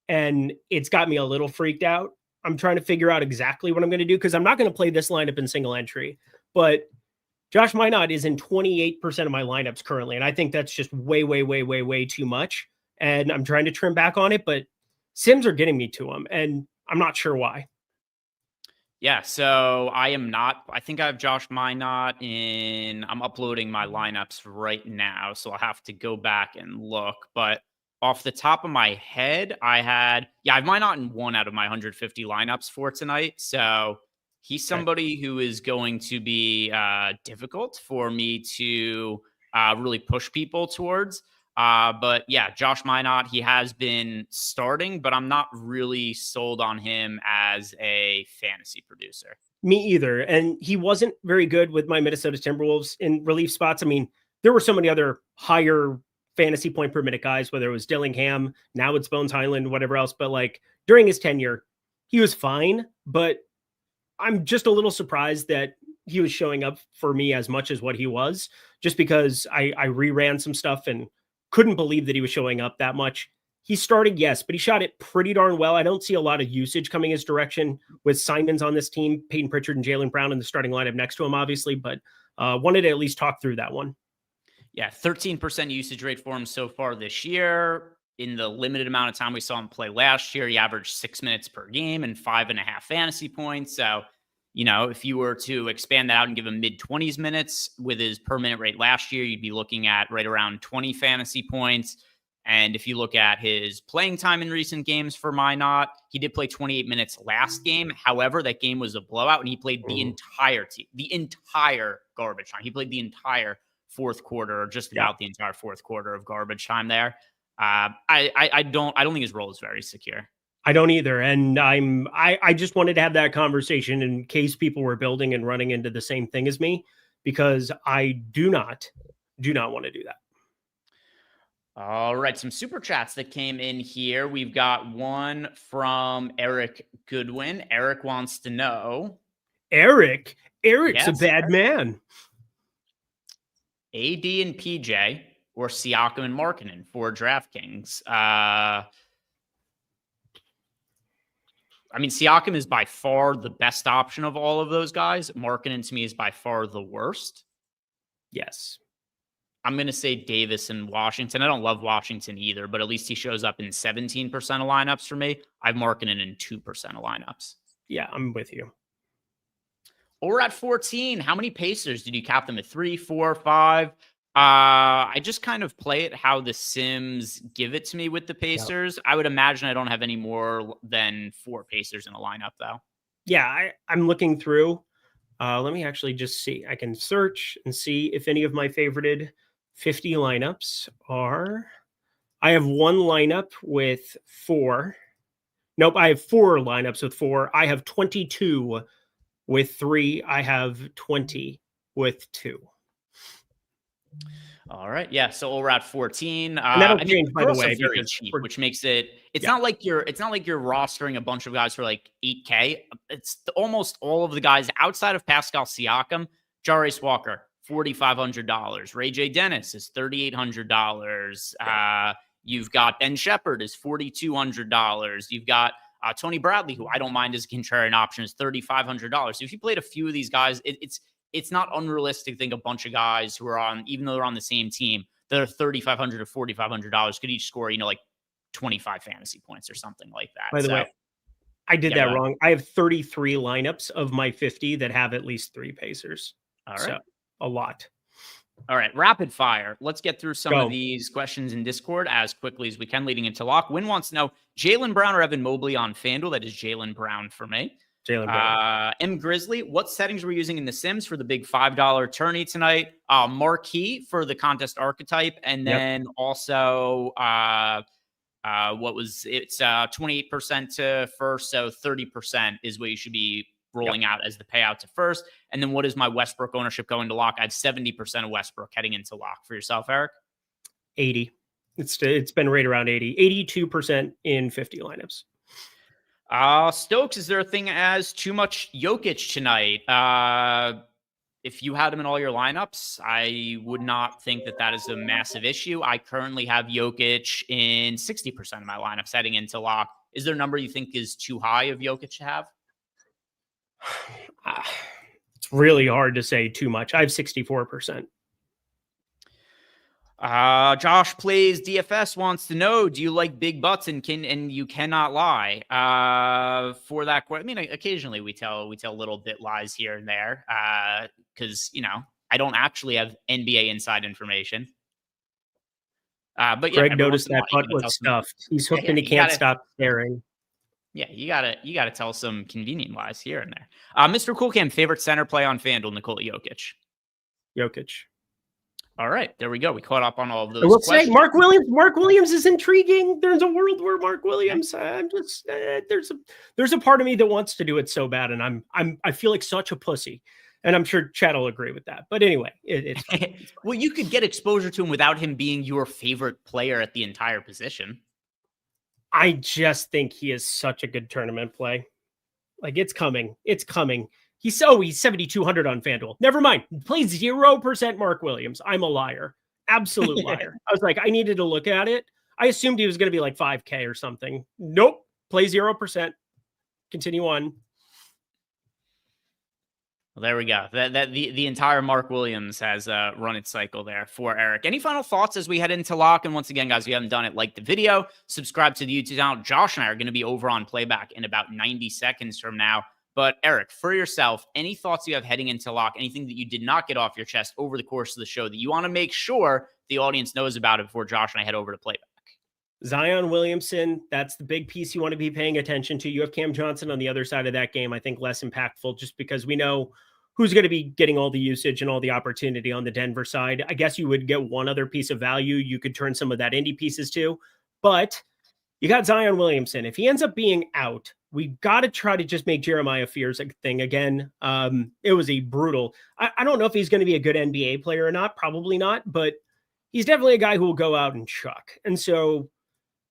and it's got me a little freaked out. I'm trying to figure out exactly what I'm going to do, because I'm not going to play this lineup in single entry. But Josh Minot is in 28% of my lineups currently, and I think that's just way too much. And I'm trying to trim back on it, but Sims are getting me to him, and I'm not sure why. Yeah, so I think I have Josh Minot in, I'm uploading my lineups right now, so I'll have to go back and look. But off the top of my head, I have Minot in 1 out of my 150 lineups for tonight. So he's somebody who is going to be difficult for me to really push people towards. But yeah, Josh Minot, he has been starting, but I'm not really sold on him as a fantasy producer. Me either. And he wasn't very good with my Minnesota Timberwolves in relief spots. I mean, there were so many other higher fantasy point per minute guys, whether it was Dillingham, now it's Bones Highland, whatever else. But like during his tenure, he was fine, but I'm just a little surprised that he was showing up for me as much as what he was, just because I reran some stuff and couldn't believe that he was showing up that much. He started, yes, but he shot it pretty darn well. I don't see a lot of usage coming his direction with Simons on this team, Peyton Pritchard and Jaylen Brown in the starting lineup next to him, obviously, but wanted to at least talk through that one. Yeah, 13% usage rate for him so far this year. In the limited amount of time we saw him play last year, he averaged 6 minutes per game and 5.5 fantasy points. So, you know, if you were to expand that out and give him mid-20s minutes with his per minute rate last year, you'd be looking at right around 20 fantasy points. And if you look at his playing time in recent games for Minot, he did play 28 minutes last game. However, that game was a blowout, and he played the entire garbage time. He played the entire fourth quarter, or just about the entire fourth quarter of garbage time there. I don't think his role is very secure. I don't either. And I just wanted to have that conversation in case people were building and running into the same thing as me, because I do not want to do that. All right. Some super chats that came in here. We've got one from Eric Goodwin. Eric wants to know. Eric's a bad man. AD and PJ or Siakam and Markkanen for DraftKings. I mean, Siakam is by far the best option of all of those guys. Markkanen to me is by far the worst. Yes. I'm going to say Davis and Washington. I don't love Washington either, but at least he shows up in 17% of lineups for me. I've marked it in 2% of lineups. Yeah, I'm with you. Or at 14, how many Pacers did you cap them at? 3, 4, 5? I just kind of play it how the Sims give it to me with the Pacers. I would imagine I don't have any more than 4 Pacers in a lineup, though. Yeah, I'm looking through. Let me actually just see. I can search and see if any of my favorited 50 lineups are. I have one lineup with 4. Nope, I have 4 lineups with 4. I have 22 with 3. I have 20 with 2. All right. Yeah. So we're at 14. And that'll change, by the way, very cheap, which makes it, it's not like you're rostering a bunch of guys for like 8K. It's almost all of the guys outside of Pascal Siakam. Jarace Walker, $4,500. Ray J. Dennis is $3,800. You've got Ben Shepherd is $4,200. You've got Tony Bradley, who I don't mind as a contrarian option, is $3,500. So if you played a few of these guys, it's not unrealistic to think a bunch of guys who are on, even though they're on the same team, that are $3,500 to $4,500 could each score, like 25 fantasy points or something like that. By the way, I did that wrong. I have 33 lineups of my 50 that have at least 3 Pacers. All right. So, a lot. All right. Rapid fire. Let's get through some of these questions in Discord as quickly as we can leading into lock. Win wants to know Jaylen Brown or Evan Mobley on FanDuel. That is Jaylen Brown for me. Jaylen Brown. M. Grizzly, what settings were we using in The Sims for the big $5 tourney tonight? Marquee for the contest archetype. And then also, it's 28% to first. So 30% is what you should be rolling out as the payout to first. And then what is my Westbrook ownership going to lock? I have 70% of Westbrook heading into lock. For yourself, Eric? 80. It's been right around 80. 82% in 50 lineups. Stokes, is there a thing as too much Jokic tonight? If you had him in all your lineups, I would not think that is a massive issue. I currently have Jokic in 60% of my lineups heading into lock. Is there a number you think is too high of Jokic to have? It's really hard to say too much. I have 64%. Josh plays DFS wants to know, do you like big butts and you cannot lie? For that question, I mean, occasionally we tell little bit lies here and there, because I don't actually have NBA inside information. But yeah, Greg noticed that butt was stuffed. He's hooked and he can't stop staring. Yeah, you gotta tell some convenient lies here and there. Mr. Coolcam, favorite center play on FanDuel, Nikola Jokic. All right, there we go. We caught up on all of those. I will say, Mark Williams is intriguing. There's a world where Mark Williams. I'm just there's a part of me that wants to do it so bad, and I feel like such a pussy, and I'm sure Chad will agree with that. But anyway, it's fine. Well, you could get exposure to him without him being your favorite player at the entire position. I just think he is such a good tournament play. Like it's coming. He's 7,200 on FanDuel. Never mind. Play 0% Mark Williams. I'm a liar. Absolute liar. I was like, I needed to look at it. I assumed he was going to be like 5K or something. Nope. Play 0%. Continue on. Well, there we go. The entire Mark Williams has run its cycle there for Eric. Any final thoughts as we head into lock? And once again, guys, if you haven't done it, like the video, subscribe to the YouTube channel. Josh and I are going to be over on playback in about 90 seconds from now. But Eric, for yourself, any thoughts you have heading into lock, anything that you did not get off your chest over the course of the show that you want to make sure the audience knows about it before Josh and I head over to playback? Zion Williamson, that's the big piece you want to be paying attention to. You have Cam Johnson on the other side of that game, I think less impactful just because we know who's going to be getting all the usage and all the opportunity on the Denver side. I guess you would get one other piece of value you could turn some of that Indy pieces to, but you got Zion Williamson. If he ends up being out, we've got to try to just make Jeremiah Fears a thing again. It was a brutal. I don't know if he's going to be a good NBA player or not. Probably not, but he's definitely a guy who will go out and chuck. And so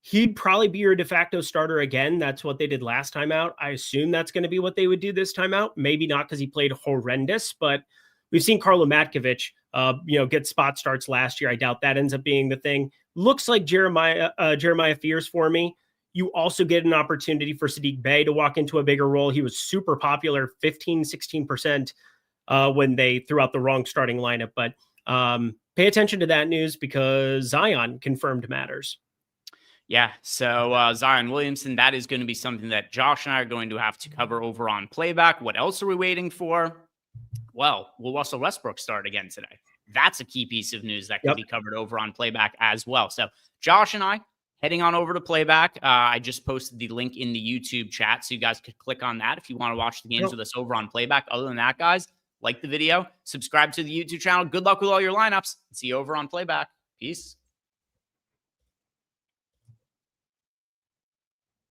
he'd probably be your de facto starter again. That's what they did last time out. I assume that's going to be what they would do this time out. Maybe not because he played horrendous, but we've seen Karlo Matkovic, get spot starts last year. I doubt that ends up being the thing. Looks like Jeremiah Fears for me. You also get an opportunity for Sadiq Bey to walk into a bigger role. He was super popular, 15, 16% when they threw out the wrong starting lineup. But pay attention to that news because Zion confirmed matters. Yeah, so Zion Williamson, that is going to be something that Josh and I are going to have to cover over on Playback. What else are we waiting for? Well, will Russell Westbrook start again today? That's a key piece of news that can be covered over on Playback as well. So Josh and I heading on over to Playback. I just posted the link in the YouTube chat, so you guys could click on that if you want to watch the games with us over on Playback. Other than that, guys, like the video, subscribe to the YouTube channel. Good luck with all your lineups. See you over on Playback. Peace.